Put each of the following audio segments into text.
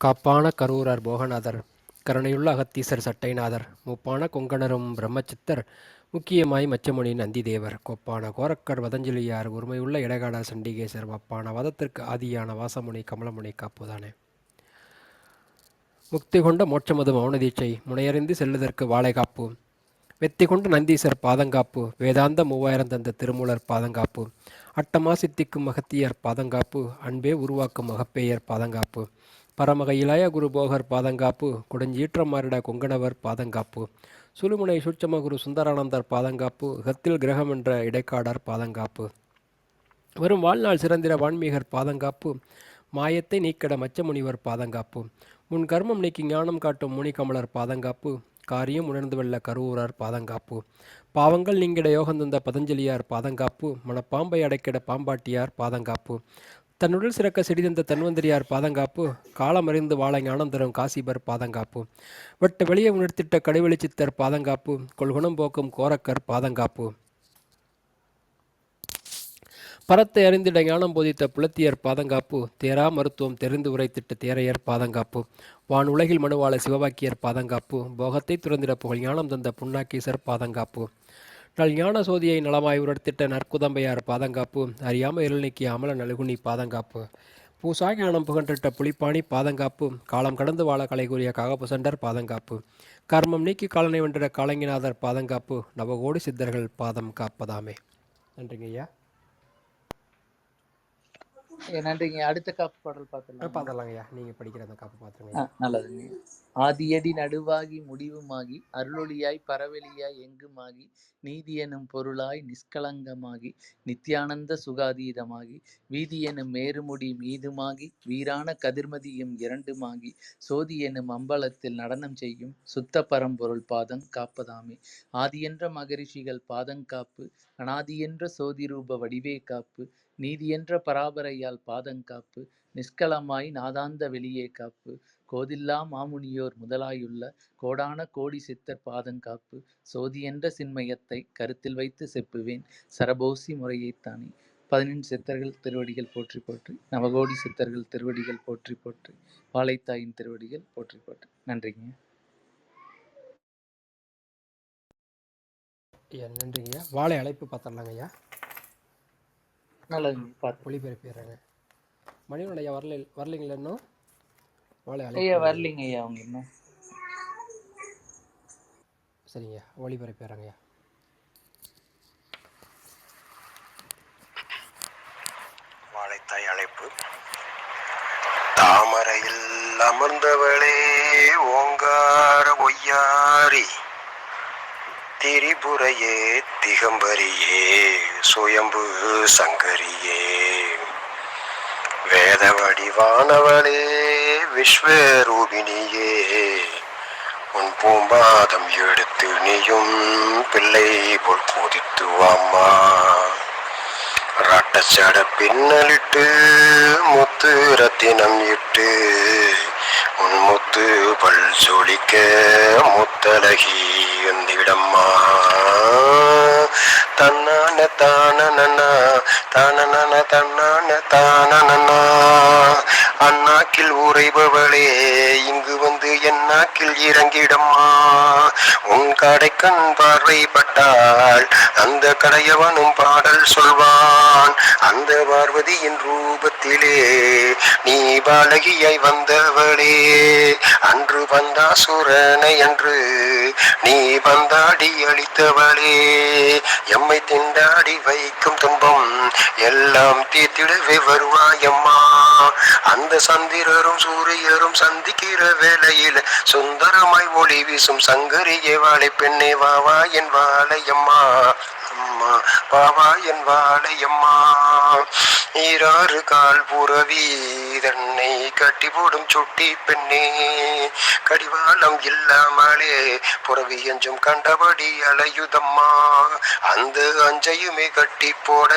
காப்பான கரூரர் போகநாதர் கருணையுள்ள அகத்தீசர் சட்டைநாதர் மூப்பான கொங்கணரும் பிரம்மசித்தர் முக்கியமாய் மச்சமுனி நந்திதேவர் கொப்பான கோரக்கர் வதஞ்சலியார் உரிமையுள்ள இடைகாடர் சண்டிகேசர் வப்பான வாதத்திற்கு ஆதியான வாசமுனி கமலமுனி காப்புதானே. முக்தி கொண்ட மோட்சமது மௌனதீட்சை முனையறிந்து செல்லுதற்கு வாழை காப்பு வெத்தி கொண்ட நந்தீசர் பாதங்காப்பு வேதாந்த 3000 தந்த திருமூலர் பாதங்காப்பு அட்டமா சித்திக்கும் மகத்தியர் பாதங்காப்பு அன்பே உருவாக்கும் மகப்பேயர் பாதங்காப்பு பரமக இளைய குரு போகர் பாதங்காப்பு கொடுஞ்சீற்றமாரிட கொங்கணவர் பாதங்காப்பு சுழுமுனை சூட்சமகுரு சுந்தரானந்தர் பாதங்காப்பு கத்தில் கிரகம் என்ற இடைக்காடர் பாதங்காப்பு வரும் வாழ்நாள் சிறந்திர வான்மீகர் பாதங்காப்பு மாயத்தை நீக்கிட மச்சமுனிவர் பாதங்காப்பு முன் கர்மம் நீக்கி ஞானம் காட்டும் முனிகமலர் பாதங்காப்பு காரியம் உணர்ந்து வெல்ல கரூரர் பாதங்காப்பு பாவங்கள் நீங்கிட யோகந்தந்த பதஞ்சலியார் பாதங்காப்பு மனப்பாம்பை அடைக்கிட பாம்பாட்டியார் பாதங்காப்பு தன்னுடல் சிறக்க செடிதந்த தன்வந்திரியார் பாதங்காப்பு காலமறிந்து வாழ ஞானம் தரும் காசிபர் பாதங்காப்பு வெட்ட வெளியே உணர்த்திட்ட கடுவெளி சித்தர் பாதங்காப்பு கொள்குணம் போக்கும் கோரக்கர் பாதங்காப்பு பரத்தை அறிந்திட ஞானம் போதித்த புலத்தியர் பாதங்காப்பு தேரா மருத்துவம் தெரிந்து உரைத்திட்ட தேரையர் பாதங்காப்பு வான் உலகில் மனுவாள சிவவாக்கியர் பாதங்காப்பு போகத்தை துறந்திட புகழ் ஞானம் தந்த புன்னாக்கீசர் பாதங்காப்பு நல் ஞான சோதியை நலமாய் உணர்த்திட்ட நற்குதம்பையார் பாதங்காப்பு அறியாம இருள் நீக்கிய அமல நலுகுனி பாதங்காப்பு பூசா ஞானம் புகன்றிட்ட புலிப்பாணி பாதங்காப்பு காலம் கடந்து வாழ கலை கூறிய காகபுசண்டர் பாதங்காப்பு கர்மம் நீக்கி காலனை வென்றிட காலங்கிநாதர் பாதங்காப்பு நவகோடி சித்தர்கள் பாதம் காப்பதாமே. நன்றிங்க ஐயா. நன்றிங்க. அடுத்த காப்பு பாடல் பார்த்துடலாங்கய்யா. நீங்கள் படிக்கிற அந்த காப்பு பார்த்துருங்க. நல்லதுங்க. ஆதியடி நடுவாகி முடிவுமாகி அருளொளியாய் பரவெளியாய் எங்குமாகி நீதி எனும் பொருளாய் நிஷ்கலங்கமாகி நித்யானந்த சுகாதீதமாகி வீதி எனும் மேருமுடி மீதுமாகி வீரான கதிர்மதியும் இரண்டுமாகி சோதி எனும் அம்பலத்தில் நடனம் செய்யும் சுத்த பரம்பொருள் பாதம் காப்பதாமே. ஆதியென்ற மகரிஷிகள் பாதங்காப்பு அனாதியென்ற சோதிரூப வடிவே காப்பு நீதியென்ற பராபரையால் பாதங்காப்பு நிஷ்கலமாய் நாதாந்த வெளியே காப்பு கோதில்லா மாமுனியோர் முதலாயுள்ள கோடான கோடி சித்தர் பாதங்காப்பு சோதி என்ற சின்மயத்தை கருத்தில் வைத்து செப்புவேன் சரபோசி முறையைத்தானே. 15 சித்தர்கள் திருவடிகள் போற்றி போற்றி நவகோடி சித்தர்கள் திருவடிகள் போற்றி போற்றி வாழைத்தாயின் திருவடிகள் போற்றி போற்றி. நன்றிங்க. நன்றிங்கய்யா. வாழை அழைப்பு பார்த்துடலாங்க ஐயா. நல்லதுங்க. பார்த்து ஒளிபரப்பிடுறாங்க. மணிவன் ஐயா வரலைங்களா இன்னும்? வாழை ஐயா அழைப்பு வரலிங்க ஐயா. அவங்க இன்னும் சரிங்க. ஒளிபரப்பிடுறாங்கய்யா. வாழைத்தாய் அழைப்பு. தாமரையில் அமர்ந்தவளே ஓங்கார ஒய்யாரி திரிபுரையே திகம்பரியே சுயம்பு சங்கரியே வேத வடிவானவளே விஸ்வரூபிணியே உன் பூம்பாதம் எடுத்து நீயும் பிள்ளை போல் பூதித்து அம்மா ரட்டச்சட பின்னலிட்டு முத்து ரத்தினம் இட்டு உன் முத்து பல் சொலிக்க முத்தலகி வந்திடம்மா தன்னான தானனா தானன தன்னான தானனா அண்ணாக்கில் உரைபவளே இங்கு வந்து என்னாக்கில் இறங்கிடம்மா உன் கடைக்கண் பார்வைப்பட்டால் அந்த கடையவனும் பாடல் சொல்வான் அந்த பார்வதியின் ரூபத்திலே நீ பாலகியாய் வந்தவளே அன்று வந்தாசுரனை என்று நீ வந்தாடி அளித்தவளே எம்மை திண்டாடி வைக்கும் துன்பம் எல்லாம் தீர்த்திடவே வருவாயம்மா அந்த சந்திரரும் சூரியரும் சந்திக்கிற வேளையில் சுந்தரமாய் ஒளி வீசும் சங்கரியே வாழை பெண்ணே வாவா என் வாழையம்மா அம்மா வாவா என் வாழையம்மா ஈராறு கால் புறவி தன்னை கட்டி போடும் சுட்டி பெண்ணே கடிவாளம் இல்லாமலே புறவி எஞ்சும் கண்டபடி அலையுதம்மா அந்த அஞ்சையுமே கட்டி போட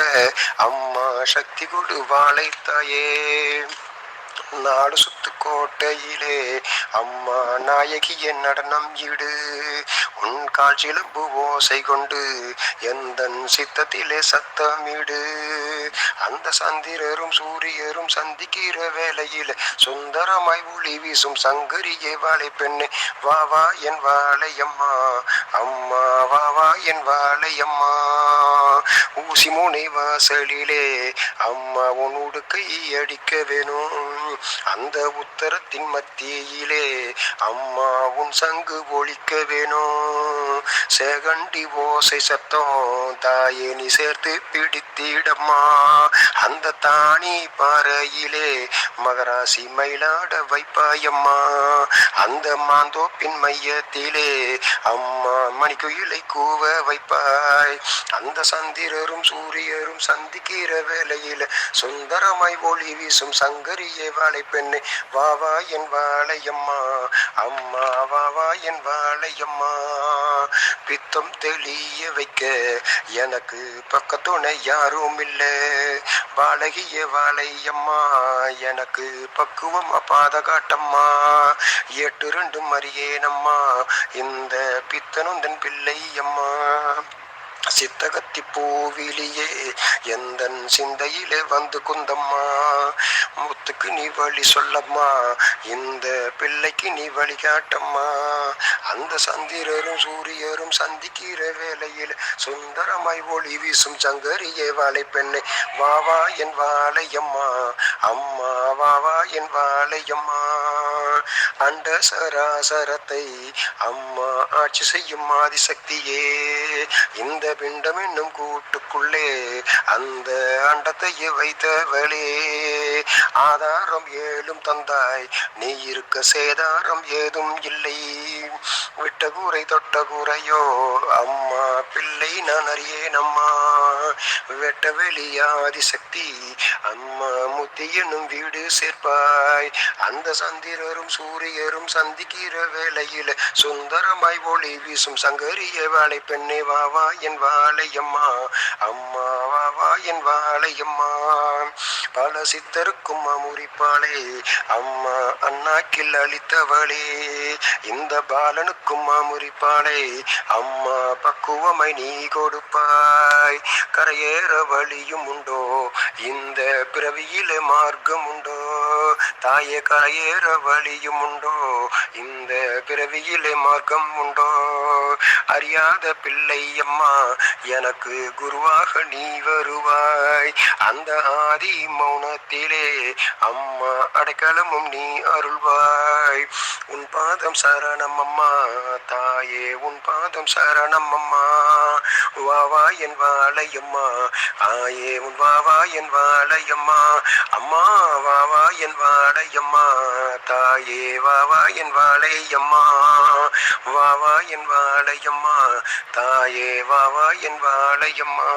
அம்மா சக்தி கொடு வாழைத்தாயே நாடு சுத்து கோட்டையிலே அம்மா நாயகிய நடனம் இடு உன் கால் சிலம்பு ஓசை கொண்டு எந்தன் சித்தத்திலே சத்தமிடு. அந்த சந்திரரும் சூரியரும் சந்திக்கிற வேளையில் சுந்தரமாய் ஒளி வீசும் சங்கரியே வாழை பெண்ணே, வா வா என் வாழையம்மா, அம்மா வா வா என் வாழையம்மா. ஊசி முனை வாசலிலே அம்மா உன் உடுக்கை அடிக்க வேணும். அந்த உத்தரத்தின் மத்தியிலே அம்மா உன் சங்கு ஒழிக்க வேணும். சேகண்டி ஓசை சத்தம் தாயே நீ சேர்த்து பிடித்திடம்மா. அந்த தானி பாறையிலே மகராசி மயிலாட வைப்பாயம்மா. அந்த மாந்தோப்பின் மையத்திலே அம்மா மணிக்குயிலை கூவ வைப்பாய். அந்த சந்திரரும் சூரியரும் சந்திக்கிற வேளையில் சுந்தரமாய் ஒளி வீசும் சங்கரியே வாழை பெண்ணே, வா வா என் வாழையம்மா, அம்மா வா வா என் வாழையம்மா. பித்தம் தெளிய வைக்க எனக்கு பக்கத்துணை யாரும் இல்லை. வாழகிய வாழையம்மா எனக்கு பக்குவம் பாத காட்டம்மா. 8 அறியேனம்மா இந்த பித்தனுந்தன் பிள்ளை அம்மா. சித்தகத்தி பூவிலியே எந்தன் சிந்தையிலே வந்து குந்தம்மா. முத்துக்கு நீ வழி சொல்லம்மா, இந்த பிள்ளைக்கு நீ வழி காட்டம்மா. அந்த சந்திரரும் சூரியரும் சந்திக்கிற வேளையில் சுந்தரமாய் ஒளி வீசும் சங்கரியே வாழை பெண்ணே, வா வா என் வாழையம்மா, அம்மா வா வா என் வாழையம்மா. அண்ட சராசரத்தை அம்மா ஆட்சி செய்யும் ஆதிசக்தியே, இந்த பிண்டம் என்னும் கூட்டுக்குள்ளே அந்த அண்டத்தையே வைத்தவளே. ஆதாரம் ஏழும் தந்தாய் நீ இருக்க சேதாரம் ஏதும் இல்லை. விட்ட கூரை தொட்ட கூரையோ அம்மா பிள்ளை நான் அறியேன் அம்மா. வெட்ட வெளியாதி சக்தி அம்மா முத்தி என்னும் வீடு சேர்ப்பாய். அந்த சந்திரரும் சூரியரும் சந்திக்கிற வேளையில் சுந்தரமாய் ஒளி வீசும் சங்கரிய வாழை பெண்ணே, வா வா என் வாழையம்மா, அம்மா வா வா என் வாழையம்மா. பல சித்தருக்கும் அமுரிப்பாளே அம்மா அண்ணாக்கில் அளித்தவளே, இந்த பாலனுக்கும் அமுரிப்பாளே அம்மா பக்குவமை நீ கொடுப்பாய். கரையேற வழியும் உண்டோ இந்த பிறவியிலே மார்க்கம் உண்டோ, தாயே கரையேற வழியும் உண்டோ இந்த பிறவியிலே மார்க்கம் உண்டோ. அறியாத பிள்ளை அம்மா எனக்கு குருவாக நீ வருவாய். அந்த ஆதி மௌனத்திலே அம்மா அடைக்கலமும் நீ அருள்வாய். உன் பாதம் சரணம் அம்மா தாயே, உன் பாதம் சரணம் அம்மா. வா வா என் வாழையம்மா, ஆயே உன் வா வா என் வாழையம்மா, அம்மா வா வா என் வாழையம்மா, தாயே வா வா என் வாழையம்மா. வா வா என் வாழையம்மா, தாயே வா வா என் வாழையம்மா.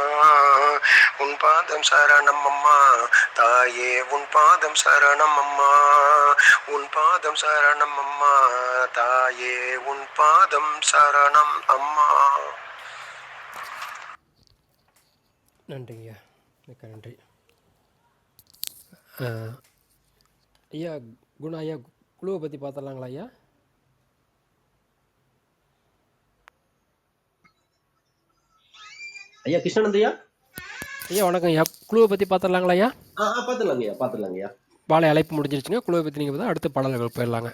உன் பாதம் சரணம் அம்மா தாயே, உன் பாதம் சரணம் அம்மா. உன் பாதம் சரணம் அம்மா தாயே, உன் பாதம் சரணம் அம்மா. நன்றிங்கய்யா, மிக்க நன்றி. ஐயா குணா ஐயா, குழுவை பற்றி பார்த்துடலாங்களா ஐயா? ஐயா கிருஷ்ணானந்தையா, ஐயா வணக்கம் ஐயா, குழுவை பற்றி பார்த்துடலாங்களா ஐயா? பார்த்துடலாங்கய்யா பார்த்துடலாங்கய்யா. வாழை அழைப்பு முடிஞ்சிருச்சுங்க. குழுவை பற்றி நீங்கள் பார்த்தா அடுத்த பாடல்கள் போயிடலாங்க.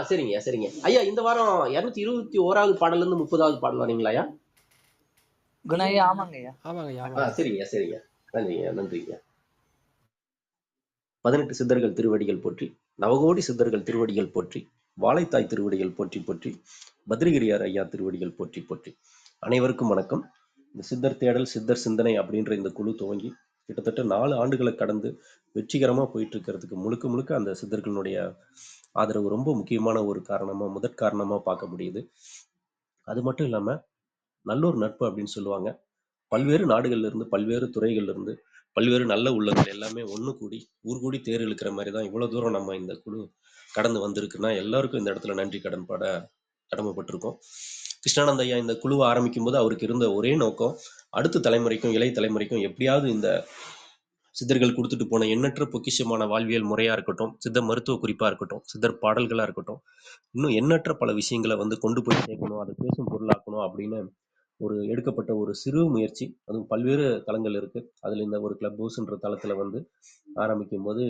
சரிங்கய்யா சரிங்க ஐயா. இந்த வாரம் 221வது பாடல்ல இருந்து 30வது பாடல் வரீங்களா ஐயா? குணையா? ஆமாங்கய்யா. ஆமாங்க ஐயா. சரிங்கய்யா சரிங்க. நன்றிங்கய்யா நன்றிங்கய்யா. 18 சித்தர்கள் திருவடிகள் போற்றி, நவகோடி சித்தர்கள் திருவடிகள் போற்றி, வாழைத்தாய் திருவடிகள் போற்றி போற்றி, பத்ரகிரியார் ஐயா திருவடிகள் போற்றி போற்றி. அனைவருக்கும் வணக்கம். இந்த சித்தர் தேடல் சித்தர் சிந்தனை அப்படின்ற இந்த குழு துவங்கி கிட்டத்தட்ட 4 ஆண்டுகளை கடந்து வெற்றிகரமா போயிட்டு இருக்கிறதுக்கு முழுக்க முழுக்க அந்த சித்தர்களுடைய ஆதரவு ரொம்ப முக்கியமான ஒரு காரணமா, முதற் காரணமா பார்க்க முடியுது. அது மட்டும் இல்லாம நல்லொரு நட்பு அப்படின்னு சொல்லுவாங்க. பல்வேறு நாடுகள்ல இருந்து, பல்வேறு துறைகள்ல இருந்து, பல்வேறு நல்ல உள்ளங்கள் எல்லாமே ஒண்ணு கூடி ஊர் கூடி தேர் இழுக்கிற மாதிரி தான் இவ்வளவு தூரம் நம்ம இந்த குழு கடந்து வந்திருக்குன்னா எல்லாருக்கும் இந்த இடத்துல நன்றி கடன்பட கடமைப்பட்டிருக்கோம். கிருஷ்ணானந்த ஐயா இந்த குழுவை ஆரம்பிக்கும் போது அவருக்கு இருந்த ஒரே நோக்கம், அடுத்த தலைமுறைக்கும் இளைய தலைமுறைக்கும் எப்படியாவது இந்த சித்தர்கள் கொடுத்துட்டு போன எண்ணற்ற பொக்கிஷமான வாழ்வியல் முறையா இருக்கட்டும், சித்த மருத்துவ குறிப்பா இருக்கட்டும், சித்தர் பாடல்களா இருக்கட்டும், இன்னும் எண்ணற்ற பல விஷயங்கள வந்து கொண்டு போய் சேர்க்கணும், அதை பேசும் பொருளாக்கணும் அப்படின்னு ஒரு எடுக்கப்பட்ட ஒரு சிறு முயற்சி. அதுவும் பல்வேறு தளங்கள் இருக்கு. அதுல இந்த ஒரு கிளப் ஹவுஸ்ன்ற தளத்துல வந்து ஆரம்பிக்கும்போது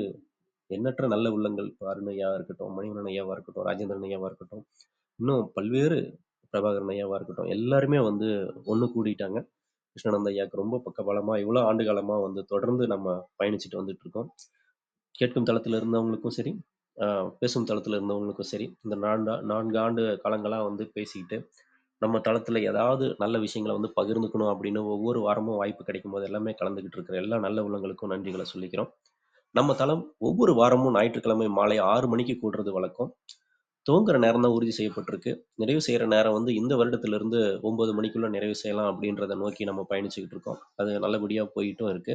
எண்ணற்ற நல்ல உள்ளங்கள், இப்ப அருண் ஐயாவா இருக்கட்டும், மணிவண்ணன் ஐயாவா இருக்கட்டும், ராஜேந்திரன் ஐயாவா இருக்கட்டும், இன்னும் பல்வேறு பிரபாகரன் ஐயாவா இருக்கட்டும், எல்லாருமே வந்து ஒண்ணு கூடிட்டாங்க. கிருஷ்ணானந்த ஐயாவுக்கு ரொம்ப பக்கபலமா இவ்வளோ ஆண்டு காலமா வந்து தொடர்ந்து நம்ம பயணிச்சுட்டு வந்துட்டு இருக்கோம். கேட்கும் தளத்துல இருந்தவங்களுக்கும் சரி, பேசும் தளத்துல இருந்தவங்களுக்கும் சரி, இந்த 4 ஆண்டு காலங்களா வந்து பேசிக்கிட்டு, நம்ம தளத்துல ஏதாவது நல்ல விஷயங்கள வந்து பகிர்ந்துக்கணும் அப்படின்னு ஒவ்வொரு வாரமும் வாய்ப்பு கிடைக்கும்போது எல்லாமே கலந்துகிட்டு இருக்கிற எல்லா நல்ல உள்ளங்களுக்கும் நன்றிகள சொல்லிக்கிறோம். நம்ம தளம் ஒவ்வொரு வாரமும் ஞாயிற்றுக்கிழமை மாலை 6 மணிக்கு கூடுறது வழக்கம். துவங்குற நேரம் தான் உறுதி செய்யப்பட்டிருக்கு. நிறைவு செய்யற நேரம் வந்து இந்த வருடத்திலிருந்து 9 மணிக்குள்ள நிறைவு செய்யலாம் அப்படின்றத நோக்கி நம்ம பயணிச்சுக்கிட்டு இருக்கோம். அது நல்லபடியா போயிட்டும் இருக்கு.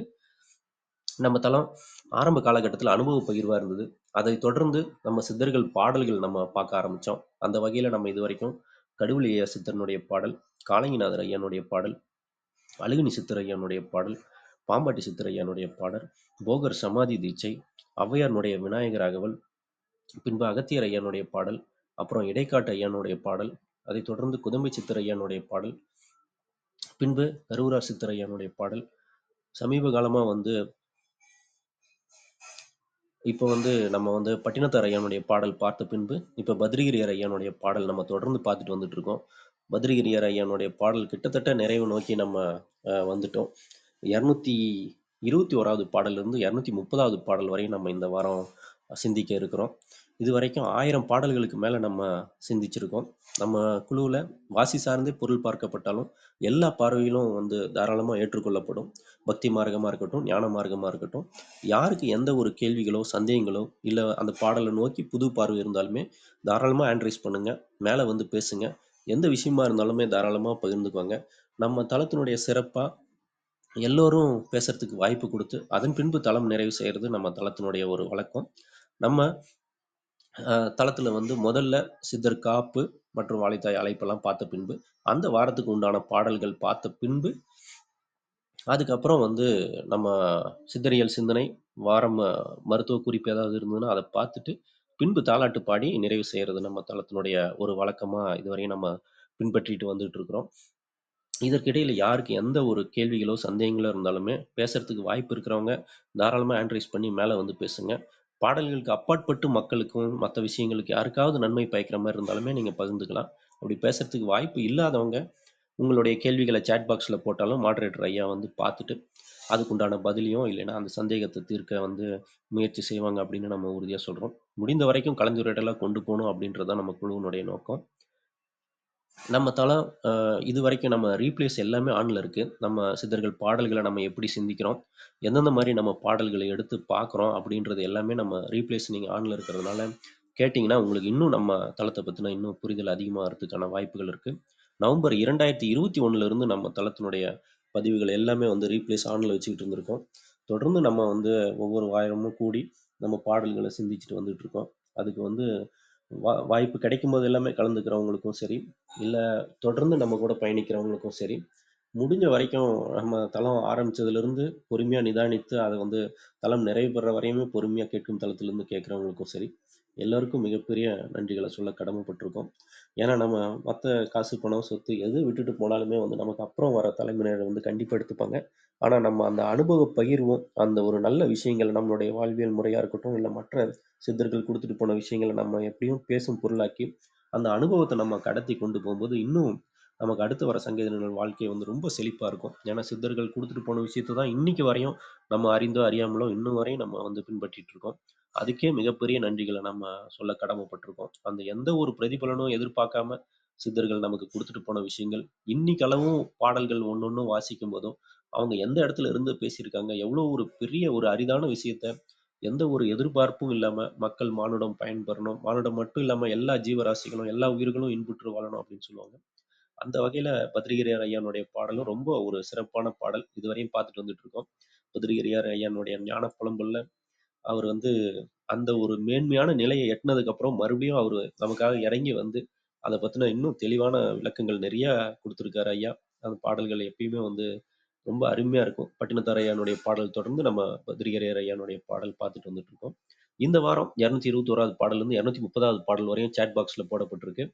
நம்ம தளம் ஆரம்ப காலகட்டத்தில அனுபவ பகிர்வா இருந்தது. அதைத் தொடர்ந்து நம்ம சித்தர்கள் பாடல்கள் நம்ம பார்க்க ஆரம்பிச்சோம். அந்த வகையில நம்ம இதுவரைக்கும் கடுவெளி ஐயா சித்தர்னுடைய பாடல், காலங்கிநாதர் ஐயானுடைய பாடல், அழுகனி சித்தர் ஐயானுடைய பாடல், பாம்பாட்டி சித்தர் ஐயானுடைய பாடல், போகர் சமாதி தீட்சை, ஔவையாருடைய விநாயகர் அகவல், பின்பு அகத்தியர் ஐயானுடைய பாடல், அப்புறம் இடைக்காட்டு ஐயானுடைய பாடல், அதைத் தொடர்ந்து குதம்பை சித்தர் ஐயானுடைய பாடல், பின்பு கருவூரார் சித்தர் ஐயானுடைய பாடல், சமீப காலமா வந்து இப்போ வந்து நம்ம வந்து பட்டினத்தார் ஐயானுடைய பாடல் பார்த்த பின்பு, இப்ப பத்ரிகிரியார் ஐயானுடைய பாடல் நம்ம தொடர்ந்து பார்த்துட்டு வந்துட்டு இருக்கோம். பத்ரிகிரியார் ஐயானுடைய பாடல் கிட்டத்தட்ட நிறைவு நோக்கி நம்ம வந்துட்டோம். 221வது பாடலிருந்து 230வது பாடல் வரை நம்ம இந்த வாரம் சிந்திக்க இருக்கிறோம். இதுவரைக்கும் 1000 பாடல்களுக்கு மேல நம்ம சிந்திச்சிருக்கோம். நம்ம குழுவுல வாசி சார்ந்தே பொருள் பார்க்கப்பட்டாலும், எல்லா பார்வையிலும் வந்து தாராளமா ஏற்றுக்கொள்ளப்படும். பக்தி மார்க்கமா இருக்கட்டும், ஞான மார்க்கமா இருக்கட்டும், யாருக்கு எந்த ஒரு கேள்விகளோ, சந்தேகங்களோ, இல்ல அந்த பாடலை நோக்கி புது பார்வை இருந்தாலுமே தாராளமா ஹேண்ட் ரைஸ் பண்ணுங்க. மேல வந்து பேசுங்க. எந்த விஷயமா இருந்தாலுமே தாராளமா பகிர்ந்துக்கோங்க. நம்ம தளத்தினுடைய சிறப்பா எல்லோரும் பேசுறதுக்கு வாய்ப்பு கொடுத்து, அதன் பின்பு தளம் நிறைவு செய்யறது நம்ம தளத்தினுடைய ஒரு வழக்கம். நம்ம தளத்துல வந்து முதல்ல சித்தர் காப்பு மற்றும் வாழைத்தாய் அழைப்பெல்லாம் பார்த்த பின்பு, அந்த வாரத்துக்கு உண்டான பாடல்கள் பார்த்த பின்பு, அதுக்கப்புறம் வந்து நம்ம சித்தரியல் சிந்தனை, வாரம் மருத்துவ குறிப்பு ஏதாவது இருந்ததுன்னா அதை பார்த்துட்டு, பின்பு தாலாட்டு பாடி நிறைவு செய்யறது நம்ம தளத்தினுடைய ஒரு வழக்கமா இதுவரையும் நம்ம பின்பற்றிட்டு வந்துட்டு இருக்கிறோம். இதற்கிடையில யாருக்கு எந்த ஒரு கேள்விகளோ, சந்தேகங்களோ இருந்தாலுமே பேசுறதுக்கு வாய்ப்பு இருக்கிறவங்க தாராளமா ஹேண்ட் ரைஸ் பண்ணி மேல வந்து பேசுங்க. பாடல்களுக்கு அப்பாற்பட்டு மக்களுக்கும், மத்த விஷயங்களுக்கு யாருக்காவது நன்மை பயக்கிற மாரி இருந்தாலுமே நீங்க பகிர்ந்துக்கலாம். அப்படி பேசுறதுக்கு வாய்ப்பு இல்லாதவங்க, உங்களுடைய கேள்விகள சாட் பாக்ஸ்ல போட்டாலும் மாடரேட்டர் ஐயா வந்து பார்த்துட்டு, அதுக்குண்டான பதிலையும் இல்லைன்னா அந்த சந்தேகத்த தீர்க்க வந்து முயற்சி செய்வாங்க அப்படின்னு நம்ம உறுதியா சொல்றோம். முடிந்த வரைக்கும் கலந்துரையாடலா கொண்டு போணும் அப்படின்றது தான் நம்ம குழுவினுடைய நோக்கம். நம்ம தளம் இதுவரைக்கும் நம்ம ரீப்ளேஸ் எல்லாமே ஆன்ல இருக்கு. நம்ம சித்தர்கள் பாடல்கள நம்ம எப்படி சிந்திக்கிறோம், எந்தெந்த மாரி நம்ம பாடல்கள எடுத்து பார்க்குறோம் அப்படின்றது எல்லாமே நம்ம ரீப்ளேஸ் நீங்க ஆன்ல இருக்கிறதுனால கேட்டீங்கன்னா, உங்களுக்கு இன்னும் நம்ம தளத்த பத்தின இன்னும் புரிதல் அதிகமாகறதுக்கான வாய்ப்புகள் இருக்கு. நவம்பர் 2021ல இருந்து நம்ம தளத்தினுடைய பதிவுகள் எல்லாமே வந்து ரீப்ளேஸ் ஆன்ல வச்சுக்கிட்டு இருந்திருக்கோம். தொடர்ந்து நம்ம வந்து ஒவ்வொரு வாரமும் கூடி நம்ம பாடல்கள சிந்திச்சுட்டு வந்துட்டு இருக்கோம். அதுக்கு வந்து வாய்ப்பு கிடைக்கும்போது எல்லாமே கலந்துக்கிறவங்களுக்கும் சரி, இல்ல தொடர்ந்து நம்ம கூட பயணிக்கிறவங்களுக்கும் சரி, முடிஞ்ச வரைக்கும் நம்ம தளம் ஆரம்பிச்சதுலேருந்து பொறுமையா நிதானித்து அதை வந்து தளம் நிறைவு பெற வரையுமே பொறுமையா கேட்கும் தளத்திலிருந்து கேட்குறவங்களுக்கும் சரி, எல்லாருக்கும் மிகப்பெரிய நன்றிகளை சொல்ல கடமைப்பட்டிருக்கோம். ஏன்னா நம்ம மற்ற காசு, பணம், சொத்து எது விட்டுட்டு போனாலுமே வந்து நமக்கு அப்புறம் வர தலைமுறையினர் வந்து கண்டிப்பா எடுத்துப்பாங்க. ஆனா நம்ம அந்த அனுபவ பகிர்வும், அந்த ஒரு நல்ல விஷயங்கள் நம்மளுடைய வாழ்வியல் முறையா இருக்கட்டும், இல்ல மற்ற சித்தர்கள் குடுத்துட்டு போன விஷயங்கள நம்ம எப்படியும் பேசும் பொருளாக்கி, அந்த அனுபவத்த நம்ம கடத்தி கொண்டு போம்போது, இன்னும் நமக்கு அடுத்து வர சங்கதியினர் வாழ்க்கை வந்து ரொம்ப செழிப்பா இருக்கும். ஏன்னா சித்தர்கள் குடுத்துட்டு போன விஷயத்த தான் இன்னைக்கு வரையும் நம்ம அறிந்தோ, அறியாமலோ இன்னும் வரையும் நம்ம வந்து பின்பற்றிட்டு இருக்கோம். அதுக்கே மிகப்பெரிய நன்றிகள நம்ம சொல்ல கடமைப்பட்டிருக்கோம். அந்த எந்த ஒரு பிரதிபலனும் எதிர்பார்க்காம சித்தர்கள் நமக்கு குடுத்துட்டு போன விஷயங்கள், இன்னைக்களவும் பாடல்கள் ஒண்ணொண்ணும் வாசிக்கும்போதும், அவங்க எந்த இடத்துல இருந்து பேசியிருக்காங்க, எவ்வளோ ஒரு பெரிய ஒரு அரிதான விஷயத்த எந்த ஒரு எதிர்பார்ப்பும் இல்லாம மக்கள் மானுடம் பயன்பெறணும். மானுடம் மட்டும் இல்லாம எல்லா ஜீவராசிகளும், எல்லா உயிர்களும் இன்புற்று வாழணும் அப்படின்னு சொல்லுவாங்க. அந்த வகையில பத்ரிகிரியார் ஐயானுடைய பாடலும் ரொம்ப ஒரு சிறப்பான பாடல். இதுவரையும் பார்த்துட்டு வந்துட்டு இருக்கோம். பத்ரிகிரியார் ஐயானுடைய ஞான புலம்பல்ல அவர் வந்து அந்த ஒரு மேன்மையான நிலையை எட்டுனதுக்கு அப்புறம் மறுபடியும் அவரு நமக்காக இறங்கி வந்து அதை பத்தின இன்னும் தெளிவான விளக்கங்கள் நிறைய கொடுத்திருக்காரு ஐயா. அந்த பாடல்கள் எப்பயுமே வந்து ரொம்ப அருமையா இருக்கும். பட்டினத்தார் ஐயானுடைய பாடல் தொடர்ந்து நம்ம பத்ரிகரையர் ஐயானுடைய பாடல் பார்த்துட்டு வந்துட்டு இருக்கோம். இந்த வாரம் 221வது பாடல்லேருந்து 230வது பாடல் வரையும் சேட் பாக்ஸில் போடப்பட்டிருக்கு.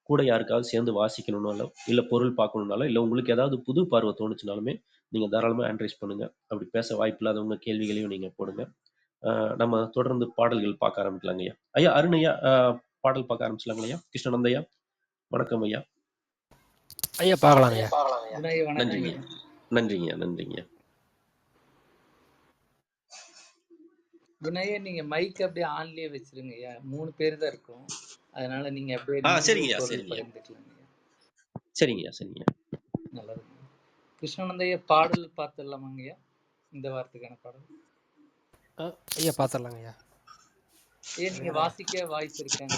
கூட யாருக்காவது சேர்ந்து வாசிக்கணும்னாலோ, இல்ல பொருள் பார்க்கணும்னாலோ, இல்ல உங்களுக்கு ஏதாவது புது பார்வை தோணுச்சுனாலுமே, நீங்க தாராளமா ஹேண்ட் ரைஸ் பண்ணுங்க. அப்படி பேச வாய்ப்பில்லாதவங்க கேள்விகளையும் நீங்க போடுங்க. நம்ம தொடர்ந்து பாடல்கள் பார்க்க ஆரம்பிக்கலாங்க ஐயா. ஐயா அருண் ஐயா, பாடல் பார்க்க ஆரம்பிச்சலாங்களா ஐயா? கிருஷ்ணானந்த ஐயா, வணக்கம் ஐயா. ஐயா பார்க்கலாங்க ஐயா. வினய் வணக்கம் நன்றிங்க ஐயா. நன்றிங்க நன்றிங்க. வினய நீங்க மைக் அப்படியே ஆன்லயே வச்சிருங்க ஐயா. 3 பேர் தான் இருக்கும். அதனால நீங்க அப்படியே சரிங்கய்யா பொருள் சரிங்கய்யா பகிர்ந்துக்கலாம் ஐயா. சரிங்கய்யா சரிங்கய்யா. நல்லது. கிருஷ்ணானந்தையா பாடல் பார்த்துடலாமாங்க ஐயா? இந்த வாரத்துக்கான பாடல். ஐயா பார்த்துடலாங்க ஐயா. நீங்க வாசிக்க வாய்ப்பு இருக்காங்க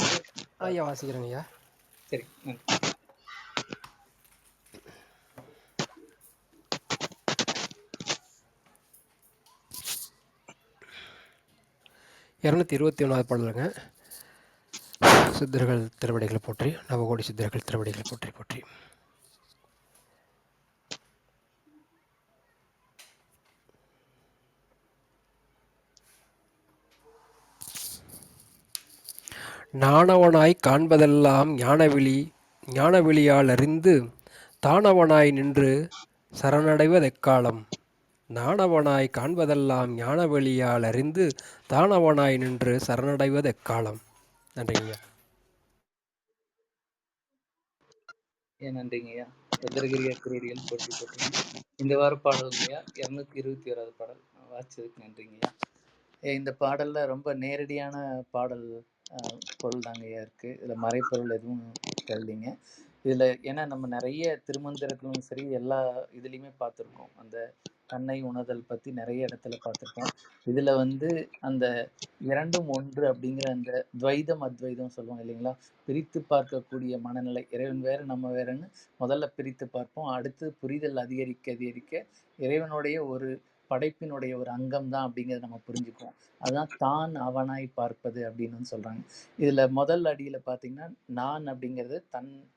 ஐயா வாசிக்கிறேங்க ஐயா. சரி, நன்றி. இரநூத்தி 21வது பாடலுங்க. சித்தர்கள் திருவடிகளை போற்றி, நவகோடி சித்தர்கள் திருவடிகளை போற்றி போற்றி. நாணவனாய் காண்பதெல்லாம் ஞானவிழியால் அறிந்து தானவனாய் நின்று சரணடைவதெக்காலம். நாணவனாய் காண்பதெல்லாம் ஞானவெளியால் அறிந்து தானவனாய் நின்று சரணடைவதெக்காலம். நன்றிங்கய்யா. நன்றிங்கய்யா. பத்திரகிரியா திருவடிகள் போற்றி போட்டுருங்க. இந்த வார பாடலுங்கய்யா 221வது பாடல் வாசிச்சதுக்கு நன்றிங்கய்யா. இந்த பாடல்ல ரொம்ப நேரடியான பாடல் பொருள் தாங்கய்யா இருக்கு. இதுல மறைப்பொருள் எதுவும் தெரியலீங்க. இதுல ஏன்னா நம்ம நிறைய திருமந்திரத்திலும் சரி எல்லா இதுலயுமே பார்த்துருக்கோம். அந்த தன்னை உணர்தல் பத்தி நிறைய இடத்துல பார்த்துருக்கோம். இதுல அந்த இரண்டும் ஒன்று அப்படிங்கிற அந்த துவைதம் அத்வைதம் சொல்லுவாங்க இல்லைங்களா? பிரித்து பார்க்கக்கூடிய மனநிலை, இறைவன் வேறு நம்ம வேறுன்னு முதல்ல பிரித்து பார்ப்போம். அடுத்து புரிதல் அதிகரிக்க அதிகரிக்க இறைவனுடைய ஒரு படைப்பினுடைய ஒரு அங்கம் தான் அப்படிங்கிறத நம்ம புரிஞ்சுக்குவோம். அதுதான் தான் அவனாய் பார்ப்பது அப்படின்னு சொல்றாங்க. இதுல முதல் அடியில பார்த்தீங்கன்னா, நான் அப்படிங்கிறது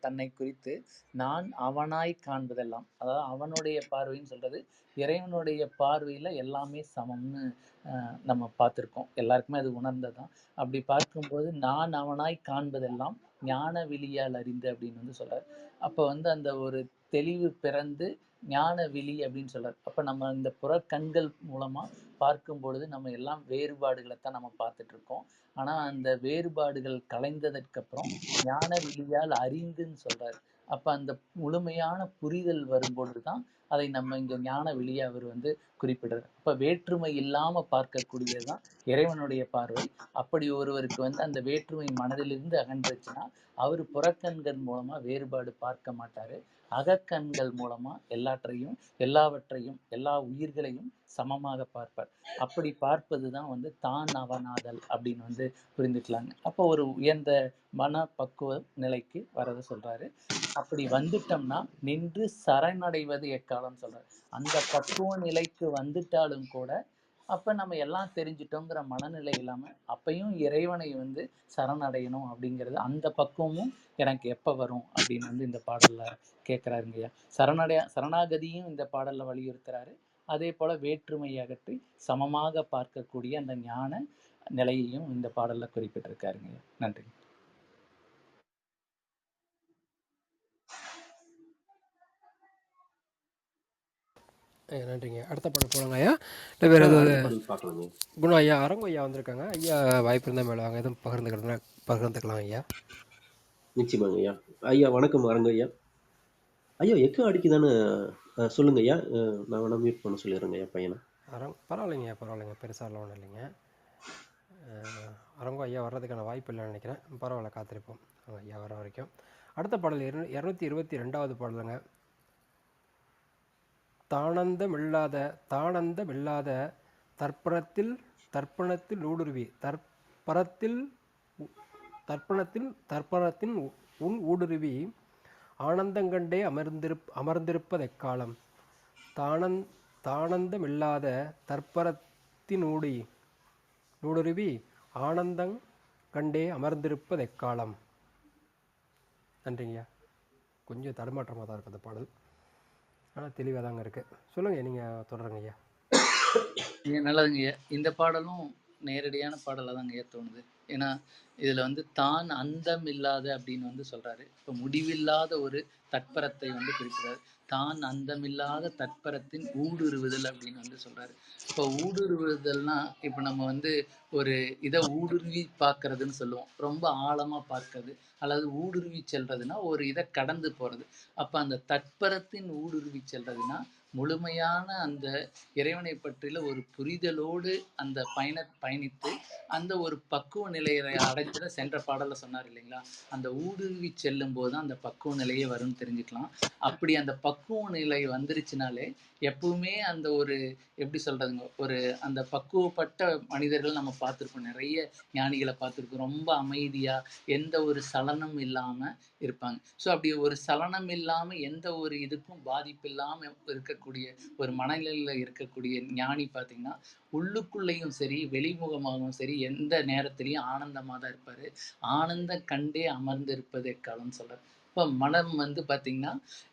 தன்னை குறித்து, நான் அவனாய் காண்பதெல்லாம், அதாவது அவனுடைய பார்வைன்னு சொல்றது இறைவனுடைய பார்வையில எல்லாமே சமம்னு நம்ம பார்த்துருக்கோம். எல்லாருக்குமே அது உணர்ந்ததான். அப்படி பார்க்கும்போது நான் அவனாய் காண்பதெல்லாம் ஞான விழியால் அறிந்து அப்படின்னு சொல்றாரு. அப்போ அந்த ஒரு தெளிவு பிறந்து ஞான விழி அப்படின்னு சொல்றாரு. அப்ப நம்ம இந்த புறக்கண்கள் மூலமா பார்க்கும் பொழுது நம்ம எல்லாம் வேறுபாடுகளைத்தான் நம்ம பார்த்துட்டு இருக்கோம். ஆனா அந்த வேறுபாடுகள் கலைந்ததற்கு அப்புறம் ஞான விழியால் அறிந்துன்னு சொல்றாரு. அப்ப அந்த முழுமையான புரிதல் வரும்பொழுதுதான் அதை நம்ம இங்க ஞான விழியை அவர் குறிப்பிடுறார். அப்ப வேற்றுமை இல்லாம பார்க்கக்கூடியதுதான் இறைவனுடைய பார்வை. அப்படி ஒருவருக்கு அந்த வேற்றுமை மனதிலிருந்து அகன்றுச்சுன்னா அவர் புறக்கண்கள் மூலமா வேறுபாடு பார்க்க மாட்டாரு. அகக்கண்கள் மூலமா எல்லாவற்றையும் எல்லா உயிர்களையும் சமமாக பார்ப்பார். அப்படி பார்ப்பதுதான் தான் அவனாதல் அப்படின்னு புரிந்துக்கலாங்க. அப்போ ஒரு உயர்ந்த மன பக்குவ நிலைக்கு வரத சொல்றாரு. அப்படி வந்துட்டோம்னா நின்று சரணடைவது எக்காலம் சொல்றாரு. அந்த பக்குவ நிலைக்கு வந்துட்டாலும் கூட அப்ப நம்ம எல்லாம் தெரிஞ்சிட்டோங்கிற மனநிலை இல்லாம அப்பையும் இறைவனை சரணடையணும் அப்படிங்கிறது அந்த பக்குவமும் எனக்கு எப்ப வரும் அப்படின்னு இந்த பாடல்ல கேட்கிறாருங்கய்யா. சரணாகதியும் இந்த பாடல்ல வலியுறுத்துறாரு. அதே போல வேற்றுமை அகற்றி சமமாக பார்க்கக்கூடிய அந்த ஞான நிலையையும் இந்த பாடல்ல குறிப்பிட்டிருக்காருங்கய்யா. நன்றி. நன்றிங்க. அடுத்த பாடல் போலாங்க ஐயா. இல்லை வேறு ஏதாவது பார்க்கலாங்க. குணம் ஐயா அரங்கு ஐயா வந்திருக்காங்க. ஐயா வாய்ப்பு இருந்தால் மேலே வாங்க, எதுவும் பகிர்ந்துக்கலாம் ஐயா. நிச்சயமாங்க ஐயா. ஐயா வணக்கம் அரங்கு ஐயா. ஐயா எக்கு அடிக்குதானு சொல்லுங்க ஐயா. நான் வேணா மியூட் பண்ண சொல்லிடுறேங்க ஐயா பையனை. பரவாயில்லைங்க, பெருசாலாம் ஒன்றும் இல்லைங்க. அரங்கு ஐயா வர்றதுக்கான வாய்ப்பு இல்லைன்னு நினைக்கிறேன். பரவாயில்ல, காத்திருப்போம் ஐயா வர வரைக்கும். அடுத்த பாடல் 222வது பாடலுங்க. தானந்தமில்லாத தர்ப்பணத்தில் ஊடுருவி தர்ப்பணத்தின் உன் ஊடுருவி ஆனந்தங்கண்டே அமர்ந்திருப்பதெக்காலம். தானந்தமில்லாத தர்ப்பணத்தினூடுருவி ஆனந்தங்கண்டே அமர்ந்திருப்பதெக்காலம். நன்றிங்கய்யா. கொஞ்சம் தடுமாற்றமாக தான் இருக்குது அந்த பாடல். ஆனால் தெளிவாக தாங்க இருக்குது. சொல்லுங்கள், நீங்கள் தொடருங்க ஐயா. நல்லதுங்கய்யா. இந்த பாடலும் நேரடியான பாடலா தாங்கய்யா தோணுது. ஏன்னா, இதுல வந்து தான் அந்தம் இல்லாத அப்படின்னு வந்து சொல்றாரு. இப்ப முடிவில்லாத ஒரு தட்பரத்தை வந்து குறிப்பிடுறாரு. தான் அந்தமில்லாத தட்பரத்தின் ஊடுருவுதல் அப்படின்னு வந்து சொல்றாரு. இப்போ ஊடுருவுதல்னா, இப்ப நம்ம வந்து ஒரு இத ஊடுருவி பார்க்கறதுன்னு சொல்லுவோம். ரொம்ப ஆழமா பார்க்கறது. அல்லது ஊடுருவி செல்றதுன்னா, ஒரு இத கடந்து போறது. அப்ப அந்த தட்பரத்தின் ஊடுருவி செல்றதுன்னா, முழுமையான அந்த இறைவனை பற்றிய ஒரு புரிதலோடு அந்த பயணித்து அந்த ஒரு பக்குவ நிலையை அடைஞ்சத சென்ற பாடல்ல சொன்னார் இல்லைங்களா? அந்த ஊடுருவி செல்லும் போது தான் அந்த பக்குவ நிலையே வரும்னு தெரிஞ்சுக்கலாம். அப்படி அந்த பக்குவ நிலை வந்துருச்சுனாலே எப்பவுமே அந்த ஒரு எப்படி சொல்றதுங்க, ஒரு அந்த பக்குவப்பட்ட மனிதர்கள் நம்ம பார்த்திருப்போம். நிறைய ஞானிகளை பார்த்திருக்கோம். ரொம்ப அமைதியா எந்த ஒரு சலனம் இல்லாம இருப்பாங்க. ஸோ அப்படி ஒரு சலனம் இல்லாம எந்த ஒரு இதுக்கும் பாதிப்பு இல்லாம இருக்கக்கூடிய ஒரு மனநிலையில இருக்கக்கூடிய ஞானி பார்த்தீங்கன்னா, உள்ளுக்குள்ளேயும் சரி, வெளிமுகமாகவும் சரி, எந்த நேரத்திலயும் ஆனந்தமா தான் இருப்பாரு. ஆனந்தம் கண்டே அமர்ந்து இருப்பது எக்காலம்னு சொல்றாரு. இப்ப மனம் வந்து பார்த்தீங்கன்னா,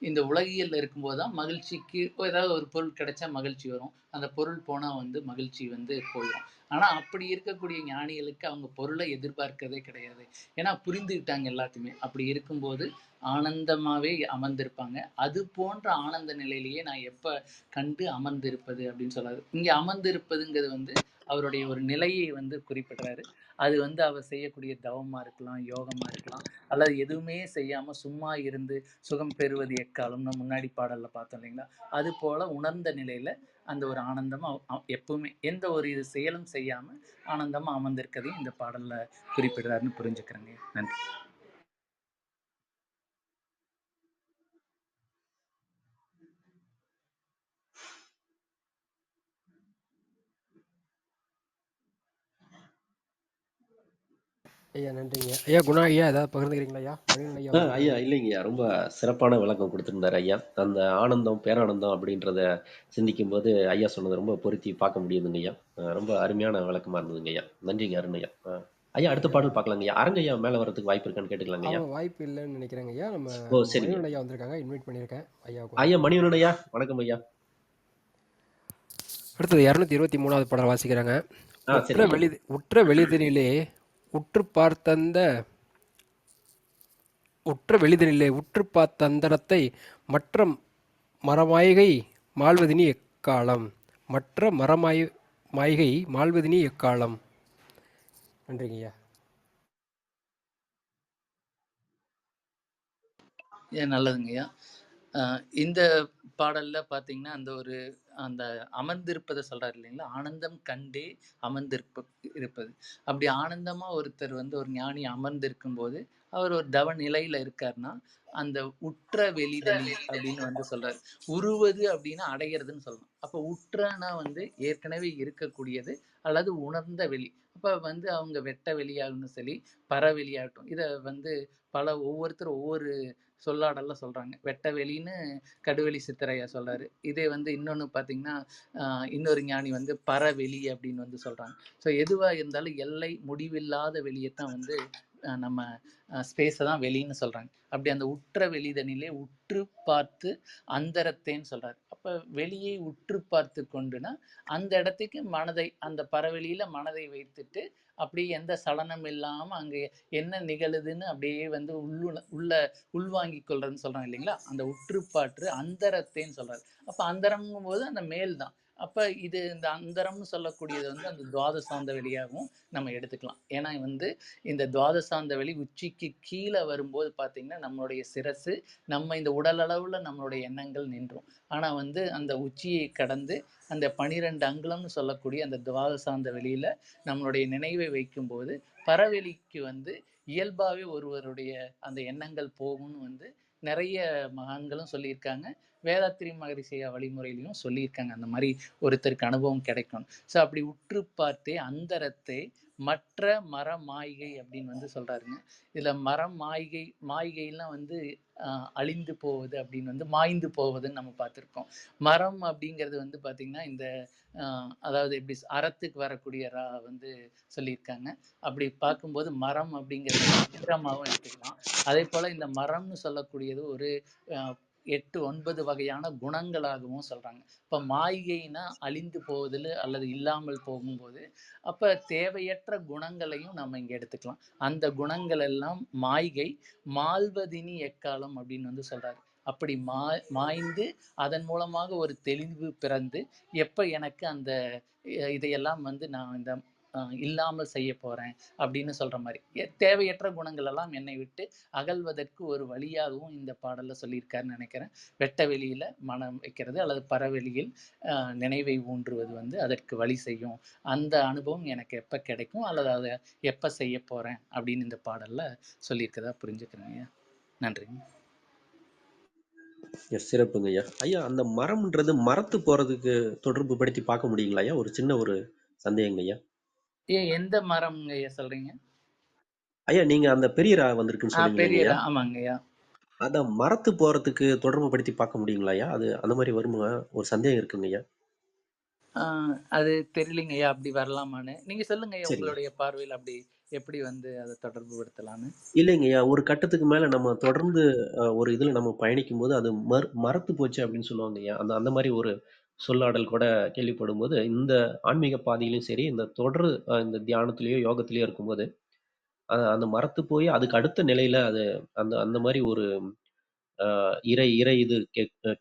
இந்த உலகியல்ல இருக்கும்போது தான் மகிழ்ச்சிக்கு ஏதாவது ஒரு பொருள் கிடைச்சா மகிழ்ச்சி வரும். அந்த பொருள் போனா வந்து மகிழ்ச்சி வந்து போயிரும். ஆனா அப்படி இருக்கக்கூடிய ஞானிகளுக்கு அவங்க பொருளை எதிர்பார்க்கிறதே கிடையாது. ஏன்னா புரிந்துகிட்டாங்க எல்லாத்தையுமே. அப்படி இருக்கும்போது ஆனந்தமாவே அமர்ந்திருப்பாங்க. அது போன்ற ஆனந்த நிலையிலேயே நான் எப்ப கண்டு அமர்ந்திருப்பது அப்படின்னு சொல்றாரு. இங்க அமர்ந்திருப்பதுங்கிறது வந்து அவருடைய ஒரு நிலையை வந்து குறிப்பிடுறாரு. அது வந்து அவர் செய்யக்கூடிய தவமா இருக்கலாம், யோகமா இருக்கலாம், அல்லது எதுவுமே செய்யாம சும்மா இருந்து சுகம் பெறுவது எக்காலம் நம்ம முன்னாடி பாடல்ல பார்த்தோம் இல்லைங்களா? அது போல உணர்ந்த நிலையில அந்த ஒரு ஆனந்தமா எப்பவுமே எந்த ஒரு இது செயலும் செய்யாம ஆனந்தமா அமர்ந்திருக்கதையும் இந்த பாடல்ல குறிப்பிடுறாருன்னு புரிஞ்சுக்கிறேங்க. நன்றி. ஐயா நன்றிங்க ஐயா. குணா ஐயா ஏதாவது பகிர்ந்துக்கிறீங்களா ஐயா? மணிவண்ணன் ஐயா ஐயா வந்திருக்காங்க. இல்லைங்கய்யா, ரொம்ப சிறப்பான விளக்கம் கொடுத்திருந்தாரு ஐயா. அந்த ஆனந்தம் பேரானந்தம் அப்படின்றத சிந்திக்கும் போது ஐயா சொன்னது ரொம்ப பொருத்தி பார்க்க முடியுதுங்க ஐயா. ரொம்ப அருமையான விளக்கமா இருந்ததுங்க ஐயா. நன்றிங்க அருண் ஐயா. ஐயா அடுத்த ஐயா பாடல் பார்க்கலாங்க ஐயா. அரங்கையா மேல வர்றதுக்கு வாய்ப்பு இருக்கான்னு கேட்டுக்கலாங்க ஐயா. அவங்க வாய்ப்பு இல்லைன்னு நினைக்கிறேங்க ஐயா. நம்ம ஓ சரிங்க. மணிவண்ணன் ஐயா வந்திருக்காங்க, இன்வைட் பண்ணியிருக்கேன் ஐயாவுக்கு. ஐயா மணிவண்ணன் ஐயா வணக்கம் ஐயா. அடுத்தது 223வது பாடல் வாசிக்கிறாங்க. சரிங்க ஐயா. உற்ற வெளிதனிலே உற்று பார்த்தந்த உற்று பார்த்தந்தரத்தை மற்ற மரமாய்கை மாழ்வதினி எக்காலம். மற்ற மாய்கை மாழ்வதினி எக்காலம். நன்றிங்க ஐயா. நல்லதுங்கய்யா. இந்த பாடல்ல பார்த்தீங்கன்னா, அந்த அமர்ந்திருப்பத சொல்றாரு இல்லைங்களா? ஆனந்தம் கண்டே இருப்பது. அப்படி ஆனந்தமா ஒருத்தர் வந்து ஒரு ஞானி அமர்ந்திருக்கும்போது, அவர் ஒரு தவ நிலையில இருக்காருன்னா, அந்த உற்ற வெளிதனில் அப்படின்னு வந்து சொல்றாரு. உருவது அப்படின்னா அடையறதுன்னு சொல்லலாம். அப்ப உற்றனா வந்து ஏற்கனவே இருக்கக்கூடியது அல்லது உணர்ந்த வெளி. அப்ப வந்து அவங்க வெட்ட வெளியாகட்டும் சரி, பரவெளியாகட்டும். இத வந்து ஒவ்வொருத்தரும் ஒவ்வொரு சொல்லாடல்ல சொல்றாங்க. வெட்ட வெளின்னு கடுவெளி சித்தரையா சொல்றாரு. இதே வந்து இன்னொன்னு பார்த்தீங்கன்னா, இன்னொரு ஞானி வந்து பரவெளி அப்படின்னு வந்து சொல்றாங்க. ஸோ எதுவா இருந்தாலும் எல்லை முடிவில்லாத வெளியத்தான் வந்து நம்ம ஸ்பேஸ தான் வெளின்னு சொல்றாங்க. அப்படி அந்த உற்ற வெளிதனிலே உற்று பார்த்து அந்தரத்தேன்னு சொல்றாரு. அப்ப வெளியை உற்று பார்த்து கொண்டுனா, அந்த இடத்துக்கு அந்த பரவெளியில மனதை வைத்துட்டு, அப்படியே எந்த சலனம் இல்லாம அங்க என்ன நிகழுதுன்னு அப்படியே வந்து உள்ள உள்வாங்கிக் கொள்றதுன்னு சொல்றாங்க இல்லைங்களா? அந்த உற்றுப்பாற்று அந்தரத்தேன்னு சொல்றாரு. அப்ப அந்தரம்ங்கும் போது அந்த மேல் தான். அப்ப இந்த அந்தரம்னு சொல்லக்கூடியது வந்து அந்த துவாதசாந்த வெளியாகவும் நம்ம எடுத்துக்கலாம். ஏன்னா வந்து இந்த துவாதசாந்த வெளி உச்சிக்கு கீழ வரும்போது பார்த்தீங்கன்னா, நம்மளுடைய சிரசு, நம்ம இந்த உடல் அளவுல நம்மளுடைய எண்ணங்கள் நின்றும். ஆனா வந்து அந்த உச்சியை கடந்து அந்த 12 அங்குலம்னு சொல்லக்கூடிய அந்த துவாதசாந்த வெளியில நம்மளுடைய நினைவை வைக்கும்போது, பரவெளிக்கு வந்து இயல்பாவே ஒருவருடைய அந்த எண்ணங்கள் போகும்னு வந்து நிறைய மகான்களும் சொல்லியிருக்காங்க. வேதாத்திரி மகரிஷி வழிமுறையிலையும் சொல்லியிருக்காங்க. அந்த மாதிரி ஒருத்தருக்கு அனுபவம் கிடைக்கும். ஸோ அப்படி உற்று பார்த்தே அந்தரத்தை மற்ற மாய்கை அப்படின்னு வந்து சொல்றாருங்க. இதுல மாய்கைலாம் வந்து அழிந்து போவது அப்படின்னு வந்து மாய்ந்து போவதுன்னு நம்ம பார்த்திருக்கோம். மரம் அப்படிங்கிறது வந்து பார்த்தீங்கன்னா, இந்த அதாவது எப்படி அறத்துக்கு வரக்கூடிய வந்து சொல்லியிருக்காங்க. அப்படி பார்க்கும்போது மரம் அப்படிங்கிறது வந்து சித்திரமாவும் எடுத்துக்கலாம். அதே போல இந்த மரம்னு சொல்லக்கூடியது ஒரு 8, 9 வகையான குணங்களாகவும் சொல்றாங்க. இப்ப மாய்கைனா அழிந்து போவதில் அல்லது இல்லாமல் போகும்போது, அப்ப தேவையற்ற குணங்களையும் நம்ம இங்க எடுத்துக்கலாம். அந்த குணங்கள் எல்லாம் மாய்கை, மாள்வதினி எக்காலம் அப்படின்னு வந்து சொல்றாரு. அப்படி மாய்ந்து அதன் மூலமாக ஒரு தெளிவு பிறந்து, எப்ப எனக்கு அந்த இதையெல்லாம் வந்து நான் இந்த இல்லாமல் செய்ய போறேன் அப்படின்னு சொல்ற மாதிரி தேவையற்ற குணங்கள் எல்லாம் என்னை விட்டு அகல்வதற்கு ஒரு வழியாகவும் இந்த பாடல்ல சொல்லியிருக்காருன்னு நினைக்கிறேன். வெட்ட வெளியில மனம் வைக்கிறது அல்லது பரவெளியில் நினைவை ஊன்றுவது வந்து அதற்கு வழி செய்யும். அந்த அனுபவம் எனக்கு எப்ப கிடைக்கும் அல்லது அதை எப்ப செய்ய போறேன் அப்படின்னு இந்த பாடல்ல சொல்லியிருக்கதா புரிஞ்சுக்கிறேங்க. நன்றிங்க. சிறப்புங்க ஐயா. ஐயா, அந்த மரம்ன்றது மரத்து போறதுக்கு தொடர்பு படுத்தி பார்க்க முடியுங்களா ஐயா? ஒரு சின்ன ஒரு சந்தேகங்க ஐயா. எந்த மரம்ங்க ஐயா சொல்றீங்க? ஐயா, நீங்க அந்த பெரிய ரா வந்திருக்குன்னு சொன்னீங்களேங்க பெரிய ஐயா. ஆமாங்க ஐயா. அத மரத்து போறதுக்கு தொடர்பு படுத்தி பார்க்க முடியுங்களா ஐயா? அது அந்த மாதிரி வருமா? ஒரு சந்தேகம் இருக்குங்க ஐயா. அது தெரியலைங்க ஐயா, அப்படி வரலாமான்னு. நீங்க சொல்லுங்க ஐயா, சரிங்க. உங்களுடைய பார்வையில் அப்படி எப்படி வந்து அதை தொடர்பு படுத்தலான்னு. இல்லைங்க ஐயா. ஒரு கட்டத்துக்கு மேல நம்ம தொடர்ந்து ஒரு இதுல நம்ம பயணிக்கும்போது அது மரத்து போச்சு அப்படின்னு சொல்லுவாங்க ஐயா. அந்த அந்த மாதிரி ஒரு சொல்லாடல் கூட கேள்விப்படும்போது, இந்த ஆன்மீக பாதையிலும் சரி, இந்த தொடர் இந்த தியானத்திலயோ, யோகத்திலயோ இருக்கும்போது, அந்த மரத்து போய் அதுக்கு அடுத்த நிலையில அது அந்த அந்த மாதிரி ஒரு இறை இறை இது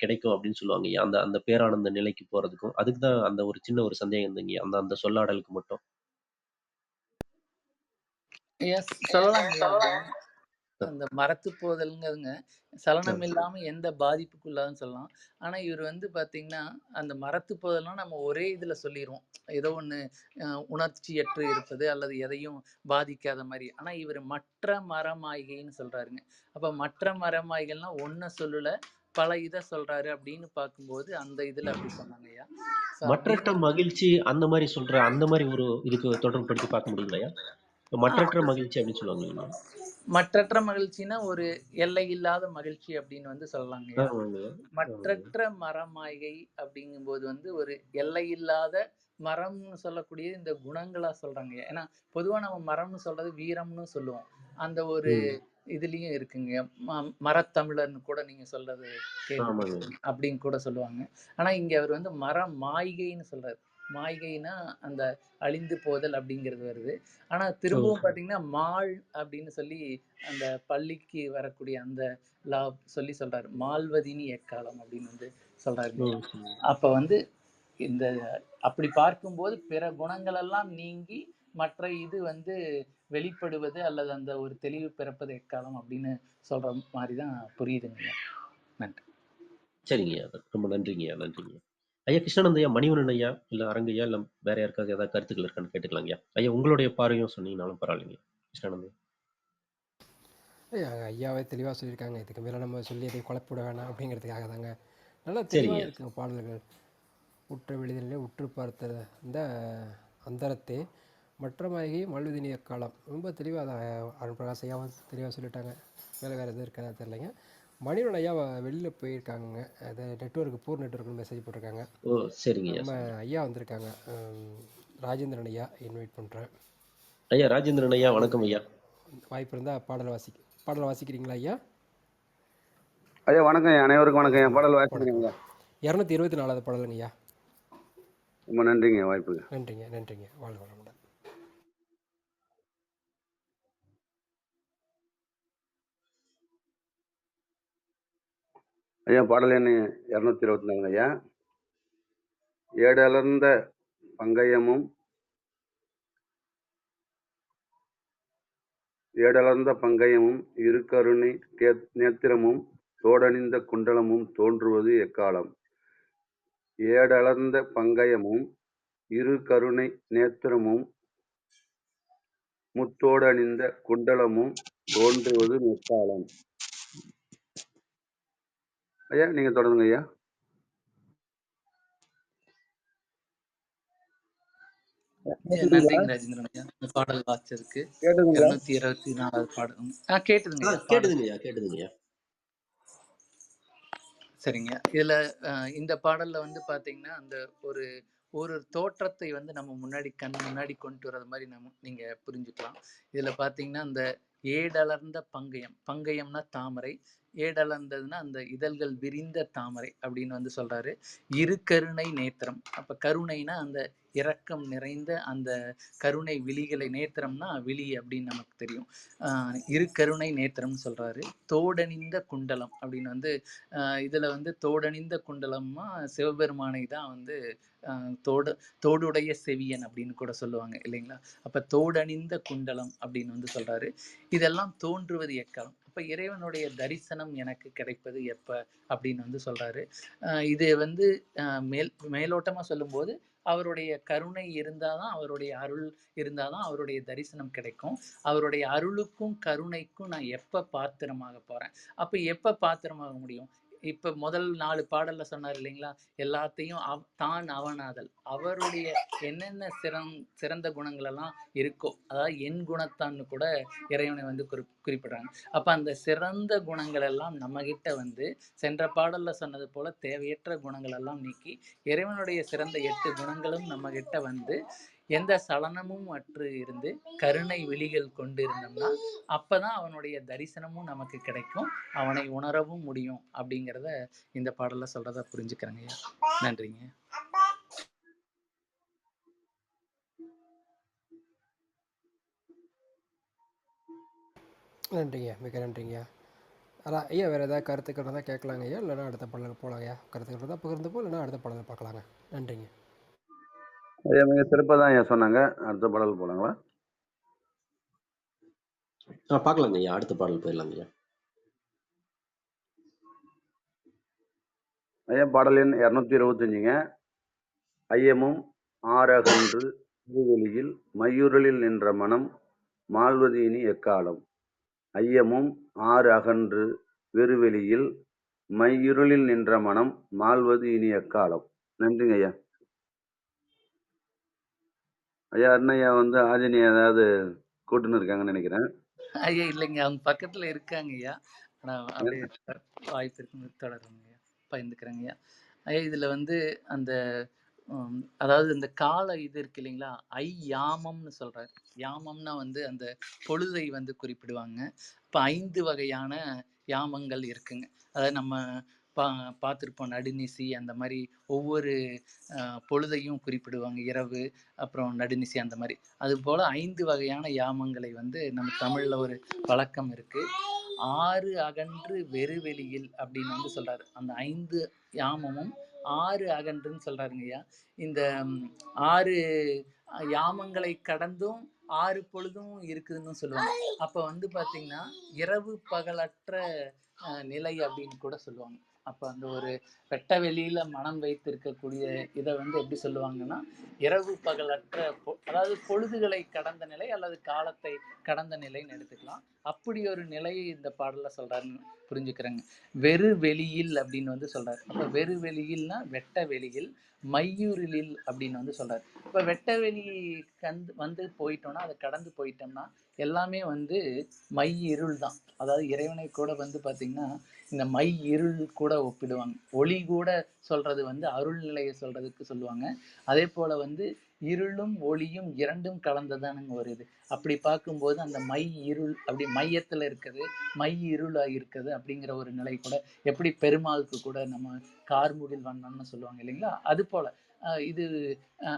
கிடைக்கும் அப்படின்னு சொல்லுவாங்கய்யா. அந்த அந்த பேரானந்த நிலைக்கு போறதுக்கும். அதுக்கு தான் அந்த ஒரு சின்ன ஒரு சந்தேகம் இருந்ததுங்கய்யா. அந்த அந்த சொல்லாடலுக்கு மட்டும். சொல்லலாங்க ஐயா. அந்த மரத்து போதல்ங்கிறதுங்க சலனம் இல்லாம எந்த பாதிப்புக்குள்ளாதுன்னு சொல்லலாம். ஆனா இவர் வந்து பாத்தீங்கன்னா, அந்த மரத்து போதெல்லாம் நம்ம ஒரே இதுல சொல்லிருவோம். ஏதோ ஒண்ணு உணர்ச்சியற்று இருப்பது அல்லது எதையும் பாதிக்காத மாதிரி. ஆனா இவர் மற்ற மரமாய்கைன்னு சொல்றாருங்க. அப்ப மற்ற மரமாய்கள்னா ஒன்ன சொல்லல, பல இத சொல்றாரு அப்படின்னு பார்க்கும்போது அந்த இதுல அப்படி சொன்னாங்க ஐயா. மற்றற்ற மகிழ்ச்சி அந்த மாரி சொல்ற அந்த மாரி ஒரு இதுக்கு தொடர்புபடுத்தி பார்க்க முடியுங்களாய்யா? மற்றற்ற மகிழ்ச்சி அப்படின்னு சொல்லுவாங்க இல்லைங்களா? மற்றற்ற மகிழ்ச்சினா ஒரு எல்லை இல்லாத மகிழ்ச்சி அப்படின்னு வந்து சொல்லலாங்கய்யா. ஆமாங்கய்யா. ஆமாங்க. மற்றற்ற மரமாய்கை அப்படிங்கும்போது வந்து ஒரு எல்லையில்லாத மரம்னு சொல்லக்கூடிய இந்த குணங்களா சொல்றாங்க. ஏன்னா பொதுவா நம்ம மரம்னு சொல்றது வீரம்னு சொல்லுவோம். அந்த ஒரு ம். இதுலயும் இருக்குங்க. மரத்தமிழர்னு கூட நீங்க சொல்றது ஆமாங்க. கேள்விப்பட்டிருக்கீங்க அப்படின்னு கூட சொல்லுவாங்க. ஆனா இங்க அவர் வந்து மரம் மாய்கைன்னு சொல்றாரு. மாய்கைனா அந்த அழிந்து போதல் அப்படிங்கிறது வருது. ஆனா ஓ! திரும்பவும் பாத்தீங்கன்னா மாள் அப்படின்னு சொல்லி அந்த பள்ளிக்கு வரக்கூடிய அந்த லா சொல்லி சொல்றாரு. மால்வதினி எக்காலம் அப்படின்னு வந்து சொல்றாருங்க. ம். சரிங்க. அப்ப வந்து இந்த அப்படி பார்க்கும்போது பிற குணங்கள் எல்லாம் நீங்கி மற்ற இது வந்து வெளிப்படுவது அல்லது அந்த ஒரு தெளிவு பிறப்பது எக்காலம் அப்படின்னு சொல்ற மாதிரிதான் புரியுதுங்க. நன்றி. சரிங்கய்யா. ரொம்ப நன்றிங்கய்யா. நன்றிங்கய்யா. ஐயா கிருஷ்ணானந்த் ஐயா, மணிவண்ணன் ஐயா, இல்ல அரங்கையா, இல்ல வேற யாருக்காவது ஏதாவது கருத்துக்கள் இருக்கான்னு கேட்டுக்கலாங்கய்யா. ஐயா, உங்களுடைய பார்வையும் சொன்னீங்கனாலும் பரவாயில்லைங்க. கிருஷ்ணானந்த் ஐயா. ஐயாவே தெளிவாக சொல்லியிருக்காங்க. இதுக்கு மேலே நம்ம சொல்லி எதையும் குழப்பிவிட வேணாம் அப்படிங்கிறதுக்காக தாங்க. நல்லா தெளிவாக சரிங்கய்யா. இருக்குங்க பாடல்கள். உற்ற வெளிதலே உற்று பார்த்த இந்த அந்தரத்தே மற்ற மாளிகை மல்லுதினிய காலம் ரொம்ப தெளிவாக அதை அருண்பிரகாஷ் ஐயாவும் தெளிவாக சொல்லிட்டாங்க. வேறு எதுவும் இருக்கிறதா தெரிலைங்க. மணிவன் ஐயா வெளியில் போயிருக்காங்க. அது நெட்ஒர்க்கு பூர் நெட்ஒர்க்னு மெசேஜ் போட்டிருக்காங்க. ஓ! சரிங்கய்யா. நம்ம சரிங்க. ஐயா வந்திருக்காங்க. ராஜேந்திரன் ஐயா இன்வைட் பண்ணுறேன். ஐயா ராஜேந்திரன் ஐயா, வணக்கம் ஐயா. வாய்ப்பு இருந்தால் பாடலை வாசிக்கிறீங்களா ஐயா? ஐயா வணக்கம். அனைவருக்கும் வணக்கம். என் பாடல் வணக்கம். வாசிக்கிறீங்க. 224வது பாடலுங்க ஐயா. ரொம்ப நன்றிங்க வாய்ப்புக்கு. நன்றிங்க. வாழ்க வளமுடன். ஐயா பாடல் எண் 224 ஐயா. ஏடலர்ந்த பங்கயமும் இருக்கருணை நேத்திரமும் தோடணிந்த குண்டலமும் தோன்றுவது எக்காலம். ஏடலர்ந்த பங்கயமும் இருக்கருணை நேத்திரமும் முத்தோடணிந்த குண்டலமும் தோன்றுவது எக்காலம். ஐயா நீங்க தொடருங்க ஐயா. நன்றிங்க ராஜேந்திரன் ஐயா, இந்த பாடல் வாசிச்சதுக்கு. கேட்டுங்களா? 224வது பாடல் கேட்டுதுங்க ஐயா. கேட்டுதுங்கய்யா. சரிங்க. இதுல இந்த பாடல்ல வந்து பாத்தீங்கன்னா அந்த ஒரு ஒரு தோற்றத்தை வந்து நம்ம கண் முன்னாடி கொண்டு வர்றது மாதிரி நீங்க புரிஞ்சுக்கலாம். இதுல பாத்தீங்கன்னா அந்த ஏடலர்ந்த பங்கயம்னா தாமரை, ஏடலர்ந்ததுன்னா அந்த இதழ்கள் விரிந்த தாமரை அப்படின்னு வந்து சொல்றாரு. இரு கருணை நேத்திரம். அப்ப கருணைனா அந்த இரக்கம் நிறைந்த அந்த கருணை விழிகளை, நேத்திரம்னா விழி அப்படின்னு நமக்கு தெரியும். இரு கருணை நேத்திரம்னு சொல்றாரு. தோடணிந்த குண்டலம் அப்படின்னு வந்து இதுல வந்து தோடணிந்த குண்டலம்னா சிவபெருமானை தான் வந்து தோடுடைய செவியன் அப்படின்னு கூட சொல்லுவாங்க இல்லைங்களா? அப்ப தோடணிந்த குண்டலம் அப்படின்னு வந்து சொல்றாரு. இதெல்லாம் தோன்றுவது எக்காலம். அப்ப இறைவனுடைய தரிசனம் எனக்கு கிடைப்பது எப்ப அப்படின்னு வந்து சொல்றாரு. இது வந்து மேலோட்டமா சொல்லும்போது அவருடைய கருணை இருந்தாதான், அவருடைய அருள் இருந்தாதான் அவருடைய தரிசனம் கிடைக்கும். அவருடைய அருளுக்கும் கருணைக்கும் நான் எப்ப பாத்திரமாக போறேன்? அப்ப எப்ப பாத்திரமாக முடியும்? இப்ப முதல் 4 பாடல்ல சொன்னார் இல்லைங்களா? எல்லாத்தையும் தான் அவனாதல். அவருடைய என்னென்ன சிறந்த குணங்கள் எல்லாம் இருக்கோ, அதாவது என் குணத்தான்னு கூட இறைவனை வந்து குறிப்பிடுறாங்க. அப்ப அந்த சிறந்த குணங்கள் எல்லாம் நம்ம கிட்ட வந்து சென்ற பாடல்ல சொன்னது போல தேவையற்ற குணங்கள் எல்லாம் நீக்கி இறைவனுடைய சிறந்த 8 குணங்களும் நம்ம கிட்ட வந்து எந்த சலனமும் அற்று இருந்து கருணை விழிகள் கொண்டு இருந்தோம்னா அப்பதான் அவனுடைய தரிசனமும் நமக்கு கிடைக்கும், அவனை உணரவும் முடியும் அப்படிங்கிறத இந்த பாடல்ல சொல்றத புரிஞ்சுக்கிறேங்க. நன்றிங்க. நன்றிங்க, மிக நன்றிங்க. அதான் ஐயா, வேறு ஏதாவது கருத்துக்கள் இருந்தால் கேட்கலாங்க ஐயா, இல்லைனா அடுத்த பாடலுக்கு போகலாங்க ஐயா. கருத்துக்கள் இருந்தால் பகிர்ந்து இல்லைனா அடுத்த பாடலை பார்க்கலாங்க. நன்றிங்க. ஐயா மிக சிறப்பாக தான் ஐயா சொன்னாங்க. அடுத்த பாடல் போலாங்களா? பார்க்கலாங்க ஐயா, அடுத்த பாடல் போயிடலாங்க ஐயா. ஐயா பாடல் எண் 225ங்க. ஐயமும் ஆரகன்று திருவெளியில் மையுரலில் நின்ற மனம் மாழ்வது இனி எக்காலம். ஐயமும் ஆறு அகன்று வெறுவெளியில் மையுருளில் நின்ற மனம் மாழ்வது இனி எக்காலம். நன்றிங்க ஐயா. ஐயா அண்ணய்யா வந்து ஆஜினி ஏதாவது கூட்டுன்னு இருக்காங்கன்னு நினைக்கிறேன். ஐயா இல்லைங்க, அவங்க பக்கத்துல இருக்காங்க ஐயா. நான் அப்படியே வாய்ப்பு இருக்கு தொடருங்க ஐயா, பகிர்ந்துக்கிறேங்க ஐயா. ஐயா இதுல வந்து அந்த அதாவது இந்த கால இது இருக்கு இல்லைங்களா, யாமம்னு சொல்றாரு. யாமம்னா வந்து அந்த பொழுதை வந்து குறிப்பிடுவாங்க. இப்ப 5 வகையான யாமங்கள் இருக்குங்க. அதாவது நம்ம பார்த்துருப்போம் நடுநிசி, அந்த மாதிரி ஒவ்வொரு பொழுதையும் குறிப்பிடுவாங்க. இரவு, அப்புறம் நடுநிசி, அந்த மாதிரி. அது போல 5 வகையான யாமங்களை வந்து நம்ம தமிழ்ல ஒரு வழக்கம் இருக்கு. ஆறு அகன்று வெறுவெளியில் அப்படின்னு வந்து சொல்றாரு. அந்த 5 யாமமும் 6 அகன்றுன்னு சொல்றாருங்க ஐயா. இந்த 6 யாமங்களை கடந்தும் 6 பொழுதும் இருக்குதுன்னு சொல்லுவாங்க. அப்ப வந்து பாத்தீங்கன்னா இரவு பகலற்ற நிலை அப்படின்னு கூட சொல்லுவாங்க. அப்ப அந்த ஒரு வெட்ட வெளியில மனம் வைத்திருக்கக்கூடிய இதை வந்து எப்படி சொல்லுவாங்கன்னா, இரவு பகலற்ற அதாவது பொழுதுகளை கடந்த நிலை அல்லது காலத்தை கடந்த நிலைன்னு எடுத்துக்கலாம். அப்படி ஒரு நிலையை இந்த பாடல்ல சொல்றாருன்னு புரிஞ்சுக்கிறேங்க. வெறு வெளியில் அப்படின்னு வந்து சொல்றாரு. அப்ப வெறு வெளியில்னா வெட்ட வெளியில், மையூரிலில் அப்படின்னு வந்து சொல்றாரு. இப்ப வெட்ட வெளி வந்து போயிட்டோம்னா, அதை கடந்து போயிட்டோம்னா எல்லாமே வந்து மை இருள் தான். அதாவது இறைவனை கூட வந்து பாத்தீங்கன்னா இந்த மை இருள் கூட ஒப்பிடுவாங்க. ஒளி கூட சொல்றது வந்து அருள் நிலையை சொல்றதுக்கு சொல்லுவாங்க. அதே போல வந்து இருளும் ஒளியும் இரண்டும் கலந்ததானுங்க ஒரு இது. அப்படி பார்க்கும்போது அந்த மை இருள் அப்படி மையத்துல இருக்குது, மை இருளா இருக்குது அப்படிங்கிற ஒரு நிலை கூட, எப்படி பெருமாளுக்கு கூட நம்ம கார்முகில் வண்ணம்னு சொல்லுவாங்க இல்லைங்களா, அது போல இது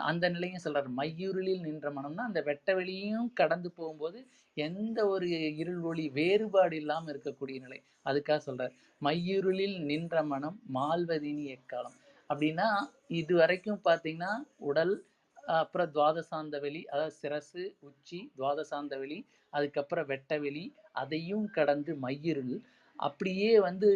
அந்த நிலையும் சொல்றாரு. மையுருளில் நின்ற மனம்னா அந்த வெட்ட வெளியும் கடந்து போகும்போது எந்த ஒரு இருள் ஒளி வேறுபாடு இல்லாம இருக்கக்கூடிய நிலை, அதுக்காக சொல்றாரு. மையுருளில் நின்ற மனம் மால்வதினி எக்காலம். அப்படின்னா இது வரைக்கும் பார்த்தீங்கன்னா உடல், அப்புறம் துவாதசாந்த வெளி, அதாவது சிரசு, உச்சி, துவாதசாந்த வெளி, அதுக்கப்புறம் வெட்ட வெளி, அதையும் கடந்து மையிருள். அப்படியே வந்து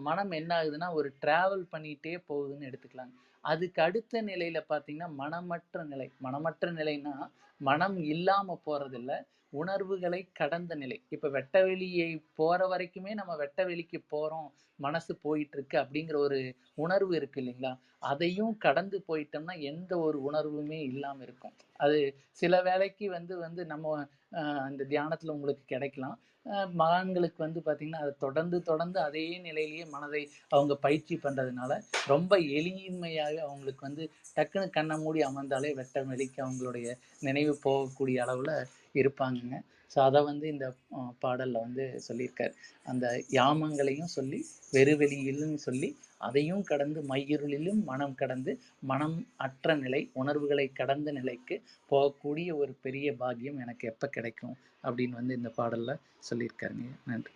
மனம் என்ன ஆகுதுன்னா ஒரு டிராவல் பண்ணிட்டே போகுதுன்னு எடுத்துக்கலாங்க. அதுக்கு அடுத்த நிலையில பார்த்தீங்கன்னா மனமற்ற நிலை. மனமற்ற நிலைன்னா மனம் இல்லாம போறதில்லை, உணர்வுகளை கடந்த நிலை. இப்ப வெட்ட வெளியை போற வரைக்குமே நம்ம வெட்ட வெளிக்கு போறோம், மனசு போயிட்டு இருக்கு அப்படிங்கிற ஒரு உணர்வு இருக்கு இல்லைங்களா, அதையும் கடந்து போயிட்டோம்னா எந்த ஒரு உணர்வுமே இல்லாம இருக்கும். அது சில வேளைக்கு வந்து வந்து நம்ம அந்த தியானத்துல உங்களுக்கு கிடைக்கலாம். மகான்களுக்கு வந்து பாத்தீங்கன்னா அதை தொடர்ந்து தொடர்ந்து அதே நிலையிலேயே மனதை அவங்க பயிற்சி பண்றதுனால ரொம்ப எளிமையாக அவங்களுக்கு வந்து டக்குன்னு கண்ணை மூடி அமர்ந்தாலே வெட்ட வெளிக்கு அவங்களுடைய நினைவு போகக்கூடிய அளவுல இருப்பாங்கங்க. ஸோ அதை வந்து இந்த பாடலில் வந்து சொல்லியிருக்கார். அந்த யாமங்களையும் சொல்லி வெறுவெளியிலும் சொல்லி அதையும் கடந்து மையிருளிலும் மனம் கடந்து மனம் அற்ற நிலை உணர்வுகளை கடந்த நிலைக்கு போகக்கூடிய ஒரு பெரிய பாக்கியம் எனக்கு எப்போ கிடைக்கும் அப்படின்னு வந்து இந்த பாடலில் சொல்லியிருக்காருங்க. நன்றி.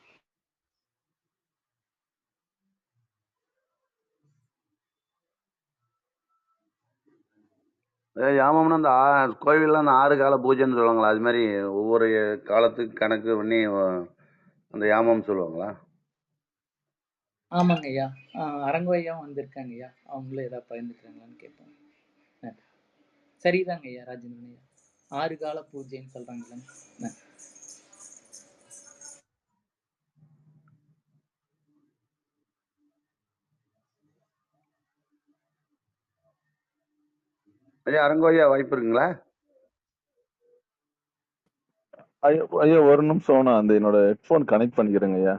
யாமம்னா அந்த கோவிலில் அந்த 6 கால பூஜைன்னு சொல்லுவாங்களா, அது மாதிரி ஒவ்வொரு காலத்துக்கு கணக்கு பண்ணி அந்த யாமம் சொல்லுவாங்களா? ஆமாங்க ஐயா. அரங்கோய்யாவும் வந்திருக்காங்க ஐயா, அவங்களும் ஏதாவது பகிர்ந்துக்கிறாங்களான்னு கேட்போம். நன்றி. சரிதாங்க ஐயா ராஜேந்திரன் ஐயா, 6 கால பூஜைன்னு சொல்றாங்களே. நன்றி. ஐயா அரங்கோய்யா வாய்ப்பு இருக்குங்களா? ஐயா ஐயா, ஒரு நிமிஷம், நான் அந்த என்னோட ஹெட்ஃபோன் கனெக்ட் பண்ணிக்கிறேங்க ஐயா.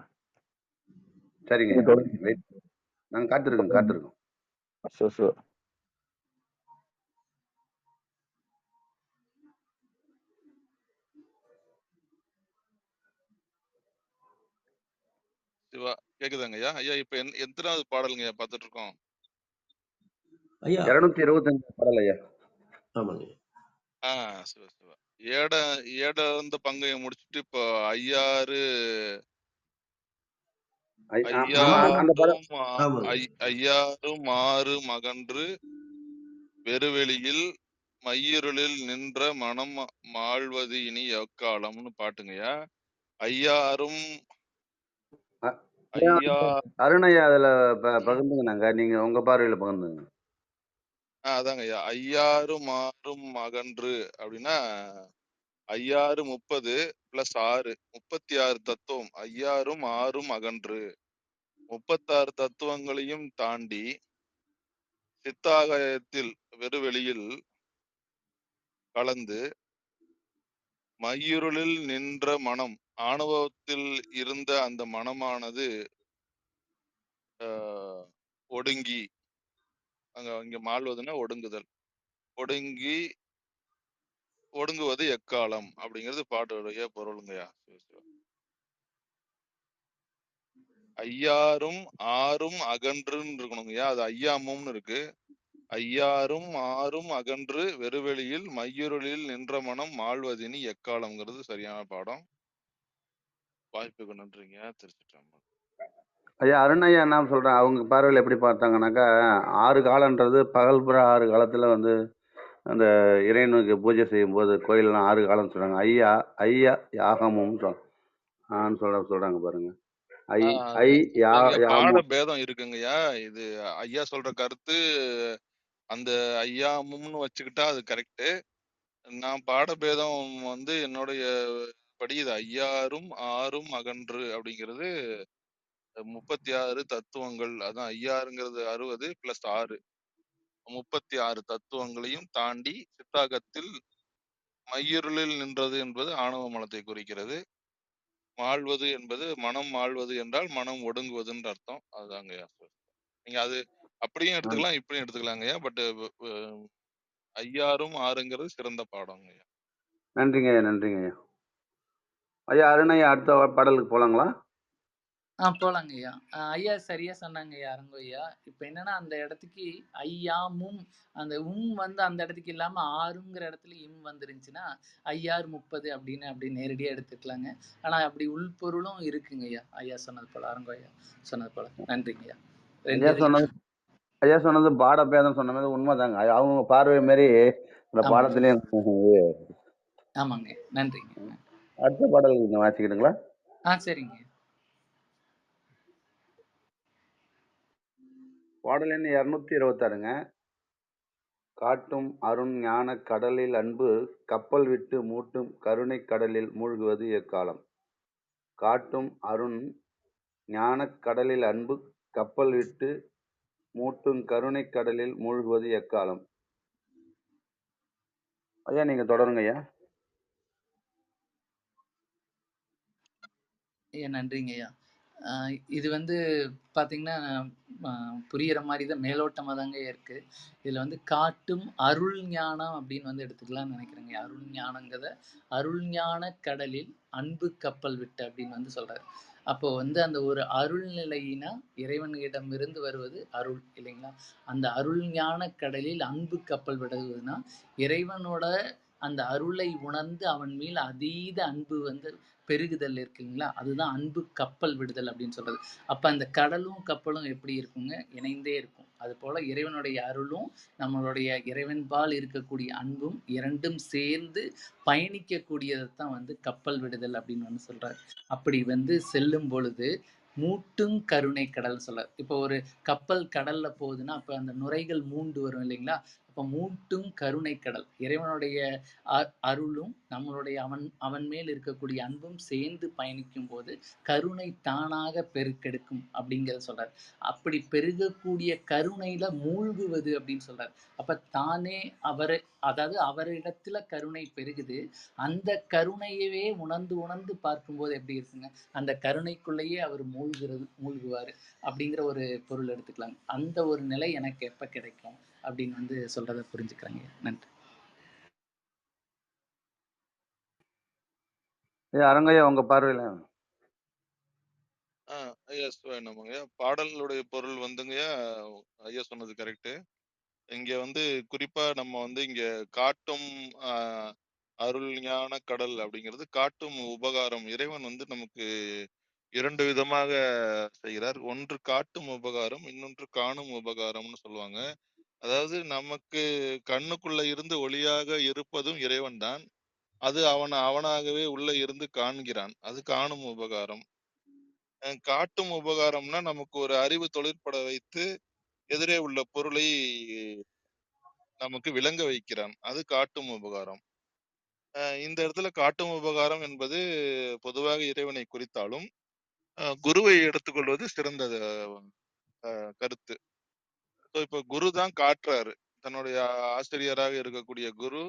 சரிங்க நீங்க ஐயா, தொடர்ந்து. Okay, wait. நாங்கள் காத்திருக்கோம். Sure, sure. சிவா கேக்குதாங்க ஐயா? ஐயா இப்ப எத்தனாவது பாடலுங்க பார்த்துட்டு இருக்கோம்? ஐயா 225 பாடல் ஐயா. ஆமாங்க. சிவா சிவா ஏட பங்கைய முடிச்சுட்டு இப்போ ஐயாறு அந்த பாடல் ஐயாரும் ஆமாங்க. ஐயாரும் ஆறு மகன்று வெறுவெளியில் மையிருளில் நின்ற மனம் மாழ்வது இனி எக்காலம்னு பாட்டுங்கய்யா. ஐயாரும் ஐயா அருணையா அதுல பகிர்ந்துங்க, நீங்க உங்க பார்வையில பகிர்ந்துங்க. அதாங்க ஐயா, ஐயாரும் ஆறும் அகன்று அப்படின்னா ஐயாறு 30 பிளஸ் 6 36 தத்துவம். ஐயாரும் ஆறும் அகன்று 36 தத்துவங்களையும் தாண்டி சித்தாகயத்தில் வெறுவெளியில் கலந்து மையிருளில் நின்ற மனம், ஆணவத்தில் இருந்த அந்த மனமானது ஒடுங்கி, இங்க மாழ்வதுன்னா ஒடுங்குதல், ஒடுங்குவது எக்காலம் அப்படிங்கிறது பாட்டுடைய பொருளுங்கய்யா. ஐயாரும் ஆறும் அகன்றுன்னு இருக்கணுங்கய்யா, அது ஐயாமும்னு இருக்கு. ஐயாரும் ஆறும் அகன்று வெறுவெளியில் மையிருளில் நின்ற மனம் மாழ்வதினி எக்காலம்ங்கிறது சரியான பாடம். வாய்ப்புக்கு நன்றிங்க. திருச்சிட்டம்பலம். ஐயா அருணையா என்ன சொல்றேன், அவங்க பார்வையில் எப்படி பார்த்தாங்கன்னாக்கா, 6 காலன்றது பகல்புற 6 காலத்துல வந்து அந்த இறைவனுக்கு பூஜை செய்யும் போது கோயிலெலாம் 6 காலம் சொல்றாங்க. ஐயா யாகமும் சொல்றாங்க பாருங்க. பாட பேதம் இருக்குங்கய்யா. இது ஐயா சொல்ற கருத்து அந்த ஐயாமும்னு வச்சுக்கிட்டா அது கரெக்ட். நான் பாடபேதம் வந்து என்னுடைய படி இது ஐயாரும் ஆறும் அகன்று அப்படிங்கிறது 36 தத்துவங்கள். அதான் ஐயாருங்கிறது 60 பிளஸ் 6 36 தத்துவங்களையும் தாண்டி சித்தாகத்தில் மையிருளில் நின்றது என்பது ஆணவ மலத்தை குறிக்கிறது. மாழ்வது என்பது மனம் மாழ்வது என்றால் மனம் ஒடுங்குவதுன்ற அர்த்தம். அதுதாங்கய்யா. நீங்க அது அப்படியும் எடுத்துக்கலாம், இப்படியும் எடுத்துக்கலாங்கய்யா. பட் ஐயாரும் ஆறுங்கிறது சிறந்த பாடம்ங்கய்யா. நன்றிங்க ஐயா. ஐயா அருணையா அடுத்த பாடலுக்கு போலாங்களா? போலாங்க ஐயா. ஐயா சரியா சொன்னாங்க ஐயா அரங்கோய்யா. இப்ப என்னன்னா அந்த இடத்துக்கு ஐயாமும் அந்த வந்து அந்த இடத்துக்கு இல்லாம ஆறுங்கிற இடத்துல வந்துருந்துச்சுன்னா ஐயாறு 30 அப்படின்னு அப்படி நேரடியா எடுத்துக்கலாங்க. ஆனா அப்படி உள்பொருளும் இருக்குங்க ஐயா, ஐயா சொன்னது போல, அரங்கோய்யா சொன்னது போல. நன்றிங்க ஐயா. ஐயா சொன்னது பாட பேதம் சொன்ன மாதிரி உண்மைதாங்க. அவங்க பார்வை மாரி இந்த பாடத்திலையும். ஆமாங்க, நன்றிங்க. அடுத்த பாடல் நீங்க வாசிக்கிறீங்களா? சரிங்க. பாடல் எண் 226ங்க. காட்டும் அருண் ஞான கடலில் அன்பு கப்பல் விட்டு மூட்டும் கருணை கடலில் மூழ்குவது எக்காலம். காட்டும் அருண் ஞான கடலில் அன்பு கப்பல் விட்டு மூட்டும் கருணை கடலில் மூழ்குவது எக்காலம். ஐயா நீங்க தொடருங்க ஐயா. ஐயா நன்றிங்க ஐயா. இது வந்து பார்த்தீங்கன்னா புரியிற மாதிரி தான் மேலோட்டமாக தாங்க இருக்குது. இதில் வந்து காட்டும் அருள் ஞானம் அப்படின்னு வந்து எடுத்துக்கலாம்னு நினைக்கிறேங்க. அருள் ஞானங்கிறத அருள் ஞான கடலில் அன்பு கப்பல் விட்டு அப்படின்னு வந்து சொல்கிறார். அப்போ வந்து அந்த ஒரு அருள் நிலையினா இறைவனிடமிருந்து வருவது அருள் இல்லைங்களா? அந்த அருள் ஞான கடலில் அன்பு கப்பல் விடுவதுன்னா இறைவனோட அந்த அருளை உணர்ந்து அவன் மேல் அதீத அன்பு வந்து பெருகுதல் இருக்குங்களா, அதுதான் அன்பு கப்பல் விடுதல் அப்படின்னு சொல்றது. அப்ப அந்த கடலும் கப்பலும் எப்படி இருக்குங்க, இணைந்தே இருக்கும். அது போல இறைவனுடைய அருளும் நம்மளுடைய இறைவன்பால் இருக்கக்கூடிய அன்பும் இரண்டும் சேர்ந்து பயணிக்கக்கூடியதைத்தான் வந்து கப்பல் விடுதல் அப்படின்னு வந்து சொல்றாரு. அப்படி வந்து செல்லும் பொழுது மூட்டும் கருணை கடல் சொல்றார். இப்போ ஒரு கப்பல் கடல்ல போகுதுன்னா அப்ப அந்த நுரைகள் மூண்டு வரும் இல்லைங்களா? அப்ப மூட்டும் கருணை கடல் இறைவனுடைய அருளும் நம்மளுடைய அவன் மேல் இருக்கக்கூடிய அன்பும் சேர்ந்து பயணிக்கும் போது கருணை தானாக பெருக்கெடுக்கும் அப்படிங்கிறத சொல்றார். அப்படி பெருகக்கூடிய கருணையில மூழ்குவது அப்படின்னு சொல்றார். அப்ப தானே அதாவது அவரிடத்துல கருணை பெருகுது. அந்த கருணையவே உணர்ந்து பார்க்கும்போது எப்படி இருக்குங்க, அந்த கருணைக்குள்ளேயே அவர் மூழ்குவாரு அப்படிங்கிற ஒரு பொருள் எடுத்துக்கலாங்க. அந்த ஒரு நிலை எனக்கு எப்ப கிடைக்கும் அப்படின்னு வந்து சொல்றதை புரிஞ்சுக்கிறாங்க. நன்றி. அரங்கையா உங்க பார்வையில? ஐயா வேணுமாங்கய்யா. பாடலுடைய பொருள் வந்துங்கய்யா, ஐயா சொன்னது கரெக்ட். இங்க வந்து குறிப்பா நம்ம வந்து இங்க காட்டும் அருள் ஞான கடல் அப்படிங்கிறது காட்டும் உபகாரம். இறைவன் வந்து நமக்கு 2 விதமாக செய்கிறார். ஒன்று காட்டும் உபகாரம், இன்னொன்று காணும் உபகாரம்னு சொல்லுவாங்க. அதாவது நமக்கு கண்ணுக்குள்ள இருந்து ஒளியாக இருப்பதும் இறைவன் தான். அது அவனாகவே உள்ள இருந்து காண்கிறான். அது காணும் உபகாரம். காட்டும் உபகாரம்னா நமக்கு ஒரு அறிவு தொழிற்பட வைத்து எதிரே உள்ள பொருளை நமக்கு விளங்க வைக்கிறான். அது காட்டும் உபகாரம். இந்த இடத்துல காட்டும் உபகாரம் என்பது பொதுவாக இறைவனை குறித்தாலும் குருவை எடுத்துக்கொள்வது சிறந்த கருத்து. இப்ப குரு தான் காட்டுறாரு. தன்னுடைய ஆசிரியராக இருக்கக்கூடிய குரு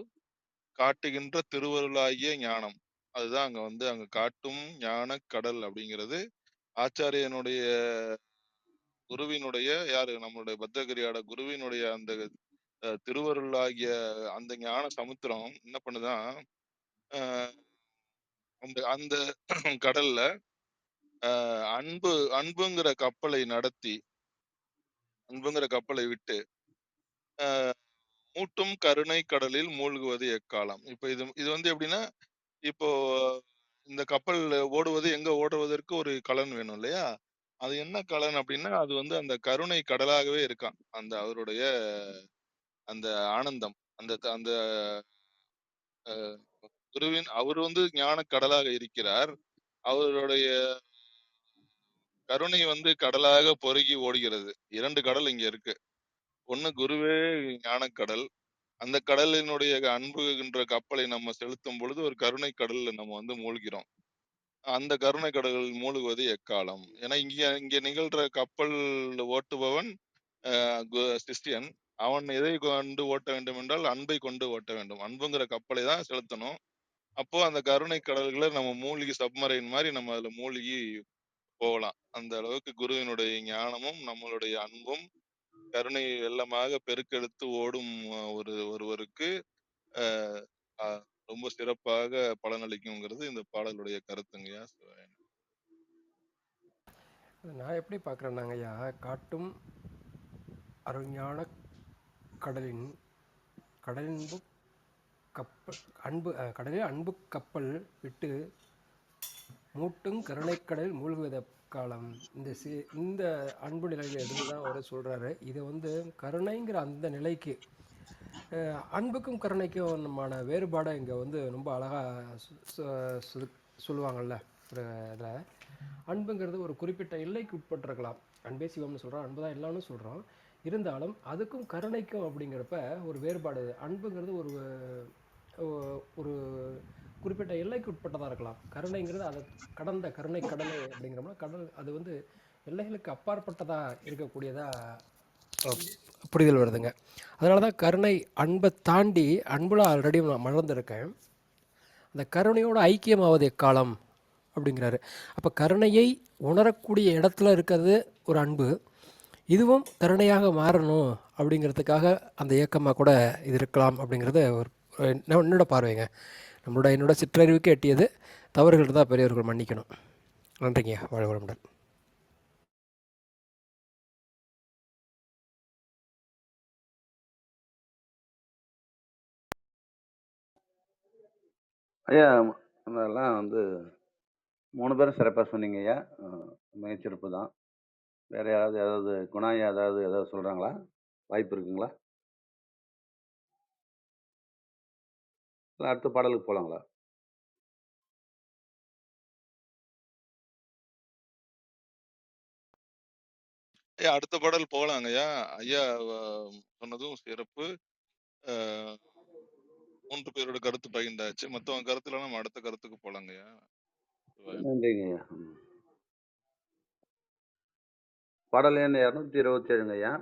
காட்டுகின்ற திருவருளாகிய ஞானம். அதுதான் அங்க காட்டும் ஞான கடல் அப்படிங்கிறது ஆச்சாரியனுடைய குருவினுடைய யாரு நம்மளுடைய பத்திரகிரியோட குருவினுடைய அந்த திருவருளாகிய அந்த ஞான சமுத்திரம் என்ன பண்ணுதான், அந்த அந்த கடல்ல அன்புங்கிற கப்பலை நடத்தி அன்புங்கிற கப்பலை விட்டு மூட்டும் கருணை கடலில் மூழ்குவது எக்காலம். இப்ப இது வந்து எப்படின்னா, இப்போ இந்த கப்பல் ஓடுவது எங்க ஓடுவதற்கு ஒரு கலன் வேணும் இல்லையா? அது என்ன கலன் அப்படின்னா, அது வந்து அந்த கருணை கடலாகவே இருக்கான். அந்த அவருடைய அந்த ஆனந்தம், அந்த அந்த அவர் வந்து ஞான கடலாக இருக்கிறார். அவருடைய கருணை வந்து கடலாக பொருகி ஓடுகிறது. 2 கடல் இங்க இருக்கு. ஒண்ணு குருவே ஞானக்கடல். அந்த கடலினுடைய அன்புகின்ற கப்பலை நம்ம செலுத்தும் பொழுது ஒரு கருணை கடல்ல நம்ம வந்து மூழ்கிறோம். அந்த கருணை கடலில் மூழ்குவது எக்காலம். ஏன்னா இங்க நிகழ்ற கப்பல் ஓட்டுபவன் சிஷ்யன். அவன் எதை கொண்டு ஓட்ட வேண்டும் என்றால் அன்பை கொண்டு ஓட்ட வேண்டும். அன்புங்கிற கப்பலை தான் செலுத்தணும். அப்போ அந்த கருணை கடல்களை நம்ம மூழ்கி சப்மரைன் மாதிரி நம்ம அதுல மூழ்கி போகலாம். அந்த அளவுக்கு குருவினுடைய ஞானமும் நம்மளுடைய அன்பும் கருணை வெள்ளமாக பெருக்கெடுத்து ஓடும் ஒருவருக்கு ரொம்ப சிறப்பாக பலனளிக்குங்கிறது இந்த பாடலுடைய கருத்துங்கய்யா. நான் எப்படி பார்க்குறேன்னாங்க ஐயா, காட்டும் அருஞான கடலின்பு கப்பல் அன்பு கடலில் அன்பு கப்பல் விட்டு மூட்டும் கருணைக்கடலில் மூழ்குவத காலம். இந்த அன்பு நிலையில் இருந்து தான் அவர் சொல்கிறாரு. இதை வந்து கருணைங்கிற அந்த நிலைக்கு அன்புக்கும் கருணைக்குமான வேறுபாடை இங்கே வந்து ரொம்ப அழகாக சொல்லுவாங்கள்ல. ஒரு இதில் அன்புங்கிறது ஒரு குறிப்பிட்ட எல்லைக்கு உட்பட்டிருக்கலாம். அன்பே சிவம்னு சொல்கிறோம், அன்பு தான் எல்லாம்னு சொல்கிறோம். இருந்தாலும் அதுக்கும் கருணைக்கும் அப்படிங்கிறப்ப ஒரு வேறுபாடு. அன்புங்கிறது ஒரு குறிப்பிட்ட எல்லைக்கு உட்பட்டதாக இருக்கலாம். கருணைங்கிறது அதை கடந்த கருணை கடலை அப்படிங்கிறோம்னா கடல் அது வந்து எல்லைகளுக்கு அப்பாற்பட்டதாக இருக்கக்கூடியதாக புரிதல் வருதுங்க. அதனால தான் கருணை அன்பை தாண்டி அன்புல ஆல்ரெடி நான் மலர்ந்திருக்கேன். அந்த கருணையோட ஐக்கியமாவது எக்காலம் அப்படிங்கிறாரு. அப்போ கருணையை உணரக்கூடிய இடத்துல இருக்கிறது ஒரு அன்பு. இதுவும் கருணையாக மாறணும் அப்படிங்கிறதுக்காக அந்த இயக்கமாக கூட இது இருக்கலாம் அப்படிங்கிறது ஒரு என்னோட பார்வைங்க. என்னோட சிற்றறிவுக்கு எட்டியது. தவறுகள் தான் பெரியவர்கள் மன்னிக்கணும். நன்றிங்க. வாழ்க வளமுடன். ஐயா, அதெல்லாம் வந்து 3 பேரும் சிறப்பா சொன்னீங்க ஐயா. மிகச்சிறப்பு தான். வேற யாராவது ஏதாவது குணா ஐயா ஏதாவது சொல்றாங்களா? வாய்ப்பு இருக்குங்களா? இல்ல அடுத்த பாடலுக்கு போலாங்களா? ஐயா அடுத்த பாடல் போகலாங்க ஐயா. ஐயா சொன்னதும் சிறப்பு. 3 பேரோட கருத்து பகிர்ந்தாச்சு. மத்தவங்க கருத்துல நம்ம அடுத்த கருத்துக்கு போலாங்க ஐயா. நன்றிங்க ஐயா. பாடல் எண் 227ங்க ஐயா.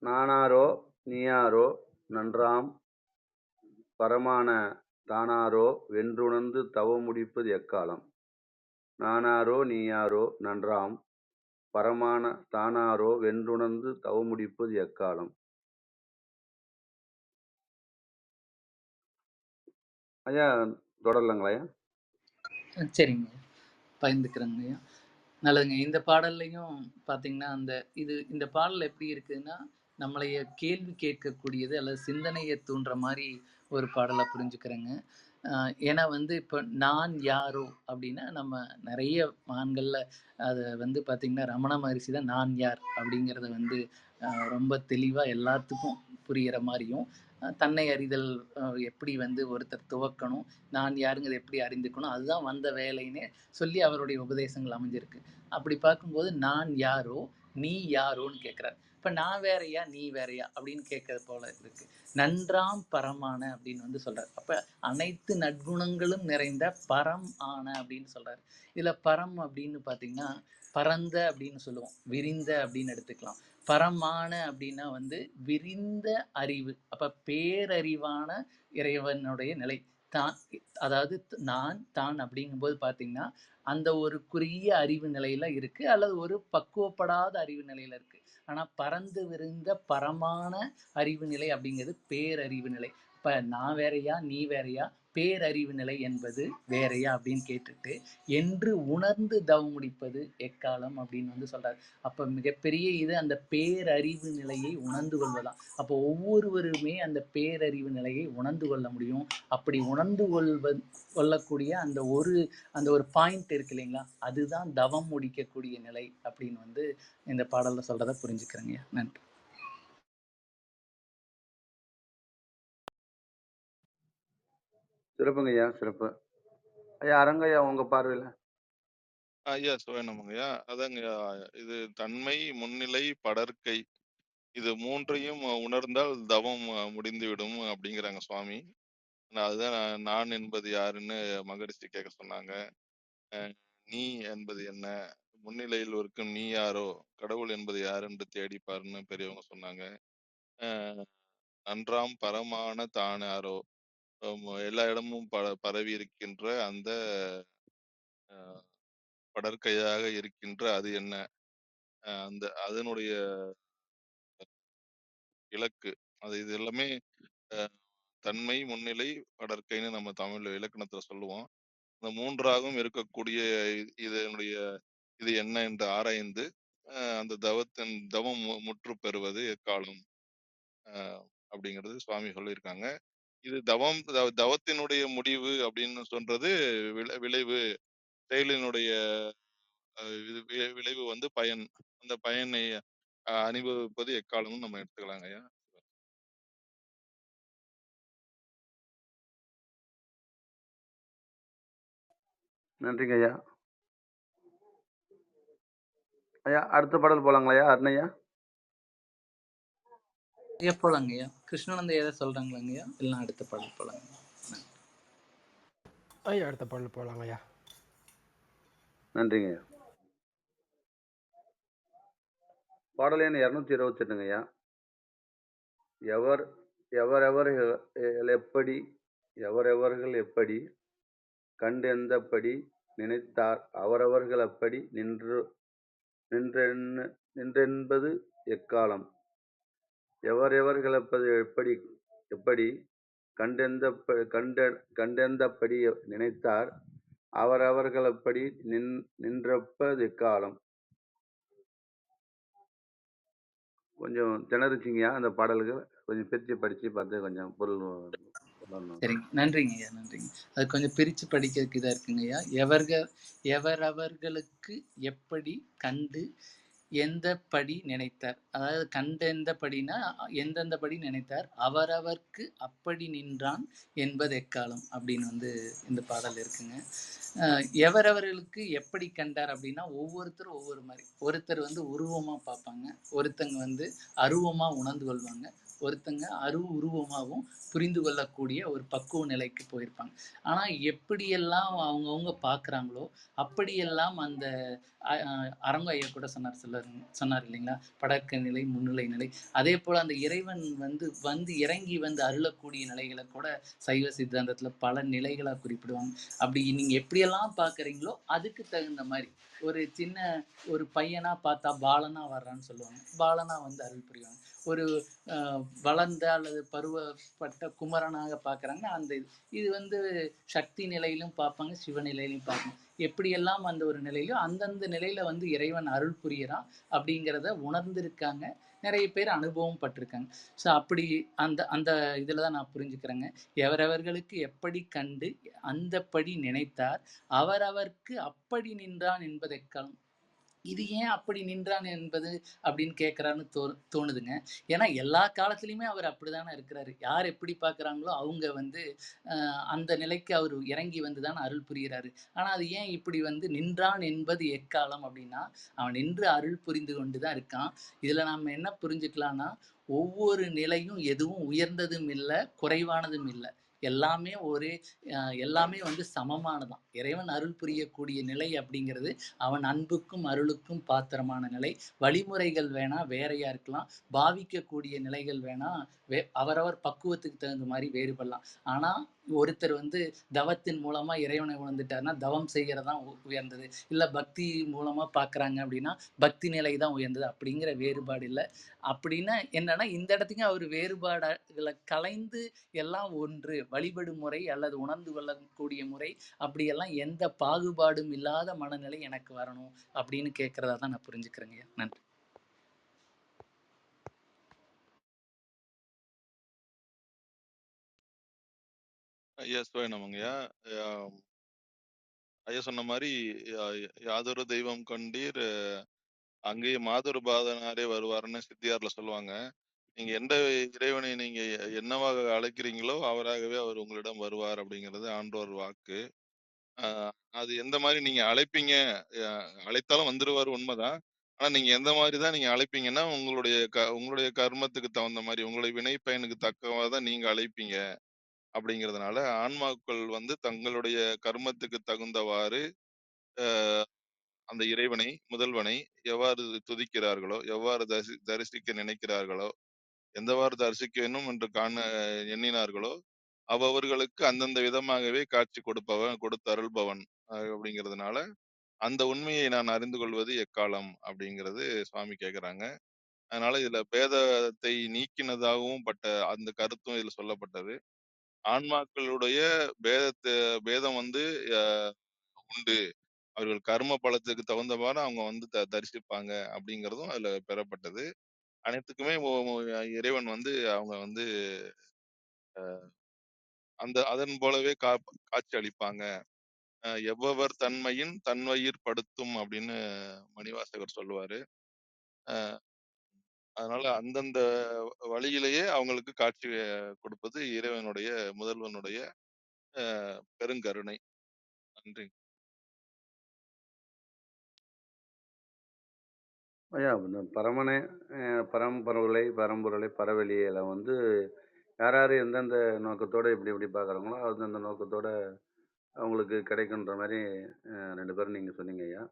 நானாரோ நீயாரோ நன்றாம் பரமான தானாரோ வென்றுணர்ந்து தவமுடிப்பது எக்காலம். நானாரோ நீயாரோ நன்றாம் பரமான தானாரோ வென்றுணர்ந்து தவமுடிப்பது எக்காலம். ஐயா தொடரலாங்களா ஐயா? சரிங்க, பகிர்ந்துக்கிறேங்க ஐயா. நல்லதுங்க. இந்த பாடல்லையும் பார்த்தீங்கன்னா, இந்த பாடல் எப்படி இருக்குன்னா, நம்மளைய கேள்வி கேட்கக்கூடியது அல்லது சிந்தனைய தூண்டுற மாரி ஒரு பாடலா புரிஞ்சுக்கிறேங்க. ஏன்னா வந்து இப்ப நான் யாரோ அப்படின்னா, நம்ம நெறைய மகான்கள்ல அத வந்து பார்த்தீங்கன்னா, ரமண மகரிஷி தான் நான் யார் அப்படிங்கிறத வந்து ரொம்ப தெளிவா எல்லாத்துக்கும் புரியிற மாரியும், தன்னை அறிதல் எப்படி வந்து ஒருத்தர் துவக்கணும், நான் யாருங்கிறத எப்படி அறிந்துக்கணும், அதுதான் வந்த வேலைன்னே சொல்லி அவருடைய உபதேசங்கள் அமைஞ்சிருக்கு. அப்படி பார்க்கும்போது நான் யாரோ நீ யாரோன்னு கேட்குறாரு. இப்ப நான் வேறயா நீ வேறயா அப்படின்னு கேட்கறது போல இருக்கு. நன்றாம் பரமான அப்படின்னு வந்து சொல்றாரு. அப்ப அனைத்து நற்குணங்களும் நிறைந்த பரம் ஆன அப்படின்னு சொல்றாரு. இதுல பரம் அப்படின்னு பார்த்தீங்கன்னா பரந்த அப்படின்னு சொல்லுவோம், விரிந்த அப்படின்னு எடுத்துக்கலாம். பரமான அப்படின்னா வந்து விரிந்த அறிவு. அப்ப பேரறிவான இறைவனுடைய நிலை தான். அதாவது நான் தான் அப்படிங்கும்போது பார்த்தீங்கன்னா அந்த ஒரு குறுகிய அறிவு நிலையில இருக்கு, அல்லது ஒரு பக்குவப்படாத அறிவு நிலையில இருக்கு. ஆனா பரந்து விரிந்த பரமான அறிவு நிலை அப்படிங்கிறது பேரறிவு நிலை. இப்ப நான் வேறயா நீ வேறயா பேரறிவு நிலை என்பது வேறயா அப்படின்னு கேட்டுட்டு என்று உணர்ந்து தவம் முடிப்பது எக்காலம் அப்படின்னு வந்து சொல்றாரு. அப்ப மிகப்பெரிய இது அந்த பேரறிவு நிலையை உணர்ந்து கொள்வதாம். அப்போ ஒவ்வொருவருமே அந்த பேரறிவு நிலையை உணர்ந்து கொள்ள முடியும். அப்படி உணர்ந்து கொள்ளக்கூடிய அந்த ஒரு பாயிண்ட் இருக்கு இல்லைங்களா, அதுதான் தவம் முடிக்கக்கூடிய நிலை அப்படின்னு வந்து இந்த பாடல்ல சொல்றத புரிஞ்சுக்கிறேங்க. நன்றி. சிறப்புங்க ஐயா, சிறப்பு. ஐயா அரங்கய்யா உங்க பார்வையில? ஐயா வேணுமுங்க ஐயா. அதாங்கய்யா, இது தன்மை, முன்னிலை, படர்க்கை இது 3யும் உணர்ந்தால் தவம் முடிந்துவிடும் அப்படிங்கிறாங்க சுவாமி. அதுதான் நான் என்பது யாருன்னு மகரிஷி கேட்க சொன்னாங்க. நீ என்பது என்ன? முன்னிலையில் இருக்கும் நீ யாரோ? கடவுள் என்பது யாரென்று தேடி பாருன்னு பெரியவங்க சொன்னாங்க. நன்றாம் பரமான தானாரோ? எல்லா இடமும் பரவி இருக்கின்ற அந்த படர்க்கையாக இருக்கின்ற அது என்ன? அதனுடைய இலக்கு இது எல்லாமே தன்மை, முன்னிலை, படர்க்கைன்னு நம்ம தமிழ்ல இலக்கணத்துல சொல்லுவோம். இந்த 3ஆகவும் இருக்கக்கூடிய இதனுடைய இது என்ன என்று ஆராய்ந்து அந்த தவம் முற்று பெறுவது எக்காலம் அப்படிங்கிறது சுவாமி சொல்லியிருக்காங்க. இது தவத்தினுடைய முடிவு அப்படின்னு சொல்றது விளைவு, செயலினுடைய விளைவு வந்து பயன். அந்த பயனை அனுபவிப்பது எக்காலம்னு நம்ம எடுத்துக்கலாங்க ஐயா. நன்றிங்க ஐயா. ஐயா அடுத்த பாடல் போலாங்களா ஐயா அருணையா? ஐயா போலாங்க ஐயா. கிருஷ்ணானந்த ஏதோ சொல்றாங்களாங்க ஐயா, இல்லைன்னா அடுத்த பாடல் போலாங்க. ஐயா அடுத்த பாடல் போகலாங்க ஐயா. நன்றிங்க ஐயா. பாடல் எண் 228ங்க ஐயா. எவரவர்கள் எப்படி கண்டெந்தபடி நினைத்தார் அவரவர்கள் அப்படி நின்றென்பது எக்காலம். எவரெவர் கிளப்பது எப்படி எப்படி கண்டெந்தபடி நினைத்தார் அவரவர்களப்படி நின்றப்பதெக்காலம். கொஞ்சம் திணறுச்சிங்கய்யா அந்த பாடல்கள். கொஞ்சம் பிரிச்சு படிச்சு பார்த்து கொஞ்சம் பொருள் சொல்லணும். சரிங்க. நன்றிங்க ஐயா, நன்றிங்க. அது கொஞ்சம் பிரிச்சு படிக்கிறதுக்கு இதா இருக்குங்க ஐயா. எவரவர்களுக்கு எப்படி கண்டு எந்த படி நினைத்தார். அதாவது கண்டு எந்த படினா எந்தெந்த படி நினைத்தார் அவரவர்க்கு அப்படி நின்றான் என்பது எக்காலம் அப்படின்னு வந்து இந்த பாடல் இருக்குங்க. எவரவர்களுக்கு எப்படி கண்டார் அப்படின்னா ஒவ்வொருத்தரும் ஒவ்வொரு மாதிரி. ஒருத்தர் வந்து உருவமா பார்ப்பாங்க, ஒருத்தங்க வந்து அருவமா உணர்ந்து கொள்வாங்க, ஒருத்தங்க உருவமாகவும் புரிந்து கொள்ளக்கூடிய ஒரு பக்குவ நிலைக்கு போயிருப்பாங்க. ஆனா எப்படியெல்லாம் அவங்கவுங்க பார்க்குறாங்களோ அப்படியெல்லாம் அந்த அரங்க ஐயா கூட சொன்னார் இல்லைங்களா, படக்க நிலை, முன்னிலை நிலை. அதே போல அந்த இறைவன் வந்து இறங்கி வந்து அருளக்கூடிய நிலைகளை கூட சைவ சித்தாந்தத்துல பல நிலைகளா குறிப்பிடுவாங்க. அப்படி நீங்க எப்படியெல்லாம் பார்க்குறீங்களோ அதுக்கு தகுந்த மாதிரி ஒரு பையனா பார்த்தா பாலனா வர்றான்னு சொல்லுவாங்க, பாலனா வந்து அருள் புரிவாங்க. ஒரு வளர்ந்த அல்லது பருவப்பட்ட குமரனாக பார்க்குறாங்கன்னா அந்த இது வந்து சக்தி நிலையிலும் பார்ப்பாங்க, சிவநிலையிலும் பார்ப்பாங்க. எப்படியெல்லாம் அந்த ஒரு நிலையிலும் அந்தந்த நிலையில வந்து இறைவன் அருள் புரியறான் அப்படிங்கிறத உணர்ந்திருக்காங்க, நிறைய பேர் அனுபவம் பட்டிருக்காங்க. ஸோ அப்படி அந்த அந்த இதில் தான் நான் புரிஞ்சுக்கிறேங்க. எவரவர்களுக்கு எப்படி கண்டு அந்தப்படி நினைத்தார் அவரவர்க்கு அப்படி நின்றான் என்பது எக்காலம். இது ஏன் அப்படி நின்றான் என்பது அப்படின்னு கேட்குறான்னு தோணுதுங்க. ஏன்னா எல்லா காலத்துலேயுமே அவர் அப்படிதானே இருக்கிறாரு. யார் எப்படி பார்க்குறாங்களோ அவங்க வந்து அந்த நிலைக்கு அவர் இறங்கி வந்து தானே அருள் புரிகிறாரு. ஆனால் அது ஏன் இப்படி வந்து நின்றான் என்பது எக்காலம் அப்படின்னா அவன் நின்று அருள் புரிந்து கொண்டு தான் இருக்கான். இதில் நம்ம என்ன புரிஞ்சுக்கலாம்னா ஒவ்வொரு நிலையும் எதுவும் உயர்ந்ததும் இல்லை, குறைவானதும் இல்லை. எல்லாமே வந்து சமமானதான். இறைவன் அருள் புரியக்கூடிய நிலை அப்படிங்கிறது அவன் அன்புக்கும் அருளுக்கும் பாத்திரமான நிலை. வழிமுறைகள் வேணா வேறையா இருக்கலாம், பாவிக்கக்கூடிய நிலைகள் வேணா அவரவர் பக்குவத்துக்கு தகுந்த மாதிரி வேறுபடலாம். ஆனா ஒருத்தர் வந்து தவத்தின் மூலமா இறைவனை உணர்ந்துட்டாருன்னா தவம் செய்யறதான் உயர்ந்தது, இல்ல பக்தி மூலமா பாக்குறாங்க அப்படின்னா பக்தி நிலை தான் உயர்ந்தது அப்படிங்கிற வேறுபாடு இல்லை. அப்படின்னா என்னன்னா இந்த இடத்துக்கு அவர் வேறுபாடுகளை கலைந்து எல்லாம் ஒன்று வழிபடும் முறை அல்லது உணர்ந்து கொள்ளக்கூடிய முறை அப்படியெல்லாம் எந்த பாகுபாடும் இல்லாத மனநிலை எனக்கு வரணும் அப்படின்னு கேட்கறதா தான் நான் புரிஞ்சுக்கிறேங்க. நன்றி. ஐயா சிவாயனமங்கய்யா. ஐயா சொன்ன மாதிரி யாதொரு தெய்வம் கண்டீர் அங்கேயே மாதொரு பாதனாரே வருவார்னு சித்தியார்ல சொல்லுவாங்க. நீங்க எந்த இறைவனை நீங்க என்னவாக அழைக்கிறீங்களோ அவராகவே அவர் உங்களிடம் வருவார் அப்படிங்கிறது ஆன்றோர் வாக்கு. அது எந்த மாதிரி நீங்க அழைப்பீங்க, அழைத்தாலும் வந்துருவாரு உண்மைதான். ஆனா நீங்க எந்த மாதிரி தான் நீங்க அழைப்பீங்கன்னா உங்களுடைய கர்மத்துக்கு தகுந்த மாதிரி உங்களுடைய வினை பயனுக்கு தக்கவாதான் நீங்க அழைப்பீங்க. அப்படிங்கிறதுனால ஆன்மாக்கள் வந்து தங்களுடைய கர்மத்துக்கு தகுந்தவாறு அந்த இறைவனை, முதல்வனை எவ்வாறு துதிக்கிறார்களோ, எவ்வாறு தரிசிக்க நினைக்கிறார்களோ, எந்தவாறு தரிசிக்க வேண்டும் என்று எண்ணினார்களோ அவர்களுக்கு அந்தந்த விதமாகவே காட்சி கொடுத்து அருள்பவன் அப்படிங்கிறதுனால அந்த உண்மையை நான் அறிந்து கொள்வது எக்காலம் அப்படிங்கிறது சுவாமி கேக்குறாங்க. அதனால இதுல பேதத்தை நீக்கினதாகவும் அந்த கருத்தும் இதுல சொல்லப்பட்டது. ஆன்மாக்களுடைய பேதம் வந்து உண்டு, அவர்கள் கர்ம பலத்துக்கு தகுந்தவாறு அவங்க வந்து தரிசிப்பாங்க அப்படிங்கிறதும் அதுல பெறப்பட்டது. அனைத்துக்குமே இறைவன் வந்து அவங்க வந்து அதன் போலவே காட்சி அளிப்பாங்க. எவ்வவர் தன்மையின் தன்வயிர் படுத்தும் அப்படின்னு மணிவாசகர் சொல்லுவாரு. அதனால அந்தந்த வழியிலேயே அவங்களுக்கு காட்சி கொடுப்பது இறைவனுடைய முதல்வனுடைய பெருங்கருணை. நன்றி. ஐயா இந்த பரமனே பரம்பொருளை பரவெளியில வந்து யார் யார் எந்தெந்த நோக்கத்தோட இப்படி இப்படி பார்க்குறாங்களோ அந்தந்த நோக்கத்தோட அவங்களுக்கு கிடைக்குன்ற மாதிரி 2 பேரும் நீங்கள் சொன்னீங்க ஐயா.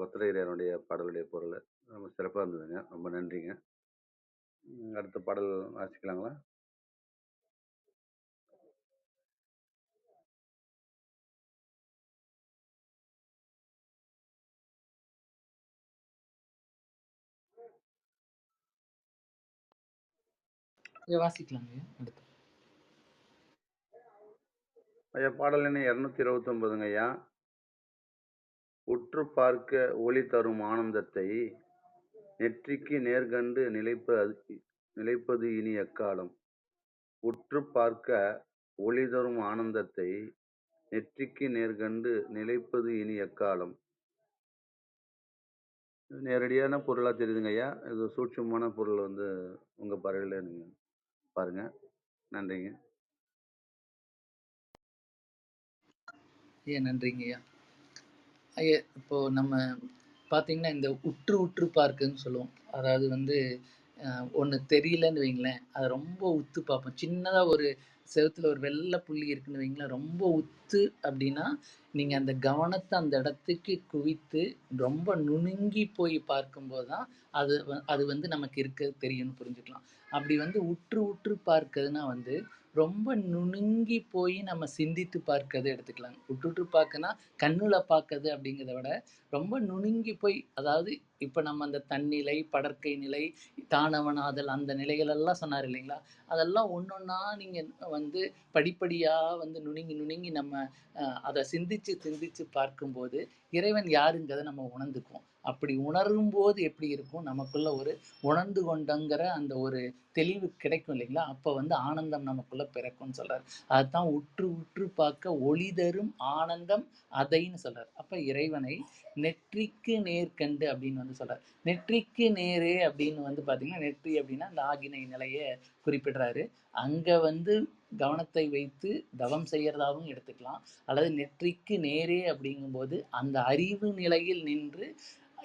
பத்திரகிரியாருடைய பாடலுடைய பொருள் ரொம்ப சிறப்பாக இருந்ததுங்க. ரொம்ப நன்றிங்க. அடுத்த பாடல் வாசிக்கலாங்களா? இதை வாசிக்கலாங்க அடுத்து. ஐயா பாடல் எண் 229ங்க ஐயா. உற்று பார்க்க ஒளி தரும் ஆனந்தத்தை நெற்றிக்கு நேர்கண்டு நிலைப்பது இனி எக்காலம். உற்று பார்க்க ஒளி தரும் ஆனந்தத்தை நெற்றிக்கு நேர்கண்டு நிலைப்பது இனி எக்காலம். நேரடியான பொருளா தெரியுதுங்க ஐயா. இது சூட்சுமமான பொருள் வந்து உங்க பார்வையில நீங்க பாருங்க. நன்றிங்க. ஐயா நன்றிங்க ஐயா. ஐயா இப்போ நம்ம பார்த்தீங்கன்னா இந்த உற்று உற்று பார்க்குன்னு சொல்லுவோம். அதாவது வந்து ஒண்ணு தெரியலன்னு வைங்களேன், அத ரொம்ப உத்து பார்ப்போம். சின்னதா ஒரு செவுத்துல ஒரு வெள்ள புள்ளி இருக்குன்னு வைங்களேன், ரொம்ப உத்து அப்படின்னா, நீங்க அந்த கவனத்த அந்த இடத்துக்கு குவித்து, ரொம்ப நுணுங்கி போய் பார்க்கும்போது தான், அது வந்து நமக்கு இருக்கிறது தெரியும்னு புரிஞ்சுக்கலாம். அப்படி வந்து உற்று உற்று பார்க்கிறதுனா வந்து, ரொம்ப நுணுங்கி போய் நம்ம சிந்தித்து பார்க்கிறத எடுத்துக்கலாங்க. உற்று உற்று பார்க்கன்னா, கண்ணுல பார்க்கறது அப்படிங்கிறத விட, ரொம்ப நுணுங்கி போய் அதாவது இப்ப நம்ம அந்த தன்னிலை, படர்க்கை நிலை, தானவனாதல் அந்த நிலைகள் எல்லாம் சொன்னார் இல்லைங்களா? அதெல்லாம் ஒண்ணொண்ணா நீங்க வந்து படிப்படியா வந்து நுணுங்கி நுணுங்கி நம்ம அத சிந்திச்சு சிந்திச்சு பார்க்கும்போது, இறைவன் யாருங்கிறத நம்ம உணர்ந்துக்குவோம். அப்படி உணரும்போது எப்படி இருக்கும்? நமக்குள்ள ஒரு உணர்ந்து கொண்டோங்கிற அந்த ஒரு தெளிவு கிடைக்கும் இல்லைங்களா? அப்ப வந்து ஆனந்தம் நமக்குள்ள பிறக்கும்னு சொல்றாரு. அதத்தான் உற்று உற்று பார்க்க ஒளி தரும் ஆனந்தம் அதைன்னு சொல்றாரு. அப்ப இறைவனை நெற்றிக்கு நேர்கண்டு அப்படின்னு வந்து சொல்றாரு. நெற்றிக்கு நேரே அப்படின்னு வந்து பார்த்தீங்கன்னா, நெற்றி அப்படின்னா அந்த ஆகினை நிலைய குறிப்பிடுறாரு. அங்க வந்து கவனத்தை வைத்து தவம் செய்யறதாவும் எடுத்துக்கலாம். அல்லது நெற்றிக்கு நேரே அப்படிங்கும்போது, அந்த அறிவு நிலையில் நின்று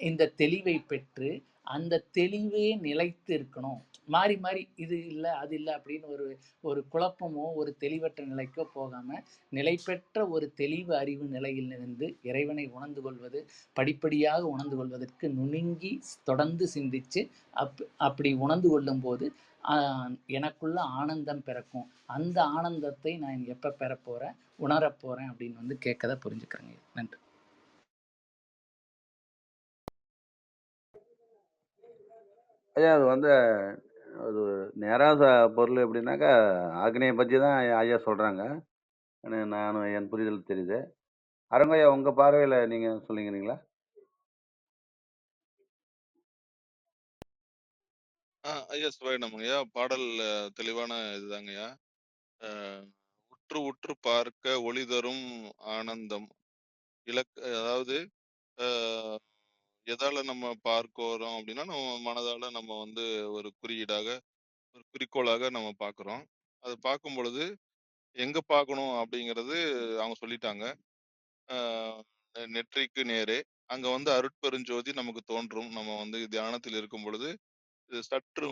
இந்த தெளிவை பெற்று, அந்த தெளிவே நிலைத்து இருக்கணும். மாறி மாறி இது இல்ல, அது இல்ல அப்படின்னு ஒரு ஒரு குழப்பமோ, ஒரு தெளிவற்ற நிலைக்கோ போகாம, நிலை பெற்ற ஒரு தெளிவு அறிவு நிலையில் இருந்து இறைவனை உணர்ந்து கொள்வது, படிப்படியாக உணர்ந்து கொள்வதற்கு நுணுங்கி தொடர்ந்து சிந்திச்சு, அப்படி உணர்ந்து கொள்ளும்போது, எனக்குள்ள ஆனந்தம் பிறக்கும். அந்த ஆனந்தத்தை நான் எப்ப பெறப்போறேன், உணரப்போறேன் அப்படின்னு வந்து கேட்கத புரிஞ்சுக்கிறேங்க. நன்றி. ஐயா அது வந்து அது நேரா பொருள் எப்படின்னாக்கா, ஆக்னேய பத்தி தான் ஐயா சொல்றாங்க. நானும் என் புரிதல் தெரியுது. அரங்கய்யா உங்க பார்வையில நீங்க சொல்லிக்கிறீங்களா? ஐயா சிவாயினம்ங்கய்யா. பாடல் தெளிவான இதுதாங்கய்யா. அஹ் உற்று உற்று பார்க்க ஒளி தரும் ஆனந்தம். அதாவது அஹ் எதால நம்ம பார்க்கிறோம் அப்படின்னா, நம்ம மனதால நம்ம வந்து ஒரு குறியீடாக, ஒரு குறிக்கோளாக நம்ம பார்க்கிறோம். அது பார்க்கும் பொழுது எங்க பார்க்கணும் அப்படிங்கிறது அவங்க சொல்லிட்டாங்க. ஆஹ் நெற்றிக்கு நேரே அங்க வந்து அருட்பெருஞ்சோதி நமக்கு தோன்றும். நம்ம வந்து தியானத்தில் இருக்கும் பொழுது இது சற்று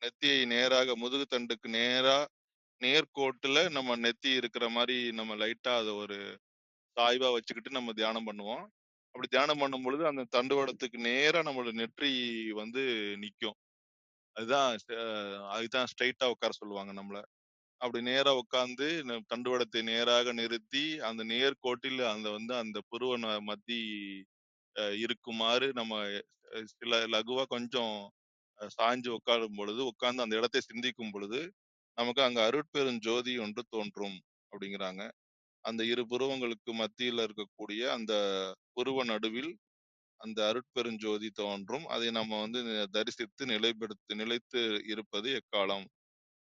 நெத்தியை நேராக முதுகு தண்டுக்கு நேரா நேர்கோட்டுல நம்ம நெத்தி இருக்கிற மாதிரி நம்ம லைட்டா அதை ஒரு சாய்வா வச்சுக்கிட்டு நம்ம தியானம் பண்ணுவோம். அப்படி தியானம் பண்ணும் பொழுது அந்த தண்டுவடத்துக்கு நேரா நம்மளோட நெற்றி வந்து நிக்கும். அதுதான் அதுதான் ஸ்ட்ரைட்டா உட்கார சொல்லுவாங்க நம்மள. அப்படி நேரா உட்கார்ந்து தண்டுவடத்தை நேராக நிறுத்தி அந்த நேர்கோட்டில் அந்த வந்து அந்த புருவ மத்தி இருக்குமாறு நம்ம சில லகுவா கொஞ்சம் சாய்ஞ்சு உட்காரும் பொழுது உட்கார்ந்து அந்த இடத்தை சிந்திக்கும் பொழுது நமக்கு அங்க அருட்பெருஞ்சோதி ஒன்று தோன்றும் அப்படிங்கிறாங்க. அந்த இரு புருவங்களுக்கு மத்தியில இருக்கக்கூடிய அந்த புருவ நடுவில் அந்த அருட்பெருஞ்சோதி தோன்றும். அதை நம்ம வந்து தரிசித்து நிலைத்து இருப்பது எக்காலம்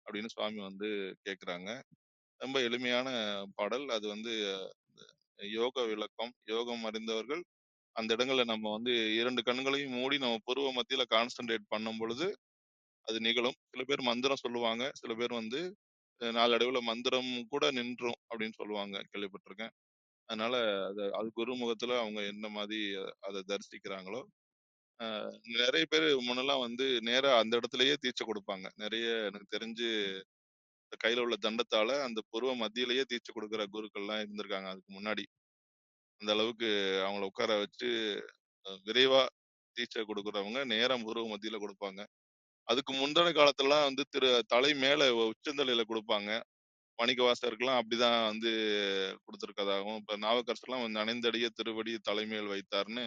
அப்படின்னு சுவாமி வந்து கேக்குறாங்க. ரொம்ப எளிமையான பாடல். அது வந்து யோக விளக்கம். யோகம் அறிந்தவர்கள் அந்த இடங்கள்ல நம்ம வந்து 2 கண்களையும் மூடி நம்ம புருவ மத்தியில கான்சென்ட்ரேட் பண்ணும் பொழுது அது நிகழும். சில பேர் மந்திரம் சொல்லுவாங்க. சில பேர் வந்து நாளடைவுல மந்திரம் கூட நின்றும் அப்படின்னு சொல்லுவாங்க. கேள்விப்பட்டிருக்கேன். அதனால அது குருமுகத்துல அவங்க என்ன மாதிரி அதை தரிசிக்கிறாங்களோ, நிறைய பேர் முன்னெல்லாம் வந்து நேரா அந்த இடத்துலயே தீட்சை கொடுப்பாங்க. நிறைய எனக்கு தெரிஞ்சு கையில உள்ள தண்டத்தால அந்த புருவ மத்தியிலேயே தீட்சை கொடுக்கிற குருக்கள்லாம் இருந்திருக்காங்க அதுக்கு முன்னாடி. அந்த அளவுக்கு அவங்கள உட்கார வச்சு விரைவா தீட்சை கொடுக்குறவங்க நேரம் புருவ மத்தியில கொடுப்பாங்க. அதுக்கு முந்தின காலத்துலலாம் வந்து தலை மேல உச்சந்தலையில கொடுப்பாங்க. மாணிக்கவாசகருக்கெல்லாம் அப்படிதான் வந்து கொடுத்திருக்கதாகவும், இப்ப நாவுக்கரசர்லாம் நனைந்தடிய திருவடி தலைமையில் வைத்தார்ன்னு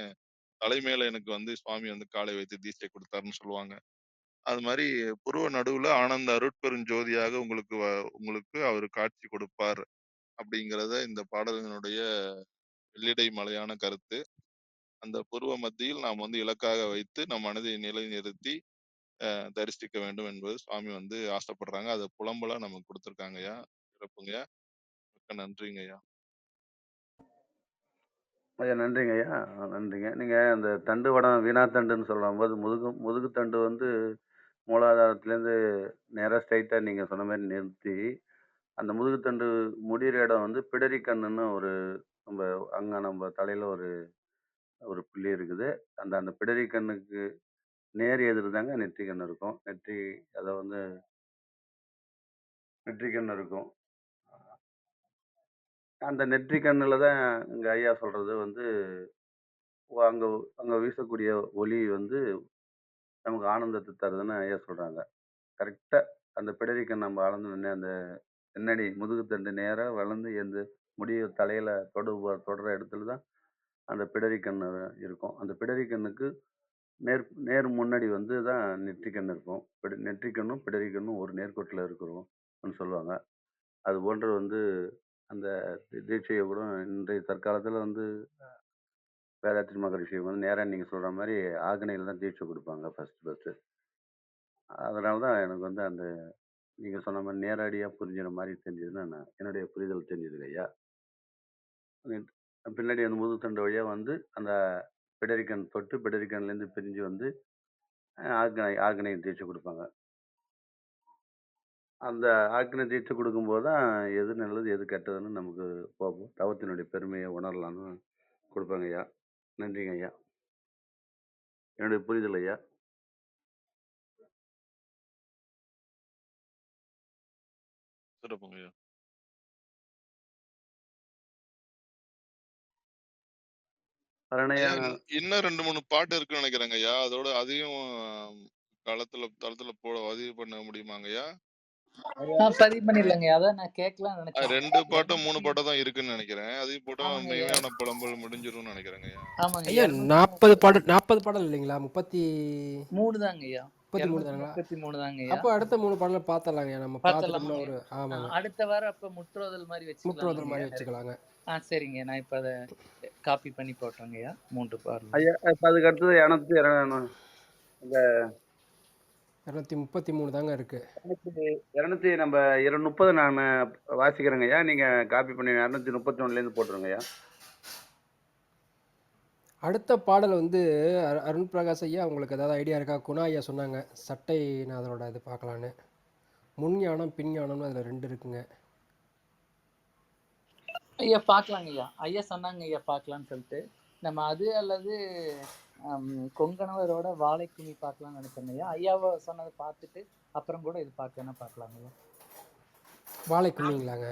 தலைமையில எனக்கு வந்து சுவாமி வந்து காலை வைத்து தீட்சை கொடுத்தாருன்னு சொல்லுவாங்க. அது மாதிரி புருவ நடுவுல ஆனந்த அருட்பெருஞ்சோதியாக உங்களுக்கு அவர் காட்சி கொடுப்பார் அப்படிங்கிறத இந்த பாடலினுடைய வெள்ளிடை மலையான கருத்து. அந்த புருவ மத்தியில் நாம் வந்து இலக்காக வைத்து நம் மனதை நிலைநிறுத்தி தரிசிக்க வேண்டும் என்பது சுவாமி வந்து ஆசைப்படுறாங்க. அதை புலம்பலா நமக்கு கொடுத்துருக்காங்க ஐயா. சிறப்புங்கய்யா. மிக்க நன்றிங்க ஐயா. ஐயா நன்றிங்க ஐயா. நன்றிங்க. நீங்கள் அந்த தண்டு வடம் வீணா தண்டுன்னு சொல்லும்போது முதுகு தண்டு வந்து மூலாதாரத்துலேருந்து நேராக ஸ்ட்ரைட்டாக நீங்கள் சொன்ன மாதிரி நிறுத்தி, அந்த முதுகுத்தண்டு முடிகிற இடம் வந்து பிடரி கண்ணுன்னு ஒரு நம்ம தலையில் ஒரு புள்ளி இருக்குது. அந்த பிடரி கண்ணுக்கு நேர் எதிர் தாங்க நெற்றி கண் இருக்கும். அதை வந்து நெற்றி கண் இருக்கும். அந்த நெற்றி கண்ணில் தான் இங்கே ஐயா சொல்கிறது வந்து அங்கே அங்கே வீசக்கூடிய ஒளி வந்து நமக்கு ஆனந்தத்தை தருதுன்னு ஐயா சொல்கிறாங்க. கரெக்டாக அந்த பிடரி கண் நம்ம அளந்து அந்த பின்னாடி முதுகுத்தண்டு நேராக வளர்ந்து எந்த முடிய தலையில் தொடுற இடத்துல தான் அந்த பிடரி கண் இருக்கும். அந்த பிடரி கண்ணுக்கு நேர் முன்னாடி வந்து தான் நெற்றிக்கண் இருக்கும். நெற்றிக்கண்ணும் பிடரி கண்ணும் ஒரு நேர்கோட்டில் இருக்கிறோம்னு சொல்லுவாங்க. அது போன்று வந்து அந்த தீட்சையை கூட இன்றைய தற்காலத்தில் வந்து வேதாத்ரி மகரிஷி வந்து நேராக நீங்கள் சொல்கிற மாதிரி ஆக்னையில் தான் தீட்சை கொடுப்பாங்க ஃபஸ்ட்டு. அதனால தான் எனக்கு வந்து அந்த நீங்கள் சொன்ன மாதிரி நேரடியாக புரிஞ்சுற மாதிரி தெரிஞ்சதுன்னா என்னுடைய புரிதல் தெரிஞ்சது ஐயா. பின்னாடி அந்த முதுகுத்தண்டு வழியாக வந்து அந்த பிடரிக்கண் தொட்டு பிடரிக்கண்லேருந்து பிரிஞ்சு வந்து ஆக்னை தீட்சை கொடுப்பாங்க. அந்த ஆக்னை தீட்சை கொடுக்கும்போது தான் எது நல்லது எது கெட்டதுன்னு நமக்கு போகும். தவத்தினுடைய பெருமையை உணரலான்னு கொடுப்பாங்க ஐயா. நன்றிங்க ஐயா. என்னுடைய புரிதல் ஐயா. சிறப்புங்க ஐயா. அருணையா ஐயா, இன்னும் 2-3 பாட்டு இருக்குன்னு நினைக்கிறேங்க ஐயா. அதோட அதையும் தளத்துல பதிவு பண்ண முடியுமாங்க ஐயா? பதிவு பண்ணிடலாங்க. அதான் நான் கேட்கலாம்னு நினைச்சேன். 2 பாட்டோ 3 பாட்டோ தான் இருக்குன்னு நினைக்கிறேன். அதையும் போட்டா ஆமாங்க ஐயா. மெய்யான புலம்பல் முடிஞ்சிரும்னு நினைக்கிறேங்க ஐயா. ஆமாங்க ஐயா 40 பாடல் இல்லைங்களா? 3 தாங்க ஐயா. 33 தானுங்களா? 33 தாங்க ஐயா. அப்போ அடுத்த 3 பாடல் பார்த்தலாங்க ஐயா. நம்ம பார்த்துட்டோம்னா ஒரு ஆமாங்க அடுத்த வாரம் அப்ப முற்றோதல் மாதிரி முற்றோதல் மாதிரி வச்சுக்கலாங்க. சரிங்க. நான் இப்ப அதை காப்பி பண்ணி போட்டுறேங்க ஐயா. 3 பாடல் ஐயா. இப்போ அதுக்கு அடுத்தது 233 தாங்க இருக்கு. 230 நம்ம 230 நான் வாசிக்கிறேங்க ஐயா. நீங்கள் காப்பி பண்ணி 231லேருந்து போட்டுருங்க ஐயா. அடுத்த பாடல் வந்து அருண் பிரகாஷ் ஐயா, உங்களுக்கு ஏதாவது ஐடியா இருக்கா? குணா ஐயா சொன்னாங்க சட்டை நாதரோட இது பார்க்கலான்னு. முன்ஞானம் பின்ஞானம்னு அதில் 2 இருக்குங்க ஐயா. பார்க்கலாங்க ஐயா. ஐயா சொன்னாங்க ஐயா பார்க்கலான்னு சொல்லிட்டு. நம்ம அது அல்லது கொங்கணவரோட வாழைக்குமி பார்க்கலாம்னு நினைச்சேங்க ஐயா. ஐயாவை சொன்னதை பார்த்துட்டு அப்புறம் கூட இது பார்க்கலாங்க ஐயா. வாழைக்குமிங்களாங்க?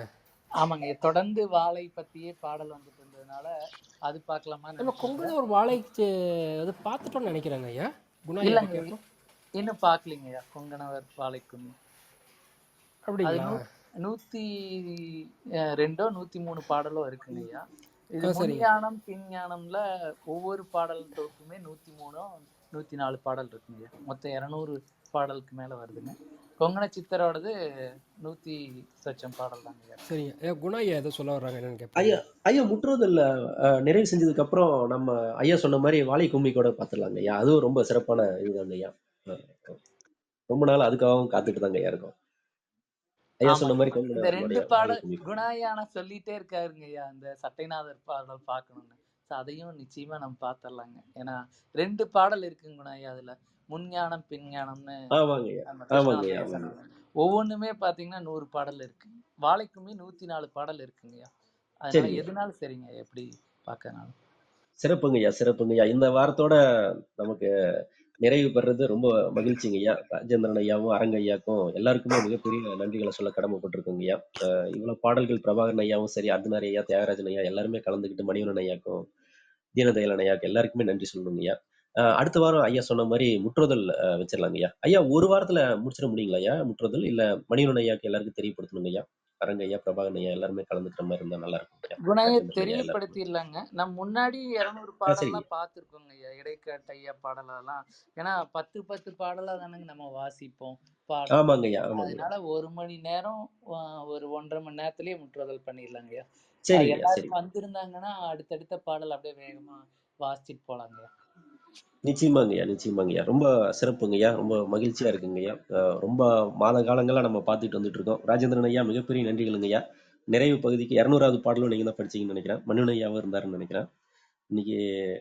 ஆமாங்க. தொடர்ந்து வாழை பத்தியே பாடல் வந்துட்டு இருந்ததுனால அது பார்க்கலாமா? நம்ம கொங்கணவர் வாழைக்கு அது பார்த்துட்டோம்னு நினைக்கிறேங்க ஐயா. குணா இல்லைங்க, இன்னும் பார்க்கலீங்க ஐயா. கொங்கணவர் வாழைக்குமி அப்படிங்களா? 102 103 பாடலோ இருக்குங்க ஐயா. இது முன்ஞானம் பின்ஞானம்ல ஒவ்வொரு பாடலுக்குமே 103 104 பாடல் இருக்குங்க ஐயா. மொத்தம் 200 பாடலுக்கு மேல வருதுங்க. கொங்கண சித்தரோடது 100 சொச்சம் பாடல் தாங்க ஐயா. சரிங்க. குணா ஐயா ஏதோ சொல்ல வர்றாங்க, என்னன்னு கேட்பேன். ஐயா முற்றுதல்ல நிறைவு செஞ்சதுக்கு அப்புறம் நம்ம ஐயா சொன்ன மாதிரி வாழை கும்மி கூட பார்த்துடலாங்க ஐயா. அதுவும் ரொம்ப சிறப்பான இதுதாங்க ஐயா. ரொம்ப நாள் அதுக்காகவும் காத்துட்டு தாங்க ஐயா இருக்கும். ஐயா சொன்ன மாதிரி இந்த 2 பாடல் குணாயான சொல்லிட்டே இருக்காருங்க ஐயா. அந்த சட்டைநாதர் பாடல் பார்க்கணும்னு. அதையும் நிச்சயமா நம்ம பார்த்துடலாங்க. ஏன்னா 2 பாடல் இருக்குங்க குணாயா. அதுல முன்ஞானம் பின்ஞானம்னு ஒவ்வொன்றுமே பாத்தீங்கன்னா 100 பாடல் இருக்கு. வாழைக்குமே 104 பாடல் இருக்குங்கய்யா. அதனால எதுனாலும் சரிங்க. எப்படி பார்க்கறனாலும் சிறப்புங்கய்யா. சிறப்புங்கய்யா. இந்த வாரத்தோட நமக்கு நிறைவு பெறது ரொம்ப மகிழ்ச்சிங்க ஐயா. ராஜேந்திரன் ஐயாவும் அரங்கையாக்கும் எல்லாருக்குமே மிகப்பெரிய நன்றிகளை சொல்ல கடமைப்பட்டிருக்கோங்க ஐயா. இவ்வளவு பாடல்கள் பிரபாகரன் ஐயாவும் சரி, அர்த்தநாரி ஐயா, தியாகராஜன் ஐயா எல்லாருமே கலந்துக்கிட்டு மணிவனன் ஐயாக்கும் தீனதயலன் ஐயாக்கும் எல்லாருக்குமே நன்றி சொல்லணுங்க ஐயா. அடுத்த வாரம் ஐயா சொன்ன மாதிரி முற்றுதல் வச்சிடலாங்க ஐயா. ஐயா ஒரு வாரத்துல முடிச்சிட முடியுங்களா ஐயா முற்றுதல்? இல்ல மணிவனன் ஐயாக்கு எல்லாருக்கும் தெரியப்படுத்தணுங்க ஐயா? அரங்கையா, பிரபாகரன் ஐயா எல்லாருமே கலந்துக்கிற மாதிரி இருந்தா நல்லா இருக்கும் ஐயா. குணாய ராஜேந்திரன் ஐயா எல்லாருமே. தெரியப்படுத்திடலாங்க. நம்ம முன்னாடி 200 சரிங்க. பாடல்லாம் பார்த்துருக்கோங்க ஐயா. இடைக்காட்டு ஐயா பாடலெல்லாம். ஏன்னா 10, 10 பாடலா தானங்க நம்ம வாசிப்போம், பாடுவோம். ஆமாங்க ஐயா, ஆமாங்க ஐயா. அதனால 1 மணி நேரம் ஒரு 1 1/2 மணி நேரத்திலேயே முற்றுதல் பண்ணிடலாங்கய்யா. சரிங்க ஐயா, எல்லாரும் சரிங்க. வந்திருந்தாங்கன்னா, அடுத்தடுத்த பாடல் அப்படியே வேகமா வாசிச்சுட்டு போலாங்கய்யா. நிச்சயமாங்கய்யா, நிச்சயமாங்கய்யா. ரொம்ப சிறப்புங்கய்யா. ரொம்ப மகிழ்ச்சியா இருக்குங்கய்யா. ரொம்ப மாத காலங்களா நம்ம பார்த்துட்டு வந்துட்டு இருக்கோம். ராஜேந்திரன் ஐயா மிகப்பெரிய நன்றிகளுங்கய்யா. நிறைவு பகுதிக்கு 200வது பாடலும் நீங்க தான் படிச்சீங்கன்னு நினைக்கிறேன். மணிவண்ணன் ஐயாவும் இருந்தாருன்னு நினைக்கிறேன். இன்னைக்கு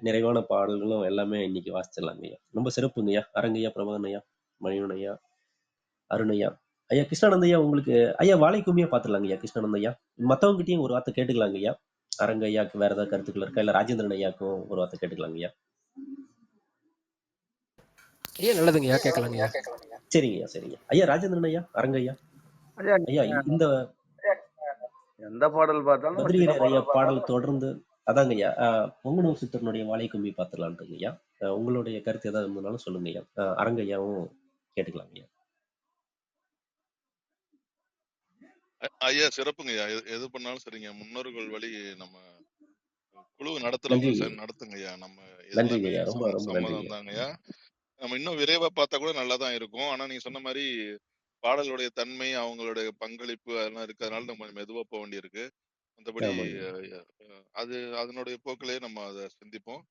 நிறைவான பாடல்களும் எல்லாமே இன்னைக்கு வாசிச்சிடலாங்கய்யா. ரொம்ப சிறப்புங்கய்யா. அரங்கய்யா, பிரபாகரன் ஐயா, மணிவண்ணன் ஐயா, அருண் ஐயா. ஐயா கிருஷ்ணானந்த ஐயா, உங்களுக்கு ஐயா வாழைக்கும்மியா பார்த்துடலாங்க ஐயா. கிருஷ்ணானந்த ஐயா மத்தவங்ககிட்டயும் ஒரு வார்த்தை கேட்டுக்கலாங்க ஐயா. அரங்க ஐயாக்கு வேற ஏதாவது கருத்துக்கள் இருக்கா? இல்ல ராஜேந்திரன் ஐயாக்கும் ஒரு வார்த்தை கேட்டுக்கலாங்க ஐயா. ஐயா நல்லதுங்கய்யா, கேட்கலாங்கய்யா. சரிங்க ஐயா, சரிங்க ஐயா. ராஜேந்திரன் ஐயா, அரங்க ஐயா. ஐயா ஐயா இந்த எந்த பாடல் பார்த்தாலும் பத்ரிகிரி ஐயா பாடல் தொடர்ந்து அதாங்க ஐயா. பொங்கனூர் சித்தரனுடைய வாழை கும்மி பார்த்துடலான்ட்டுங்க ஐயா. உங்களுடைய கருத்து ஏதாவது இருந்ததுனாலும் சொல்லுங்க ஐயா. அரங்க ஐயாவும் கேட்டுக்கலாங்க ஐயா. ஐயா சிறப்புங்கய்யா. எது பண்ணாலும் சரிங்க. முன்னோர்கள் வழி நம்ம குழு நன்றி நடத்துறவங்க நடத்துங்க ஐயா. நம்ம நன்றிங்க எல்லாமே ஐயா. ரொம்ப ரொம்ப சம்மதம் நன்றிங்க. தாங்கய்யா. நம்ம இன்னும் விரைவா பார்த்தா கூட நல்லா தான் இருக்கும். ஆனா நீங்க சொன்ன மாதிரி பாடலுடைய தன்மை, அவங்களுடைய பங்களிப்பு அதெல்லாம் இருக்கிறதுனால நம்ம மெதுவா போக வேண்டியிருக்கு. மற்றபடி ஆமாங்க. அது அதனுடைய போக்கிலேயே நம்ம அதை சிந்திப்போம்.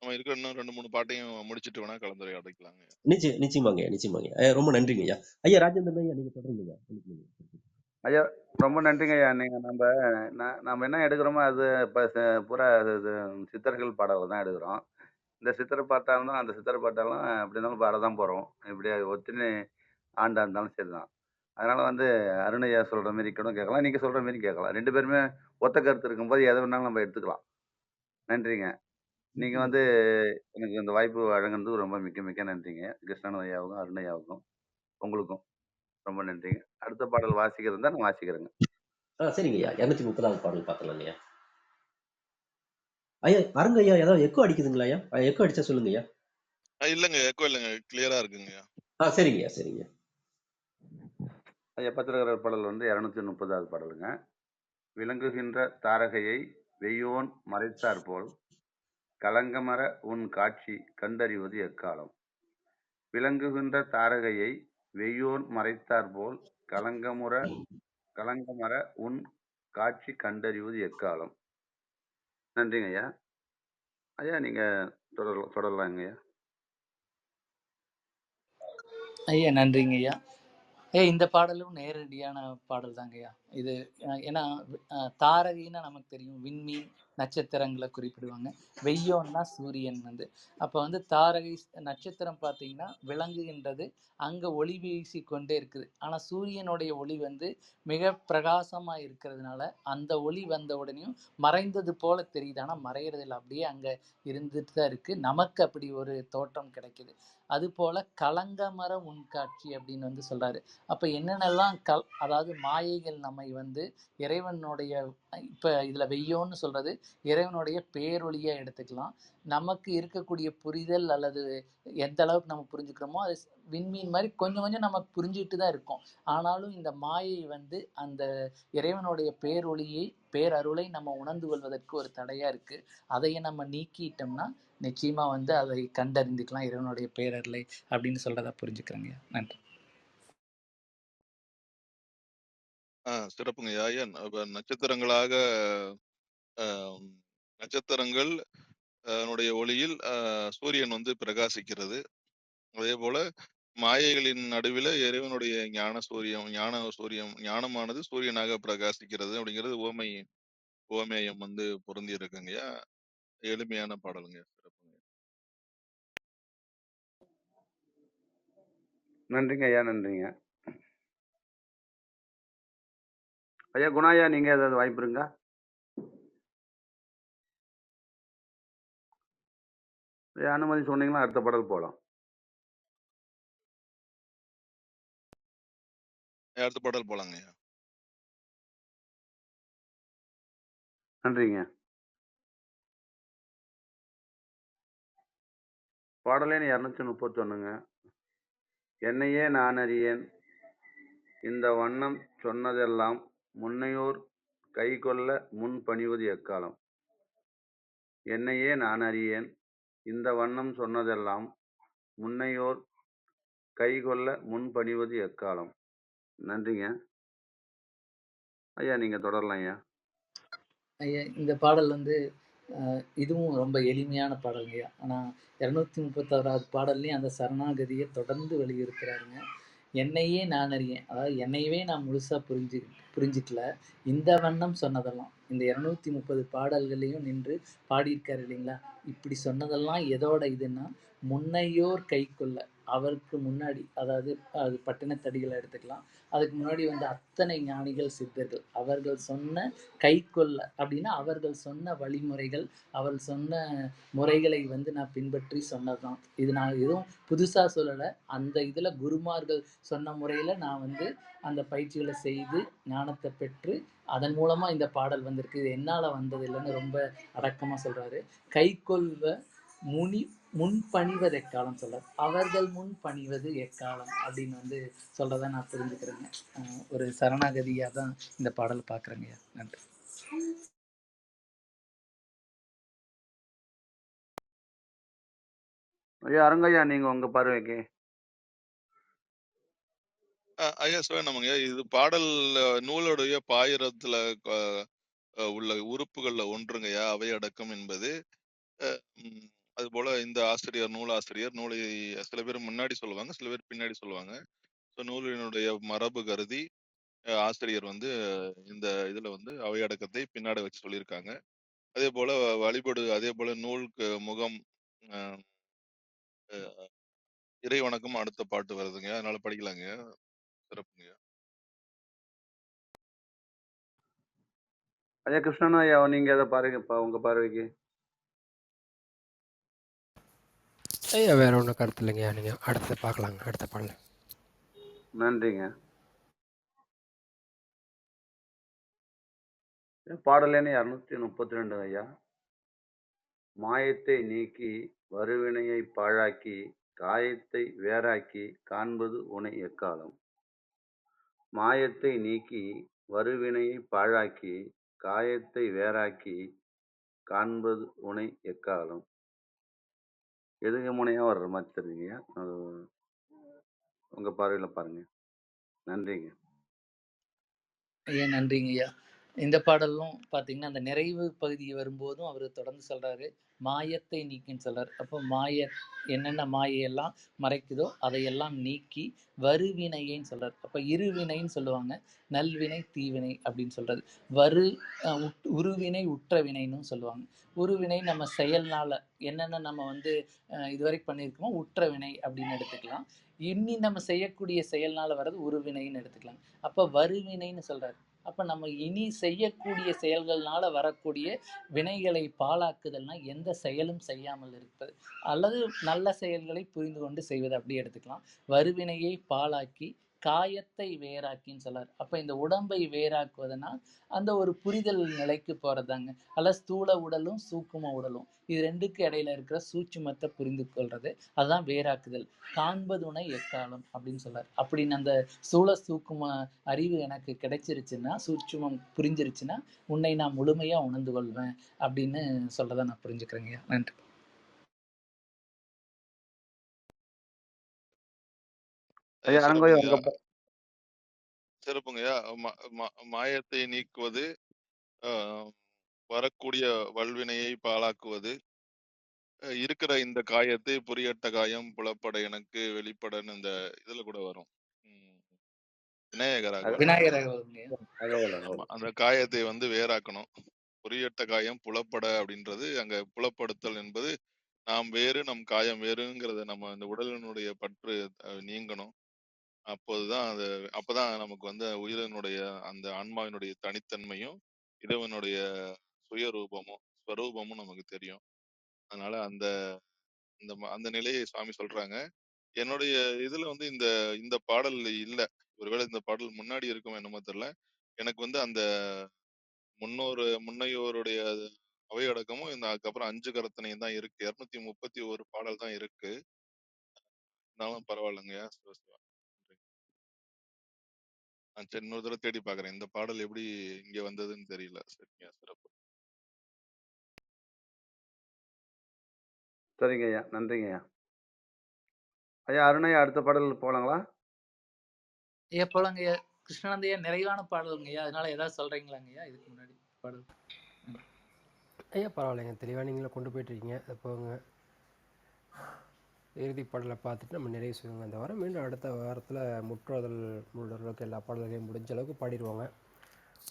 நம்ம இருக்கிற இன்னும் 2, 3 பாட்டையும் முடிச்சிட்டு வேணா கலந்துரையாடிக்கலாங்க. நிச்சயமாங்க ஐயா, நிச்சயமாங்க ஐயா. ரொம்ப நன்றிங்க ஐயா. ஐயா ராஜேந்திரன் ஐயா, நீங்க தொடருங்க ஐயா. ஐயா ரொம்ப நன்றிங்க ஐயா. நீங்க நம்ம என்ன எடுக்கிறோமோ அது இப்போ பூரா இது சித்தர்கள் பாடல்கள் தான் எடுக்கிறோம். இந்த சித்தரை பாட்டாலும் அந்த சித்தரை பாட்டாலும் எப்படி இருந்தாலும் பாட தான் போகிறோம். இப்படி ஒத்தினி ஆண்டா இருந்தாலும் சரி தான். அதனால அருணையா சொல்ற மாரி கூட கேட்கலாம், நீங்க சொல்ற மாரி கேட்கலாம். 2 பேருமே ஒத்த கருத்து இருக்கும்போது எதை வேணாலும் நம்ம எடுத்துக்கலாம். நன்றிங்க. நீங்க எனக்கு இந்த வாய்ப்பு வழங்குனதுக்கு ரொம்ப மிக்க மிக்க நன்றிங்க. கிருஷ்ணன் ஐயாவுக்கும், அருண் ஐயாவுக்கும், உங்களுக்கும் ரொம்ப நன்றிங்க. அடுத்த பாடல் வாசிக்கிறது இருந்தா நான் வாசிக்கிறேங்க. சரிங்க ஐயா. 230வது பாடல் பார்த்துடலாங்க ஐயா. ஐயா அரங்க ஐயா, ஏதாவது எக்கோ அடிக்குதுங்களா ஐயா? எக்கோ அடிச்சா சொல்லுங்க ஐயா. இல்லைங்க, எக்கோ இல்லைங்க, கிளியரா இருக்குங்கய்யா. சரிங்க ஐயா, சரிங்க. ஐயா பத்திரகாரர் பாடல் 230வது பாடலுங்க. விளங்குகின்ற தாரகையை வெய்யோன் மறைத்தாற்போல் கலங்கமற உன் காட்சி கண்டறிவது எக்காலம். விளங்குகின்ற தாரகையை வெய்யோன் மறைத்தாற்போல் கலங்கமற உன் காட்சி கண்டறிவது எக்காலம். நன்றிங்க ஐயா. ஐயா நீங்க தொடரலாங்க ஐயா. ஐயா நன்றிங்க ஐயா. இந்த பாடலும் நேரடியான பாடல் தாங்கய்யா. இது ஏன்னா தாரகைன்னா நமக்கு தெரியும், விண்மீன் நட்சத்திரங்களை குறிப்பிடுவாங்க. வெய்யோன்னா சூரியன் அப்போ தாரகை நட்சத்திரம் பார்த்தீங்கன்னா விளங்குகின்றது, அங்கே ஒளி வீசி கொண்டே இருக்குது. ஆனால் சூரியனுடைய ஒளி மிக பிரகாசமாக இருக்கிறதுனால அந்த ஒளி வந்த உடனேயும் மறைந்தது போல தெரியுது. ஆனால் மறைகிறதில்லை, அப்படியே அங்கே இருந்துட்டு தான் இருக்குது. நமக்கு அப்படி ஒரு தோற்றம் கிடைக்குது. அதுபோல் கலங்கமர உண்காட்சி அப்படின்னு சொல்கிறாரு. அப்போ என்னென்னலாம் அதாவது மாயைகள் நம்மை இறைவனுடைய, இப்போ இதில் வெய்யோன்னு சொல்கிறது இறைவனுடைய பேரொளியாக எடுத்துக்கலாம். நமக்கு இருக்கக்கூடிய புரிதல் அல்லது எந்த அளவுக்கு நம்ம புரிஞ்சுக்கிறோமோ அது விண்மீன் மாதிரி கொஞ்சம் கொஞ்சம் நம்ம புரிஞ்சுக்கிட்டு தான் இருக்கோம். ஆனாலும் இந்த மாயை அந்த இறைவனுடைய பேரொளியை பேரருளை நம்ம உணர்ந்து கொள்வதற்கு ஒரு தடையாக இருக்குது. அதையே நம்ம நீக்கிட்டோம்னா நிச்சயமாக அதை கண்டறிந்துக்கலாம், இறைவனுடைய பேரருளை அப்படின்னு சொல்கிறத புரிஞ்சுக்கிறேங்க. நன்றி. சிறப்புங்க ஐயா. நட்சத்திரங்களாக நட்சத்திரங்கள் ஒளியில் சூரியன் பிரகாசிக்கிறது. அதே போல மாயைகளின் நடுவில் இறைவனுடைய ஞானமானது சூரியனாக பிரகாசிக்கிறது அப்படிங்கிறது உவமேயம் பொருந்தி இருக்குங்கய்யா. எளிமையான பாடலுங்க. சிறப்புங்க. நன்றிங்க ஐயா. நன்றிங்க ஐயா. குணாயா நீங்க ஏதாவது வாய்ப்பு இருங்க? அனுமதி சொன்னீங்கன்னா அடுத்த பாடல் போகலாம். அடுத்த பாடல் போலாங்க. நன்றிங்க. பாடல் எண் 231ங்க. என்னையே நான் அறியேன், இந்த வண்ணம் சொன்னதெல்லாம் முன்னையோர் கைகொள்ள முன் பணிவது எக்காலம். என்னையே நான் அறியேன் இந்த வண்ணம் சொன்னதெல்லாம் முன்னையோர் கைகொள்ள முன் பணிவது எக்காலம். நன்றிங்க. ஐயா நீங்க தொடரலாம் ஐயா. ஐயா இந்த பாடல் வந்து இதுவும் ரொம்ப எளிமையான பாடல்ங்கய்யா. ஆனா 236வது பாடல்லையும் அந்த சரணாகதிய தொடர்ந்து வலியுறுத்துறாருங்க. என்னையே நான் அறியேன். அதாவது என்னையவே நான் முழுசா புரிஞ்சுக்கல. இந்த வண்ணம் சொன்னதெல்லாம். இந்த 230 பாடல்களையும் நின்று பாடியிருக்காரு இல்லைங்களா? இப்படி சொன்னதெல்லாம் எதோட இதுன்னா, முன்னையோர் கைக்கொள்ள அவருக்கு முன்னாடி, அதாவது அது பட்டினத்தடிகள எடுத்துக்கலாம். அதுக்கு முன்னாடி வந்த அத்தனை ஞானிகள், சித்தர்கள். அவர்கள் சொன்ன கைக்கொள்ள அப்படின்னா, அவர்கள் சொன்ன வழிமுறைகள், அவர்கள் சொன்ன முறைகளை வந்து நான் பின்பற்றி சொன்னதுதான். இது நான் எதுவும் புதுசா சொல்லல. அந்த இதுல குருமார்கள் சொன்ன முறையில நான் வந்து அந்த பயிற்சிகளை செய்து ஞானத்தை பெற்று அதன் மூலமா இந்த பாடல் வந்திருக்கு. இது என்னால வந்தது இல்லைன்னு ரொம்ப அடக்கமா சொல்றாரு. கைக்கொள்வ முனி முன் பணிவது எக்காலம் சொல்றார். அவர்கள் முன் பணிவது எக்காலம் அப்படின்னு வந்து சொல்றதை நான் புரிஞ்சுக்கிறேங்க. ஒரு சரணாகதியா தான் இந்த பாடல் பார்க்குறேங்கய்யா. நன்றி. ஐயா அருங்கய்யா நீங்க உங்க பார்வைக்கு. ஐயா சிவனமங்க, இது பாடல் நூலுடைய பாயிரத்துல உள்ள உறுப்புகள்ல ஒன்றுங்கய்யா அவை அடக்கம் என்பது. அது போல இந்த ஆசிரியர் நூலாசிரியர் நூலை சில பேர் முன்னாடி சொல்லுவாங்க, சில பேர் பின்னாடி சொல்லுவாங்க. ஸோ நூலினுடைய மரபு கருதி ஆசிரியர் வந்து இந்த இதுல வந்து அவை அடக்கத்தை பின்னாடி வச்சு சொல்லியிருக்காங்க. அதே போல வழிபடு, அதே போல நூலுக்கு முகம், அஹ் அஹ் இறை வணக்கம் அடுத்த பாட்டு வருதுங்க, அதனால படிக்கலாங்க. சிறப்புங்க. ஐயா கிருஷ்ணன் ஐயா நீங்க அதை பாருங்கப்பா உங்க பார்வைக்கு. ஐயா வேற ஒன்றும் கருத்து இல்லைங்கய்யா. நீங்கள் அடுத்து பார்க்கலாங்க அடுத்த பாடல. நன்றிங்க. பாடல் எண் 232 ஐயா. மாயத்தை நீக்கி வருவினையை பாழாக்கி காயத்தை வேறாக்கி காண்பது உனை எக்காலம். மாயத்தை நீக்கி வருவினையை பாழாக்கி காயத்தை வேறாக்கி காண்பது உனை எக்காலம். எதுங்க முனையா வர்ற மாதிரி தெரியுங்க. உங்க பார்வையில பாருங்க. நன்றிங்க. ஐயா நன்றிங்க ஐயா. இந்த பாடலும் பார்த்தீங்கன்னா, அந்த நிறைவு பகுதி வரும்போதும் அவர் தொடர்ந்து சொல்றாரு, மாயத்தை நீக்கின்னு சொல்றாரு. அப்போ என்னென்ன மாயையெல்லாம் மறைக்குதோ அதையெல்லாம் நீக்கி வருவினையைன்னு சொல்றாரு. அப்போ இருவினைன்னு சொல்லுவாங்க. நல்வினை, தீவினை அப்படின்னு சொல்றது. உருவினை, உற்ற வினைன்னு சொல்லுவாங்க. உருவினை நம்ம செயல்னால என்னென்ன நம்ம வந்து இதுவரை பண்ணியிருக்கோமோ உற்ற வினை அப்படின்னு எடுத்துக்கலாம். இனி நம்ம செய்யக்கூடிய செயல்னால வர்றது உருவினைன்னு எடுத்துக்கலாம். அப்போ வருவினைன்னு சொல்றாரு. அப்ப நம்ம இனி செய்யக்கூடிய செயல்கள்னால வரக்கூடிய வினைகளை பாழாக்குதல்னா எந்த செயலும் செய்யாமல் இருப்பது, அல்லது நல்ல செயல்களை புரிந்து கொண்டு செய்வது, அப்படி எடுத்துக்கலாம். வருவினையை பாழாக்கி காயத்தை வேறாக்கின்னு சொல்றாரு. அப்ப இந்த உடம்பை வேறாக்குவதுனா அந்த ஒரு புரிதல் நிலைக்கு போறதாங்க. அல்ல ஸ்தூல உடலும் சூக்கும உடலும் இது ரெண்டுக்கு இடையில இருக்கிற சூட்சுமத்தை புரிந்து கொள்றது, அதுதான் வேறாக்குதல். காண்பதுனை எக்காலம் அப்படின்னு சொல்றாரு. அப்படின்னு அந்த ஸ்தூல சூக்கும அறிவு எனக்கு கிடைச்சிருச்சுன்னா, சூட்சுமம் புரிஞ்சிருச்சுன்னா உன்னை நான் முழுமையா உணர்ந்து கொள்வேன் அப்படின்னு சொல்றதை நான் புரிஞ்சுக்கிறேங்க. நன்றி. ஐயா சிறப்புங்கய்யா. உங்க சிறப்புங்கய்யா. மாயத்தை நீக்குவது, வரக்கூடிய வல்வினையை பாழாக்குவது, இருக்கிற இந்த காயத்தை புரியட்ட காயம் புலப்பட எனக்கு வெளிப்படன்னு இந்த இதுல கூட வரும். விநாயகராகவன். விநாயகர் ஆமா, அந்த காயத்தை வந்து வேறாக்கணும். புரியட்ட காயம் புலப்பட அப்படின்றது அங்க புலப்படுத்தல் என்பது நாம் வேறு நம் காயம் வேறுங்கிறத நம்ம இந்த உடலினுடைய பற்று நீங்கணும். அப்பதான் நமக்கு வந்து உயிரினுடைய அந்த ஆன்மாவினுடைய தனித்தன்மையும் இறைவனுடைய சுயரூபமும் ஸ்வரூபமும் நமக்கு தெரியும். அதனால அந்த அந்த நிலையை சுவாமி சொல்றாங்க. என்னுடைய இதுல வந்து இந்த இந்த பாடல் இல்ல. ஒருவேளை இந்த பாடல் முன்னாடி இருக்கும் என்னமோ தெரியல. எனக்கு வந்து அந்த முன்னையோருடைய அவையடக்கமும் அதுக்கப்புறம் 5 கருத்தனையும் தான் இருக்கு. 231 பாடல் தான் இருக்கு. இருந்தாலும் பரவாயில்லைங்கய்யா. சிவ சிவா. நன்றி. சரி, இன்னொரு தடவை தேடி பார்க்குறேன். இந்த பாடல் எப்படி இங்க வந்ததுன்னு தெரியல. சரிங்க, சிறப்பு. சரிங்க ஐயா, நன்றிங்க ஐயா. ஐயா அருணையா, அடுத்த பாடல் போலாங்களா? ஐயா போலாங்க ஐயா. கிருஷ்ணானந்த ஐயா நிறைவான பாடலுங்க ஐயா. அதனால ஏதாவது சொல்றீங்களாங்க ஐயா இதுக்கு முன்னாடி பாடல்? ஐயா பரவாயில்லைங்க, தெளிவாக நீங்களும் கொண்டு போயிட்டுருக்கீங்க. போங்க, இறுதி பாடலை பார்த்துட்டு நம்ம நிறைவு செய்வோங்க. இந்த வாரம் மீண்டும் அடுத்த வாரத்தில் முற்றோதல் முழுவதுக்கு எல்லா பாடல்களையும் முடிஞ்ச அளவுக்கு பாடிடுவாங்க.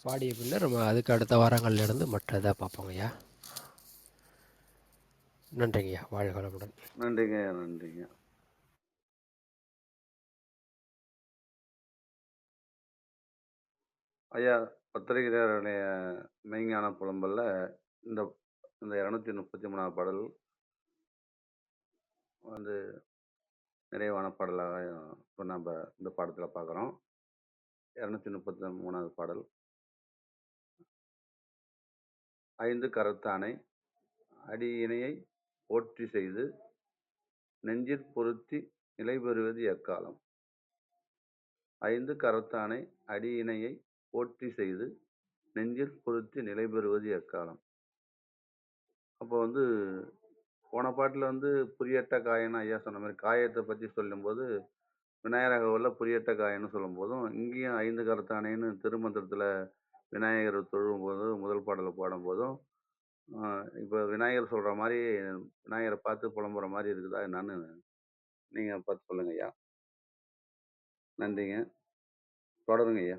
பாடிய பின்னர் நம்ம அதுக்கு அடுத்த வாரங்கள்ல இருந்து மற்ற இதை பார்ப்போங்க ஐயா. நன்றிங்க ஐயா, வாழ்க வளமுடன். நன்றிங்க ஐயா, நன்றிங்க. ஐயா பத்திரிகையாளருடைய மெய்ஞான புலம்பல்ல இந்த இந்த 233வது பாடல் வந்து நிறைவான பாடலாக இப்போ நம்ம இந்த பாடத்தில் பார்க்குறோம். 233வது பாடல். 5 கரத்தானை அடியினையை போற்றி செய்து நெஞ்சிற் பொருத்தி நிலை பெறுவது எக்காலம். 5 கரத்தானை அடியினையை போற்றி செய்து நெஞ்சில் பொருத்தி நிலை பெறுவது எக்காலம். அப்போ வந்து போன பாட்டில் வந்து புரியட்ட காயன்னு ஐயா சொன்ன மாதிரி காயத்தை பற்றி சொல்லும்போது விநாயகர்ல புரியட்ட காயன்னு சொல்லும் போதும், இங்கேயும் 5 கரத்தானேன்னு திருமந்திரத்தில் விநாயகர் தொழும் போதும் முதல் பாடலை பாடும்போதும் இப்போ விநாயகர் சொல்கிற மாதிரி விநாயகரை பார்த்து புலம்புற மாதிரி இருக்குதா என்னன்னு நீங்கள் பார்த்து சொல்லுங்க ஐயா. நன்றிங்க, தொடருங்க ஐயா.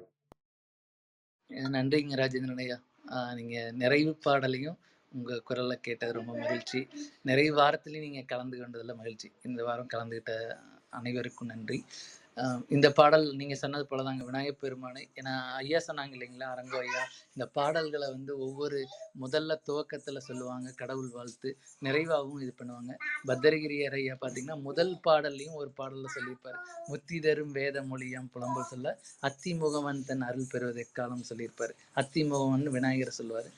நன்றிங்க ராஜேந்திரன் ஐயா. நீங்க நிறைவு பாடலையும் உங்க குரல்ல கேட்டது ரொம்ப மகிழ்ச்சி. நிறைவு வாரத்திலையும் நீங்க கலந்து கொண்டதுல மகிழ்ச்சி. இந்த வாரம் கலந்துகிட்ட அனைவருக்கும் நன்றி. இந்த பாடல் நீங்க சொன்னது போலதாங்க, விநாயகப் பெருமானை. ஏன்னா ஐயா சொன்னாங்க இல்லைங்களா, அரங்கோ ஐயா, இந்த பாடல்களை வந்து ஒவ்வொரு முதல்ல துவக்கத்துல சொல்லுவாங்க கடவுள் வாழ்த்து, நிறைவாகவும் இது பண்ணுவாங்க. பத்திரகிரியர் ஐயா பார்த்தீங்கன்னா முதல் பாடல்லையும் ஒரு பாடல்ல சொல்லியிருப்பாரு, முத்தி தரும் வேத மொழியாம் புலம்பல் சொல்ல அத்திமுகவன் தன் அருள் பெறுவது எக்காலம் சொல்லியிருப்பாரு. அத்திமுகவன் விநாயகர் சொல்லுவாரு.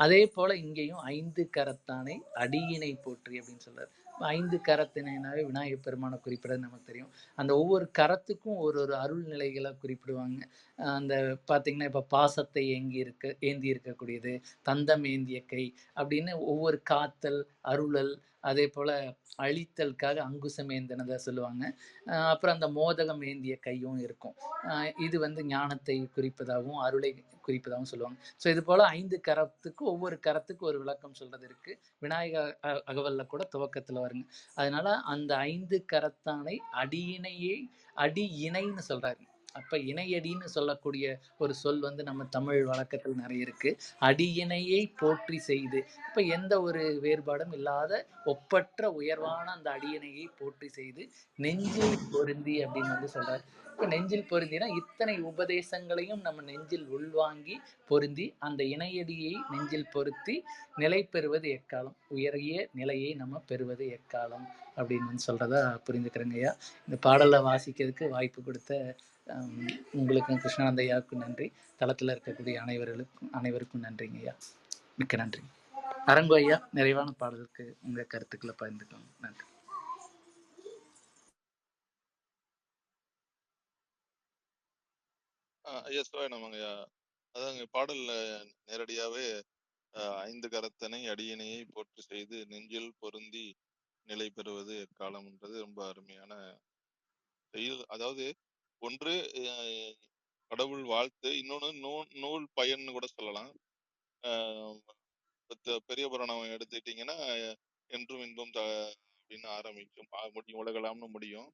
அதே போல இங்கேயும் 5 கரத்தானை அடியினை போற்றி அப்படின்னு சொல்றாரு. 5 கரத்தினாவே விநாயகப் பெருமானை குறிப்பிட நமக்கு தெரியும். அந்த ஒவ்வொரு கரத்துக்கும் ஒரு ஒரு அருள் நிலைகளை குறிப்பிடுவாங்க. அந்த பார்த்தீங்கன்னா இப்போ பாசத்தை ஏந்தி இருக்கக்கூடியது, தந்தம் ஏந்திய கை அப்படின்னு ஒவ்வொரு காத்தல், அருளல், அதே போல அழித்தலுக்காக அங்குசம் ஏந்தினதை சொல்லுவாங்க. அப்புறம் அந்த மோதகம் ஏந்திய கையும் இருக்கும். இது வந்து ஞானத்தை குறிப்பதாகவும் அருளை குறிப்பதாகவும் சொல்லுவாங்க. ஸோ இது போல 5 கரத்துக்கு ஒவ்வொரு கரத்துக்கு ஒரு விளக்கம் சொல்றது இருக்கு. விநாயக அகவல்ல கூட துவக்கத்துல வருங்க. அதனால அந்த 5 கரத்தானை அடியினையே அடி இணைன்னு சொல்றாரு. அப்ப இணையடின்னு சொல்லக்கூடிய ஒரு சொல் வந்து நம்ம தமிழ் வழக்கத்தில் நிறைய இருக்கு. அடியினையை போற்றி செய்து, இப்ப எந்த ஒரு வேறுபாடும் இல்லாத ஒப்பற்ற உயர்வான அந்த அடியினையை போற்றி செய்து நெஞ்சில் பொருந்தி அப்படின்னு வந்து சொல்றாரு. இப்ப நெஞ்சில் பொருந்தினா இத்தனை உபதேசங்களையும் நம்ம நெஞ்சில் உள்வாங்கி பொருந்தி அந்த இணையடியை நெஞ்சில் பொருத்தி நிலை பெறுவது எக்காலம், உயரிய நிலையை நம்ம பெறுவது எக்காலம் அப்படின்னு சொல்றதா புரிந்துக்கிறேங்க ஐயா. இந்த பாடலை வாசிக்கிறதுக்கு வாய்ப்பு கொடுத்த உங்களுக்கும் கிருஷ்ணானந்த ஐயாவுக்கும் நன்றி. தளத்தில் இருக்கக்கூடிய அனைவருக்கும் நன்றிங்க ஐயா. மிக்க நன்றி. அரங்கோ ஐயா, நிறைவான பாடலுக்கு உங்க கருத்துக்களை பகிர்ந்துக்கோங்க. நன்றி. ஐயா சிவாய நமங்க ஐயா. அதாங்க பாடல்ல நேரடியாவே 5 கரத்தனை அடியினையை போற்றி செய்து நெஞ்சில் பொருந்தி நிலை பெறுவது எக்காலம்ன்றது ரொம்ப அருமையான செய்யுள். அதாவது ஒன்று கடவுள் வாழ்த்து, இன்னொன்னு நூல் பயன்னு கூட சொல்லலாம். பெரிய புராணம் எடுத்துக்கிட்டீங்கன்னா என்றும் இன்பம் அப்படின்னு ஆரம்பிக்கும், முடியும், உலகலாம்னு முடியும்.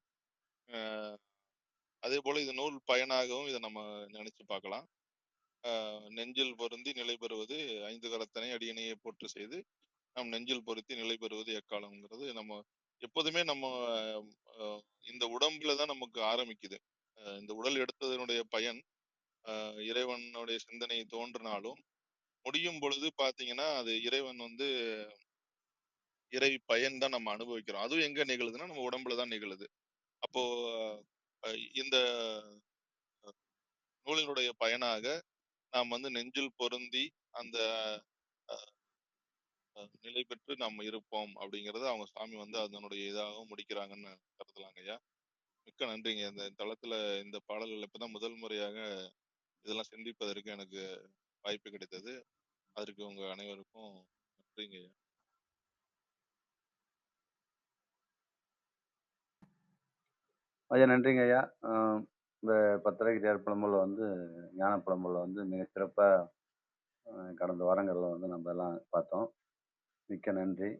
அதே போல இது நூல் பயனாகவும் இதை நம்ம நினைச்சு பார்க்கலாம். நெஞ்சில் பொருந்தி நிலை பெறுவது 5 கரத்தனை அடியினையை போற்று செய்து நம் நெஞ்சில் பொருத்தி நிலை பெறுவது எக்காலம்ங்கிறது நம்ம எப்போதுமே நம்ம இந்த உடம்புல தான் நமக்கு ஆரம்பிக்குது. இந்த உடல் எடுத்ததனுடைய பயன் இறைவனுடைய சிந்தனை தோன்றினாலும் முடியும் பொழுது பாத்தீங்கன்னா அது இறைவன் வந்து இறை பயன் தான் நம்ம அனுபவிக்கிறோம். அதுவும் எங்க நிகழுதுன்னா நம்ம உடம்புலதான் நிகழுது. அப்போ இந்த நூலினுடைய பயனாக நாம் வந்து நெஞ்சில் பொருந்தி அந்த நிலை பெற்று நம்ம இருப்போம் அப்படிங்கறத அவங்க சாமி வந்து அதனுடைய இதாக முடிக்கிறாங்கன்னு கருதலாங்க ஐயா. மிக்க நன்றிங்க. இந்த தளத்துல இந்த பாடல்கள் இப்பதான் முதல் முறையாக இதெல்லாம் சிந்திப்பதற்கு எனக்கு வாய்ப்பு கிடைத்தது. அதற்கு உங்க அனைவருக்கும் நன்றிங்க ஐயா. ஐயா நன்றிங்க ஐயா. இந்த பத்திரிகையார் புலம்பல வந்து ஞான புலம்பல வந்து மிக சிறப்பாக கடந்த வாரங்களில் வந்து நம்ம எல்லாம் பார்த்தோம். மிக்க நன்றி.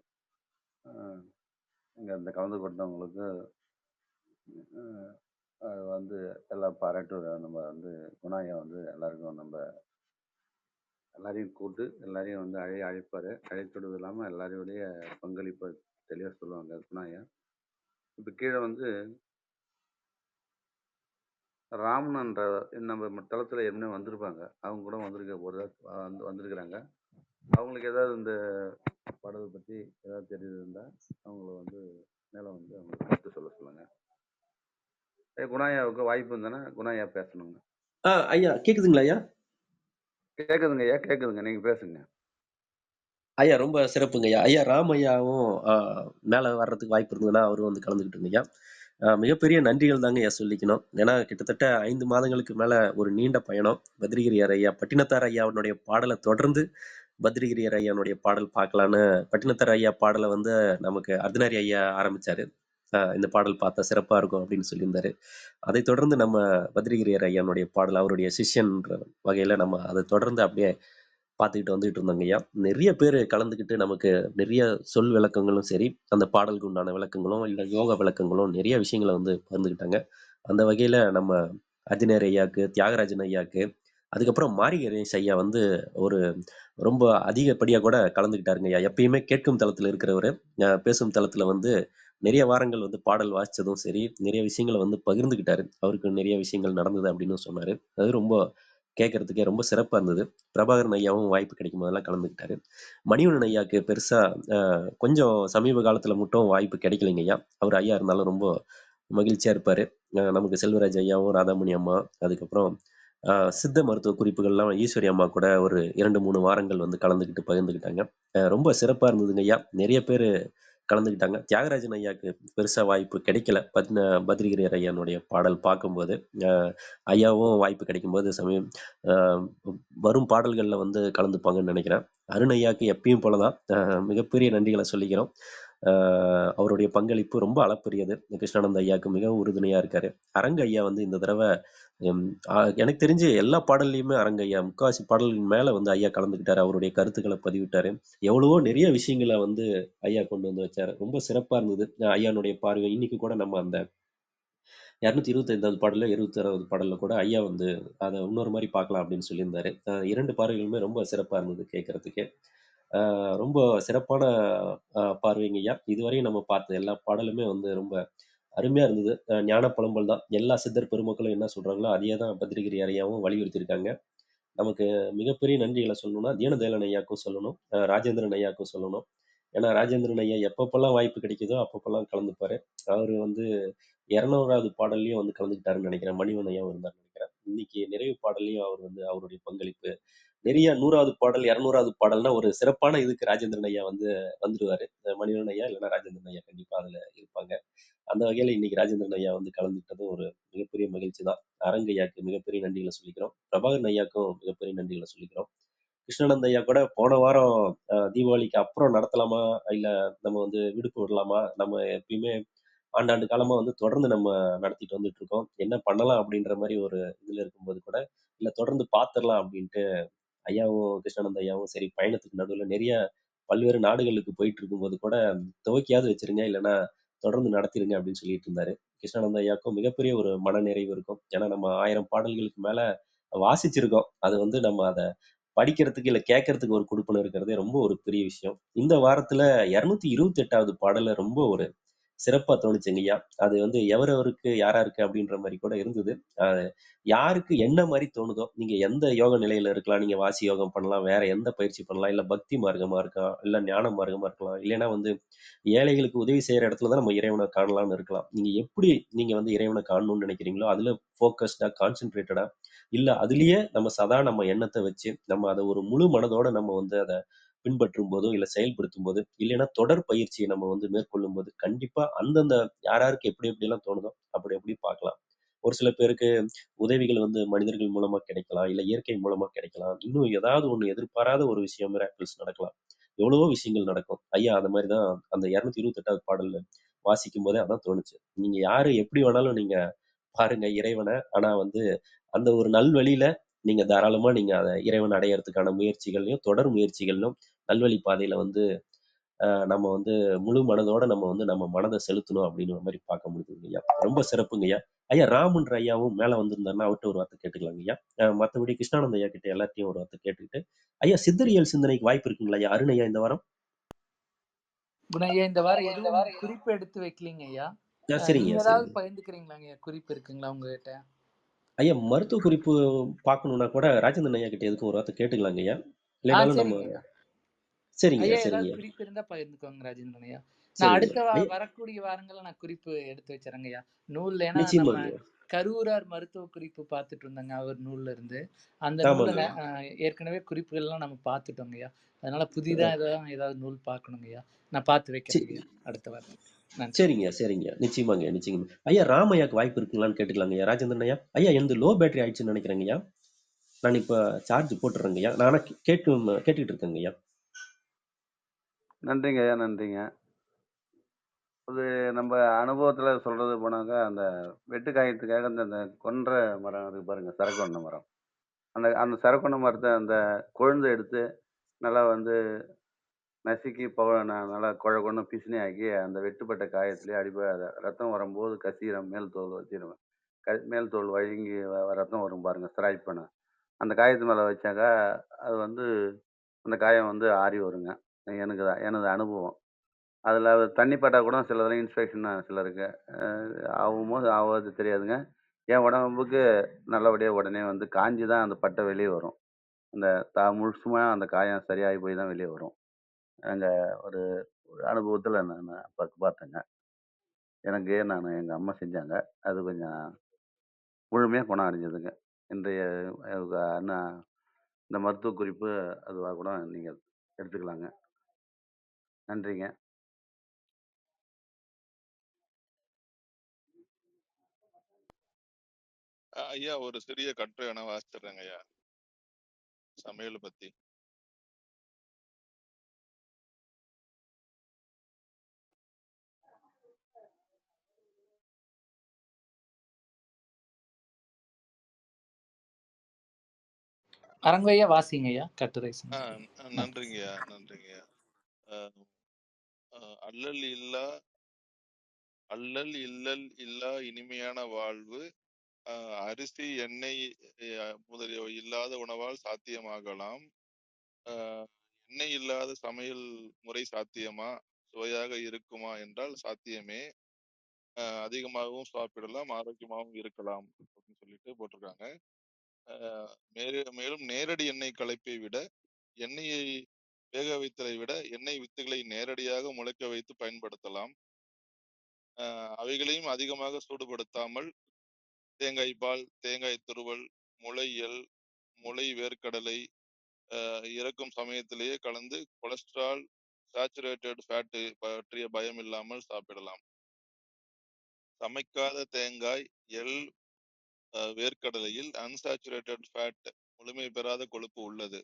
இங்கே இந்த கலந்து கொண்டவங்களுக்கு அது வந்து எல்லாம் பாராட்டு நம்ம வந்து குணாயா வந்து எல்லாருக்கும் நம்ம எல்லாரையும் கூப்பிட்டு எல்லாரையும் வந்து அழைப்பார். அழைத்தது இல்லாமல் எல்லாரையுடைய பங்களிப்பை தெளிவாக சொல்லுவாங்க குணாயா. இப்போ கீழே வந்து ராமன்ன்ற நம்ம தளத்தில் ஏற்கனவே வந்திருப்பாங்க. அவங்க கூட வந்திருக்கிறாங்க. அவங்களுக்கு ஏதாவது இந்த பாடலை பற்றி ஏதாவது தெரியுதுன்னா அவங்கள வந்து மேலே வந்து அவங்களுக்கு கருத்து சொல்லுங்க. குணாயாவுக்கு வாய்ப்பு இருந்தானே குணாயா பேசணுங்க. ஐயா கேக்குதுங்களா ஐயா? கேட்குதுங்க ஐயா, கேட்குதுங்க. நீங்கள் பேசுங்க ஐயா. ரொம்ப சிறப்புங்க ஐயா. ஐயா ராமையாவும் மேல வர்றதுக்கு வாய்ப்பு இருந்ததுன்னா அவரும் வந்து கலந்துக்கிட்டுங்க ஐயா. மிகப்பெரிய நன்றிகள் தாங்க ஐயா சொல்லிக்கணும். ஏன்னா கிட்டத்தட்ட 5 மாதங்களுக்கு மேல ஒரு நீண்ட பயணம். பத்ரிகிரியார் ஐயா பட்டினத்தார் ஐயாவுடைய பாடலை தொடர்ந்து பத்ரிகிரியார் ஐயானுடைய பாடல் பார்க்கலான்னு பட்டினத்தார் ஐயா பாடலை வந்து நமக்கு அர்த்தநாரி ஐயா ஆரம்பிச்சாரு. இந்த பாடல் பார்த்தா சிறப்பா இருக்கும் அப்படின்னு சொல்லியிருந்தாரு. அதை தொடர்ந்து நம்ம பத்ரிகிரியார் ஐயானுடைய பாடல் அவருடைய சிஷ்யன்ற வகையில நம்ம அதை தொடர்ந்து அப்படியே பார்த்துக்கிட்டு வந்துகிட்டு இருந்தாங்க ஐயா. நிறைய பேர் கலந்துக்கிட்டு நமக்கு நிறைய சொல் விளக்கங்களும் சரி, அந்த பாடலுக்கு உண்டான விளக்கங்களும் இல்லை யோகா விளக்கங்களும் நிறைய விஷயங்களை வந்து பகிர்ந்துக்கிட்டாங்க. அந்த வகையில நம்ம அர்ஜுனர் ஐயாக்கு, தியாகராஜன் ஐயாக்கு, அதுக்கப்புறம் மாரி கணேஷ் ஐயா வந்து ஒரு ரொம்ப அதிகப்படியா கூட கலந்துக்கிட்டாருங்க ஐயா. எப்பயுமே கேட்கும் தளத்துல இருக்கிறவரு, பேசும் தளத்துல வந்து நிறைய வாரங்கள் வந்து பாடல் வாசிச்சதும் சரி, நிறைய விஷயங்கள வந்து பகிர்ந்துக்கிட்டாரு. அவருக்கு நிறைய விஷயங்கள் நடந்தது அப்படின்னு சொன்னாரு. அது ரொம்ப கேட்கறதுக்கே ரொம்ப சிறப்பா இருந்தது. பிரபாகரன் ஐயாவும் வாய்ப்பு கிடைக்கும் போதெல்லாம் கலந்துக்கிட்டாரு. மணிவண்ணன் ஐயாக்கு பெருசா கொஞ்சம் சமீப காலத்துல மட்டும் வாய்ப்பு கிடைக்கலைங்க ஐயா. அவர் ஐயா இருந்தாலும் ரொம்ப மகிழ்ச்சியா இருப்பாரு. நமக்கு செல்வராஜ் ஐயாவும், ராதாமணி அம்மா, அதுக்கப்புறம் சித்த மருத்துவ குறிப்புகள்லாம் ஈஸ்வரி அம்மா கூட ஒரு 2, 3 வாரங்கள் வந்து கலந்துக்கிட்டு பகிர்ந்துக்கிட்டாங்க. ரொம்ப சிறப்பா இருந்ததுங்க ஐயா. நிறைய பேரு கலந்துக்கிட்டாங்க. தியாகராஜன் ஐயாக்கு பெருசா வாய்ப்பு கிடைக்கல. பத்ரிகிரியர் ஐயானுடைய பாடல் பார்க்கும்போது. அ ஐயாவும் வாய்ப்பு கிடைக்கும்போது அ வரும் பாடல்கள்ல வந்து கலந்துப்பாங்கன்னு நெனைக்கிறேன். அருண் ஐயாக்கு எப்பயும் போல தான் மிகப்பெரிய நன்றிகள சொல்லிக்கிறோம். அவருடைய பங்களிப்பு ரொம்ப அளப்பரியது. கிருஷ்ணானந்த ஐயாவுக்கு மிகவும் உறுதுணையா இருக்காரு. அரங்க ஐயா வந்து இந்த தடவ ம் அ எனக்கு தெரிஞ்சு எல்லா பாடல்லயுமே அரங்க ஐயா முக்காவாசி பாடல்கள் மேல வந்து ஐயா கலந்துக்கிட்டாரு. அவருடைய கருத்துக்கள பதிவிட்டாரு. எவ்வளவோ நிறைய விஷயங்கள வந்து ஐயா கொண்டு வந்து வச்சாரு. ரொம்ப சிறப்பா இருந்தது. ஐயானுடைய பார்வை இன்னைக்கு கூட நம்ம அந்த 225வது பாடல்ல, 26வது பாடல்ல கூட ஐயா வந்து அத இன்னொரு மாரி பார்க்கலாம் அப்படின்னு சொல்லியிருந்தாரு. 2 பார்வைகளுமே ரொம்ப சிறப்பா இருந்தது கேட்கறதுக்கே. ரொம்ப சிறப்பான பார்வைங்கய்யா. இதுவரையும் நம்ம பார்த்த எல்லா பாடலுமே வந்து ரொம்ப அருமையா இருந்தது. ஞான புலம்பல் தான். எல்லா சித்தர் பெருமக்களும் என்ன சொல்றாங்களோ, அதையே தான் பத்திரிகிரி ஐயாவும் வலியுறுத்தியிருக்காங்க. நமக்கு மிகப்பெரிய நன்றிகள சொல்லணும்னா, தீனதயாளன் ஐயாவுக்கும் சொல்லணும். ராஜேந்திரன் ஐயாவுக்கும் சொல்லணும். ஏன்னா, ராஜேந்திரன் ஐயா எப்பப்பலாம் வாய்ப்பு கிடைக்குதோ, அப்பப்பலாம் கலந்துப்பாரு. அவரு வந்து 200வது பாடல்லயும் வந்து கலந்துக்கிட்டாருன்னு நெனைக்கிறேன். மணிவண்ணன் ஐயாவும் இருந்தாருன்னு நெனைக்கிறேன். இன்னைக்கு நிறைவு பாடல்லயும் அவர் வந்து அவருடைய பங்களிப்பு நிறைய 100வது பாடல், 200வது பாடல்னா ஒரு சிறப்பான இதுக்கு ராஜேந்திரன் ஐயா வந்து வந்துருவாரு. மணிவண்ணன் ஐயா இல்லன்னா ராஜேந்திரன் ஐயா கண்டிப்பா அதுல இருப்பாங்க. அந்த வகையில இன்னைக்கு ராஜேந்திரன் ஐயா வந்து கலந்துக்கிட்டதும் ஒரு மிகப்பெரிய மகிழ்ச்சி தான். அரங்க ஐயாக்கு மிகப்பெரிய நன்றிகள சொல்லிக்கிறோம். பிரபாகரன் ஐயாக்கும் மிகப்பெரிய நன்றிகள சொல்லிக்கிறோம். கிருஷ்ணானந்த ஐயா கூட போன வாரம் தீபாவளிக்கு அப்புறம் நடத்தலாமா? இல்ல நம்ம வந்து விடுப்பு விடலாமா? நம்ம எப்பயுமே ஆண்டாண்டு காலமா வந்து தொடர்ந்து நம்ம நடத்திட்டு வந்துட்டு இருக்கோம். என்ன பண்ணலாம் அப்படின்ற மாரி ஒரு இதுல இருக்கும்போது கூட, இல்ல தொடர்ந்து பார்த்துரலாம் அப்படின்ட்டு ஐயாவும் கிருஷ்ணானந்த ஐயாவும் சரி பயணத்துக்கு நடுவுல நிறைய பல்வேறு நாடுகளுக்கு போயிட்டு இருக்கும்போது கூட துவக்கியாவது வச்சிருங்க இல்லைன்னா தொடர்ந்து நடத்திருங்க அப்படின்னு சொல்லிட்டு இருந்தாரு. கிருஷ்ணானந்த ஐயாவுக்கும் மிகப்பெரிய ஒரு மனநிறைவு இருக்கும். ஏன்னா நம்ம 1000 பாடல்களுக்கு மேல வாசிச்சிருக்கோம். அது வந்து நம்ம அத படிக்கிறதுக்கு இல்ல கேட்கறதுக்கு ஒரு குடுப்பன இருக்கிறதே ரொம்ப ஒரு பெரிய விஷயம். இந்த வாரத்துல 228வது பாடல ரொம்ப ஒரு சிறப்பா தோணுச்சுங்கய்யா. அது வந்து எவரவருக்கு யாராருக்கு அப்படின்ற மாரி கூட இருந்தது. அ யாருக்கு என்ன மாரி தோணுதோ, நீங்க எந்த யோக நிலையில இருக்கலாம். நீங்க வாசி யோகம் பண்ணலாம். வேற எந்த பயிற்சி பண்ணலாம். இல்ல பக்தி மார்க்கமா இருக்கலாம். இல்ல ஞான மார்க்கமா இருக்கலாம். இல்லைன்னா வந்து ஏழைகளுக்கு உதவி செய்யற இடத்துல தான் நம்ம இறைவன காணலாம்னு இருக்கலாம். நீங்க எப்படி நீங்க வந்து இறைவன காணணும்னு நினைக்கிறீங்களோ, அதுல ஃபோக்கஸ்டா, கான்சன்ட்ரேட்டடா இல்ல அதிலேயே நம்ம சதா நம்ம எண்ணத்த வச்சு, நம்ம அத ஒரு முழு மனதோட நம்ம வந்து அத பின்பற்றும்போதோ, இல்ல செயல்படுத்தும்போது, இல்லைன்னா தொடர் பயிற்சிய நம்ம வந்து மேற்கொள்ளும்போது, கண்டிப்பா அந்தந்த யாராருக்கு எப்படி எப்படிலாம் தோணுதோ, அப்படி அப்படி பார்க்கலாம். ஒரு சில பேருக்கு உதவிகள் வந்து மனிதர்கள் மூலமா கிடைக்கலாம், இல்ல இயற்கை மூலமா கிடைக்கலாம். இன்னும் ஏதாவது ஒண்ணு எதிர்பாராத ஒரு விஷயம் மிராக்கிள்ஸ் நடக்கலாம். எவ்வளவோ விஷயங்கள் நடக்கும். ஐயா அந்த மாரி தான் அந்த 228வது பாடல்ல வாசிக்கும்போதே அதான் தோணுச்சு. நீங்க யாரு எப்படி வேணாலும் நீங்க பாருங்க இறைவன. ஆனா வந்து அந்த ஒரு நல்வழியில நீங்க தாராளமா நீங்க அத இறைவன அடையறதுக்கான முயற்சிகள்லயும், தொடர் முயற்சிகளிலும் நல்வழி பாதையில வந்து நம்ம வந்து முழு மனதோட நம்ம வந்து நம்ம மனத செலுத்தணும் அப்படிங்கிற மாரி பார்க்க முடியுதுங்கய்யா. ரொம்ப சிறப்புங்கய்யா. ஐயா ராம்ன்ற ஐயாவும் மேல வந்திருந்தாருன்னா, அவர்ட்ட ஒரு வார்த்தை கேட்டுக்கலாங்கய்யா. மத்தபடி கிருஷ்ணானந்த ஐயா கிட்ட எல்லார்ட்டயும் ஒரு வார்த்தை கேட்டுக்கிட்டு, ஐயா சித்தரியல் சிந்தனைக்கு வாய்ப்பு இருக்குங்களா ஐயா? அருண் ஐயா இந்த வாரம்? குண ஐயா, இந்த வாரம் எதுவும் குறிப்பு எடுத்து வைக்கலீங்க ஐயா. நீங்க சரிங்கய்யா, ஏதாவது சரிங்க. பகிர்ந்துக்கிறீங்களா ஐயா? குறிப்பு இருக்குங்களா உங்ககிட்ட? ஐயா மருத்துவ குறிப்பு பார்க்கணும்னா கூட ராஜேந்திரன் ஐயா கிட்ட எதுக்கும் ஒரு வார்த்தை கேட்டுக்கலாங்கய்யா. இல்லைனாலும் நம்ம சரிங்க ஐயா. சரிங்கய்யா, ஐயா, ஏதாவது சரிங்கய்யா. குறிப்பு இருந்தா பகிர்ந்துக்கோங்க ராஜேந்திரன் ஐயா. நான் சரிங்கய்யா. அடுத்த ஐயா வரக்கூடிய வாரங்கள்ல நான் குறிப்பு எடுத்து வச்சுறேங்க ஐயா. நூல்ல ஏன்னா நம்ம நிச்சயமாங்கய்யா. கரூரார் மருத்துவ குறிப்பு பார்த்துட்டு இருந்தாங்க அவர் நூல்ல இருந்து. அந்த நூல்ல ஆமாங்கய்யா. ஏற்கனவே குறிப்புகள்லாம் நம்ம பார்த்துட்டோங்க ஐயா. அதனால புதிதா அ ஏதாவது நூல் பார்க்கணுங்க ஐயா. நான் பார்த்து சி வைக்கிறேங்க ஐயா அடுத்த வாரம். நன்றி. சரிங்கய்யா, சரிங்கய்யா. நிச்சயமாங்கய்யா, நிச்சயமா. ஐயா ராம் ஐயாக்கு வாய்ப்பு இருக்குங்களான்னு கேட்டுக்கலாங்கய்யா. ராஜேந்திரன் ஐயா. ஐயா எனது லோ பேட்டரி ஆயிடுச்சுன்னு நெனைக்கிறேங்கய்யா. நான் இப்ப சார்ஜ் போட்டுறேங்கய்யா. நான் ஆனா கேட்டுட்டு இருக்கேங்கய்யா. நன்றிங்க ஐயா, நன்றிங்க. அது நம்ம அனுபவத்துல சொல்றது போனாக்கா, அந்த வெட்டு காயத்துக்காக அந்த அந்த கொன்ற மரம் இருக்கு பாருங்க, சரக்கொன்ன மரம். அந்த அந்த சரக்கொன்ன மரத்த அந்த கொழுந்து எடுத்து நல்லா வந்து நசுக்கி நல்லா கொழ கொழன்னு பிசினி ஆக்கி, அந்த வெட்டுப்பட்ட காயத்திலேயே ரத்தம் வரும்போது கசியிற மேல் தோல் வச்சிருவேன். மேல் தோல் வழுங்கி ரத்தம் வரும் பாருங்க, ஸ்க்ராட்ச். அந்த காயத்து மேல வச்சாக்கா, அது வந்து அந்த காயம் வந்து ஆறி வருங்க. எனது அனுபவம். அதுல தண்ணி பட்டா கூட சிலதெல்லாம் இன்ஸ்பெக்ஷன் சிலருக்கு. அ ஆகுமோ ஆவாது தெரியாதுங்க. என் உடம்புக்கு நல்லபடியா உடனே வந்து காஞ்சு தான் அந்த பட்டை வெளிய வரும். அந்த முழுசுமா அந்த காயம் சரியாகி போய் தான் வெளிய வரும். நாங்க ஒரு ஒரு அனுபவத்துல நானு பார்த்தேங்க. எங்க அம்மா செஞ்சாங்க. அது கொஞ்சம் முழுமையா குணம் அடைஞ்சதுங்க. இன்றைய அண்ணா இந்த மருத்துவ குறிப்பு அதுவா கூட நீங்க எடுத்துக்கலாங்க. நன்றிங்க. ஐயா ஒரு சிறிய கட்டுரை வேணா வாசிச்சிடுறேங்க ஐயா, சமையல் பத்தி. அரங்கையா வாசிங்க ஐயா கட்டுரை ஆ சொன்னது. நன்றிங்கய்யா, நன்றிங்கய்யா. அஹ் அஹ் அல்லல் இல்லல் இல்லா இனிமையான வாழ்வு அரிசி எண்ணெய் முதலிய இல்லாத உணவால் சாத்தியமாகலாம். ஆஹ் எண்ணெய் இல்லாத சமையல் முறை சாத்தியமா, சுவையாக இருக்குமா என்றால் சாத்தியமே. அதிகமாகவும் சாப்பிடலாம், ஆரோக்கியமாகவும் இருக்கலாம் அப்படின்னு சொல்லிட்டு போட்டிருக்காங்க. மேலும் நேரடி எண்ணெய் கலப்பை விட எண்ணெயை வேக வைத்தலை விட எண்ணெய் வித்துகளை நேரடியாக முளைக்க வைத்து பயன்படுத்தலாம். அவைகளையும் அதிகமாக சூடுபடுத்தாமல் தேங்காய் பால், தேங்காய் துருவல், முளை எள், முளை வேர்க்கடலை இறக்கும் சமயத்திலேயே கலந்து கொலஸ்ட்ரால், சாச்சுரேட்டட் ஃபேட் பற்றிய பயம் இல்லாமல் சாப்பிடலாம். சமைக்காத தேங்காய், எள், வேர்க்கடலையில் அன்சாச்சுரேட்டட் ஃபேட் முழுமை பெறாத கொழுப்பு உள்ளது.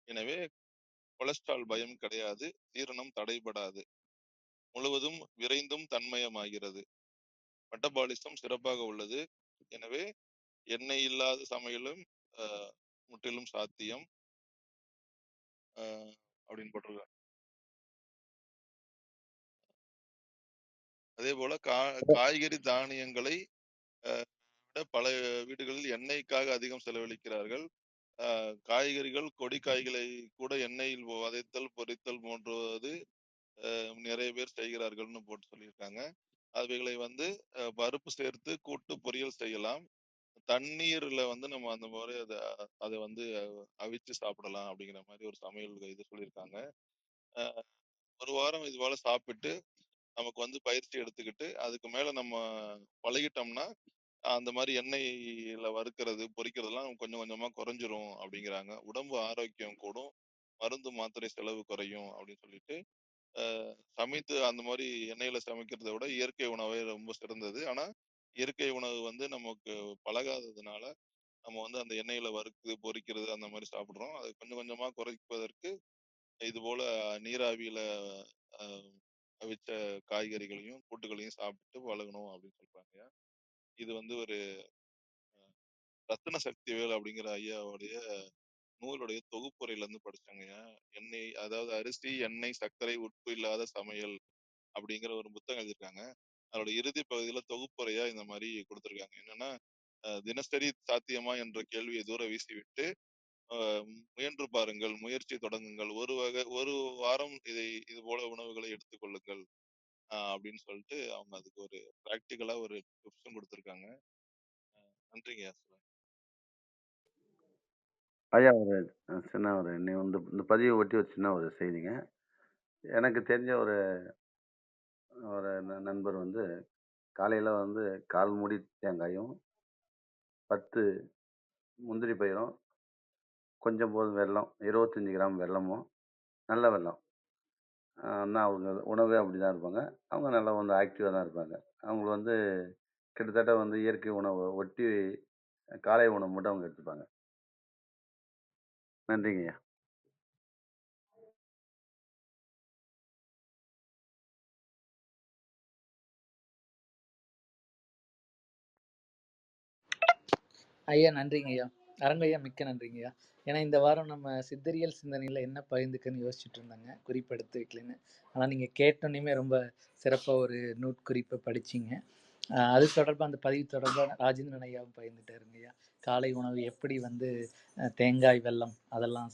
எனவே கொலஸ்ட்ரால் பயம் கிடையாது, ஜீரணம் தடைபடாது, முழுவதும் விரைந்தும் தன்மயமாகிறது, மெட்டபாலிசம் சிறப்பாக உள்ளது. எனவே எண்ணெய் இல்லாத சமையலும் முற்றிலும் சாத்தியம் அப்படின்னு போட்டிருக்காங்க. அதே போல காய்கறி தானியங்களை விட பல வீடுகளில் எண்ணெய்க்காக அதிகம் செலவழிக்கிறார்கள். காய்கறிகள், கொடி காய்களை கூட எண்ணெயில் வதைத்தல், பொரித்தல் போன்றது நிறைய பேர் செய்கிறார்கள்னு போட்டு சொல்லியிருக்காங்க. அவைகளை வந்து பருப்பு சேர்த்து கூட்டு பொரியல் செய்யலாம். தண்ணீர்ல வந்து நம்ம அந்த மாதிரி அதை வந்து அவிச்சு சாப்பிடலாம் அப்படிங்கிற மாதிரி ஒரு சமையல் இது சொல்லியிருக்காங்க. ஒரு வாரம் இது போல சாப்பிட்டு நமக்கு வந்து பயிற்சி எடுத்துக்கிட்டு அதுக்கு மேல நம்ம பழகிட்டோம்னா அந்த மாதிரி எண்ணெயில வறுக்கிறது, பொரிக்கிறதெல்லாம் கொஞ்சம் கொஞ்சமா குறைஞ்சிரும் அப்படிங்கிறாங்க. உடம்பு ஆரோக்கியம் கூடும், மருந்து மாத்திரை செலவு குறையும் அப்படின்னு சொல்லிட்டு சமைத்து அந்த மாதிரி எண்ணெயில சமைக்கிறதை விட இயற்கை உணவே ரொம்ப சிறந்தது. ஆனா இயற்கை உணவு வந்து நமக்கு பழகாததுனால நம்ம வந்து அந்த எண்ணெயில வறுத்து பொரிக்கிறது அந்த மாதிரி சாப்பிடுறோம். அது கொஞ்சம் கொஞ்சமா குறைப்பதற்கு இது போல நீராவியில அஹ், அவிச்ச காய்கறிகளையும் கூட்டுகளையும் சாப்பிட்டு பழகணும் அப்படின்னு சொல்றாங்க. இது வந்து ஒரு ரத்தின சக்திவேல் அப்படிங்கிற ஐயாவுடைய நூலுடைய தொகுப்புரையில இருந்து படிச்சாங்கய்யா. எண்ணெய், அதாவது அரிசி, எண்ணெய், சர்க்கரை, உப்பு இல்லாத சமையல் அப்படிங்கிற ஒரு புத்தகம் எழுதியிருக்காங்க. அதோட இறுதி பகுதியில தொகுப்புரையா இந்த மாதிரி கொடுத்திருக்காங்க. என்னன்னா, தினசரி சாத்தியமா என்ற கேள்வியை தூர வீசிவிட்டு அஹ், முயன்று பாருங்கள், முயற்சி தொடங்குங்கள், ஒரு வாரம் இது போல உணவுகளை எடுத்துக்கொள்ளுங்கள் அப்படின்னு சொல்லிட்டு அவங்க அதுக்கு ஒரு பிராக்டிக்கலா ஒரு டிப்ஸும் கொடுத்திருக்காங்க. நன்றிங்க. ஐயா ஒரு சின்ன ஒரு நீ வந்து இந்த பதிவை ஒட்டி ஒரு சின்ன ஒரு செய்திங்க. எனக்கு தெரிஞ்ச ஒரு ஒரு நண்பர் வந்து காலையில் வந்து 1/4 மூடி தேங்காயும் 10 முந்திரி பயிரும் கொஞ்சம் போதும் வெல்லம் 25 கிராம் வெல்லமும் நல்ல வெல்லம் தான் அவங்க உணவே அப்படி தான் இருப்பாங்க. அவங்க நல்லா வந்து ஆக்டிவாக தான் இருப்பாங்க. அவங்க வந்து கிட்டத்தட்ட வந்து இயற்கை உணவை ஒட்டி காலை உணவு மட்டும் அவங்க எடுத்துப்பாங்க. நன்றிங்கய்யா. ஐயா நன்றிங்க ஐயா. அரங்கையா மிக்க நன்றிங்க ஐயா. ஏன்னா இந்த வாரம் நம்ம சித்தரியல் சிந்தனையில் என்ன பகிர்ந்துக்குன்னு யோசிச்சுட்டு இருந்தாங்க, குறிப்பெடுத்து வைக்கலன்னு. ஆனால் நீங்கள் கேட்டோன்னே ரொம்ப சிறப்பாக ஒரு நூட்குறிப்பை படிச்சிங்க. அது தொடர்பாக அந்த பதிவு தொடர்பாக ராஜேந்திரன் ஐயாவும் பகிர்ந்துட்டாருங்க ஐயா. காலை உணவு எப்படி வந்து தேங்காய் வெல்லம் அதெல்லாம்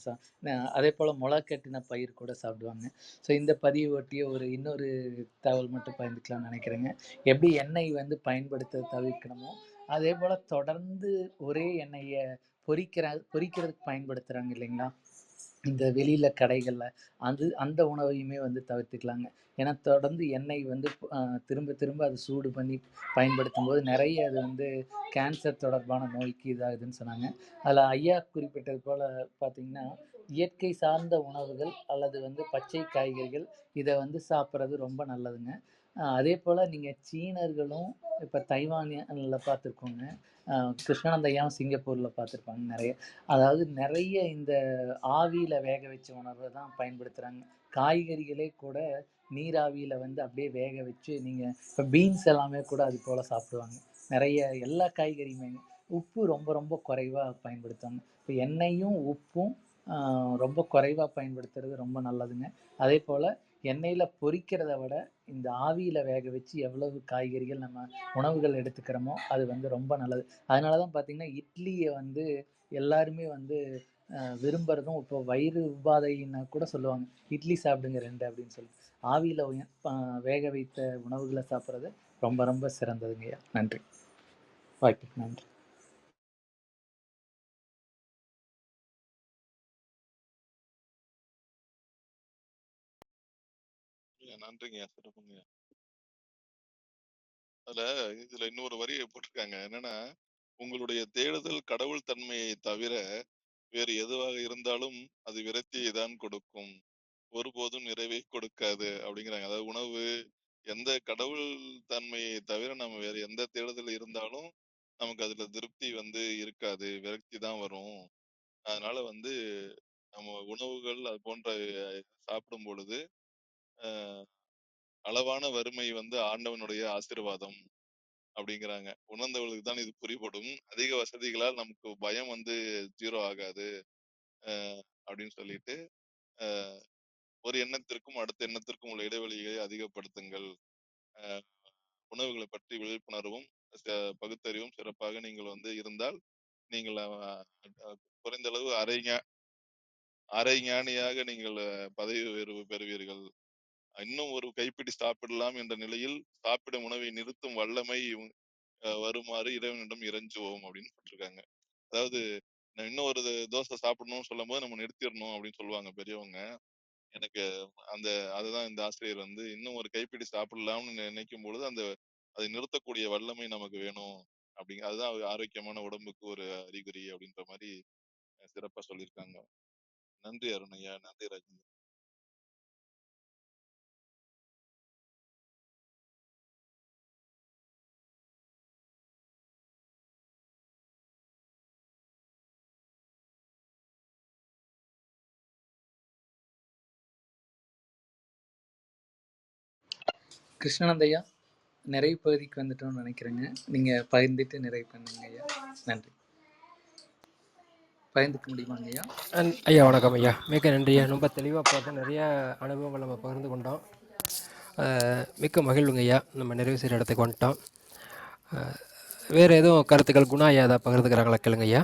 அதே போல் முளை கட்டின பயிர் கூட சாப்பிடுவாங்க. ஸோ இந்த பதிவு ஒட்டிய இன்னொரு தகவல் மட்டும் பகிர்ந்துக்கலாம்னு நினைக்கிறேங்க. எப்படி எண்ணெய் வந்து பயன்படுத்த தவிர்க்கணுமோ அதே போல் தொடர்ந்து ஒரே எண்ணெயை பொரிக்கிறதுக்கு பயன்படுத்துகிறாங்க இல்லைங்களா இந்த வெளியில் கடைகளில், அந்த உணவையுமே வந்து தவிர்த்துக்கலாங்க. ஏன்னா தொடர்ந்து எண்ணெய் வந்து திரும்ப திரும்ப அது சூடு பண்ணி பயன்படுத்தும் போது நிறைய அது வந்து கேன்சர் தொடர்பான நோய்க்கு இதாகுதுன்னு சொன்னாங்க. அதில் ஐயா குறிப்பிட்டது போல் பார்த்திங்கன்னா, இயற்கை சார்ந்த உணவுகள் அல்லது வந்து பச்சை காய்கறிகள் இதை வந்து சாப்பிட்றது ரொம்ப நல்லதுங்க. அதே போல் நீங்கள் சீனர்களும் இப்போ தைவானில் பார்த்துருக்கோங்க, கிருஷ்ணானந்த ஐயாவும் சிங்கப்பூரில் பார்த்துருப்பாங்க நிறைய. அதாவது நிறைய இந்த ஆவியில வேக வச்ச உணவை தான் பயன்படுத்துகிறாங்க. காய்கறிகளே கூட நீராவியில் வந்து அப்படியே வேக வச்சு நீங்கள் இப்போ பீன்ஸ் எல்லாமே கூட அது போல் சாப்பிடுவாங்க. நிறைய எல்லா காய்கறியுமே உப்பு ரொம்ப ரொம்ப குறைவாக பயன்படுத்துவாங்க. இப்போ எண்ணெயும் உப்பும் ரொம்ப குறைவாக பயன்படுத்துறது ரொம்ப நல்லதுங்க. அதே போல் எண்ணெயில் பொரிக்கிறத விட இந்த ஆவியில் வேக வச்சு எவ்வளவு காய்கறிகள் நம்ம உணவுகள் எடுத்துக்கிறோமோ அது வந்து ரொம்ப நல்லது. அதனால தான் பார்த்திங்கன்னா இட்லியை வந்து எல்லாருமே வந்து விரும்புகிறதும் இப்போ வயிறு உபாதைன்னு கூட சொல்லுவாங்க, இட்லி சாப்பிடுங்க 2 அப்படின்னு சொல்லி. ஆவியில் வேக வைத்த உணவுகளை சாப்பிட்றது ரொம்ப ரொம்ப சிறந்ததுங்கய்யா. நன்றி, வாய்ப்புக்கு நன்றி. நன்றிங்க, சிறப்புங்க. அதுல இதுல இன்னொரு வரியை போட்டிருக்காங்க. என்னன்னா, உங்களுடைய தேடுதல் கடவுள் தன்மையை தவிர வேறு எதுவாக இருந்தாலும் அது விரக்தியை தான் கொடுக்கும், ஒருபோதும் நிறைவை கொடுக்காது அப்படிங்கிறாங்க. அதாவது உணவு எந்த கடவுள் தன்மையை தவிர நம்ம வேற எந்த தேடுதல் இருந்தாலும் நமக்கு அதுல திருப்தி வந்து இருக்காது, விரக்தி தான் வரும். அதனால வந்து நம்ம உணவுகள் அது போன்ற சாப்பிடும் பொழுது அளவான வறுமை வந்து ஆண்டவனுடைய ஆசீர்வாதம் அப்படிங்கிறாங்க. உணர்ந்தவர்களுக்கு தான் இது புரிபடும். அதிக வசதிகளால் நமக்கு பயம் வந்து ஜீரோ ஆகாது அப்படின்னு சொல்லிட்டு, ஒரு எண்ணத்திற்கும் அடுத்த எண்ணத்திற்கும் உள்ள இடைவெளியை அதிகப்படுத்துங்கள். உணவுகளை பற்றி விழிப்புணர்வும் பகுத்தறிவும் சிறப்பாக நீங்கள் வந்து இருந்தால் நீங்கள் குறைந்த அளவு அரை ஞானியாக நீங்கள் பதவி உயர்வு பெறுவீர்கள். இன்னும் ஒரு கைப்பிடி சாப்பிடலாம் என்ற நிலையில் சாப்பிடும் உணவை நிறுத்தும் வல்லமை வருமாறு இறைவனிடம் இறைஞ்சுவோம் அப்படின்னு போட்டிருக்காங்க. அதாவது இன்னும் ஒரு தோசை சாப்பிடணும்னு சொல்லும் போது நம்ம நிறுத்திடணும் அப்படின்னு சொல்லுவாங்க பெரியவங்க. எனக்கு அதுதான் இந்த ஆசிரியர் வந்து இன்னும் ஒரு கைப்பிடி சாப்பிடலாம்னு நினைக்கும் பொழுது அதை நிறுத்தக்கூடிய வல்லமை நமக்கு வேணும் அப்படிங்க. அதுதான் ஆரோக்கியமான உடம்புக்கு ஒரு அறிகுறி அப்படின்ற மாதிரி சிறப்பா சொல்லியிருக்காங்க. நன்றி அருணையா, நன்றி ராஜேந்திரன். கிருஷ்ணானந்த் ஐயா, நிறைவு பகுதிக்கு வந்துட்டோம்னு நினைக்கிறேங்க. நீங்கள் பகிர்ந்துட்டு நிறைவு பண்ணுங்க ஐயா. நன்றி. பகிர்ந்துக்க முடியுமாங்க ஐயா? ஐயா வணக்கம் ஐயா, மிக்க நன்றி ஐயா. ரொம்ப தெளிவாக பார்த்து நிறைய அனுபவங்கள் நம்ம பகிர்ந்து கொண்டோம். மிக்க மகிழ்வுங்க ஐயா. நம்ம நிறைவு செய்கிற இடத்துக்கு வந்துட்டோம். வேறு எதுவும் கருத்துக்கள் குணா ஐயா ஏதாவது பகிர்ந்துக்கிறாங்களா கேளுங்க ஐயா.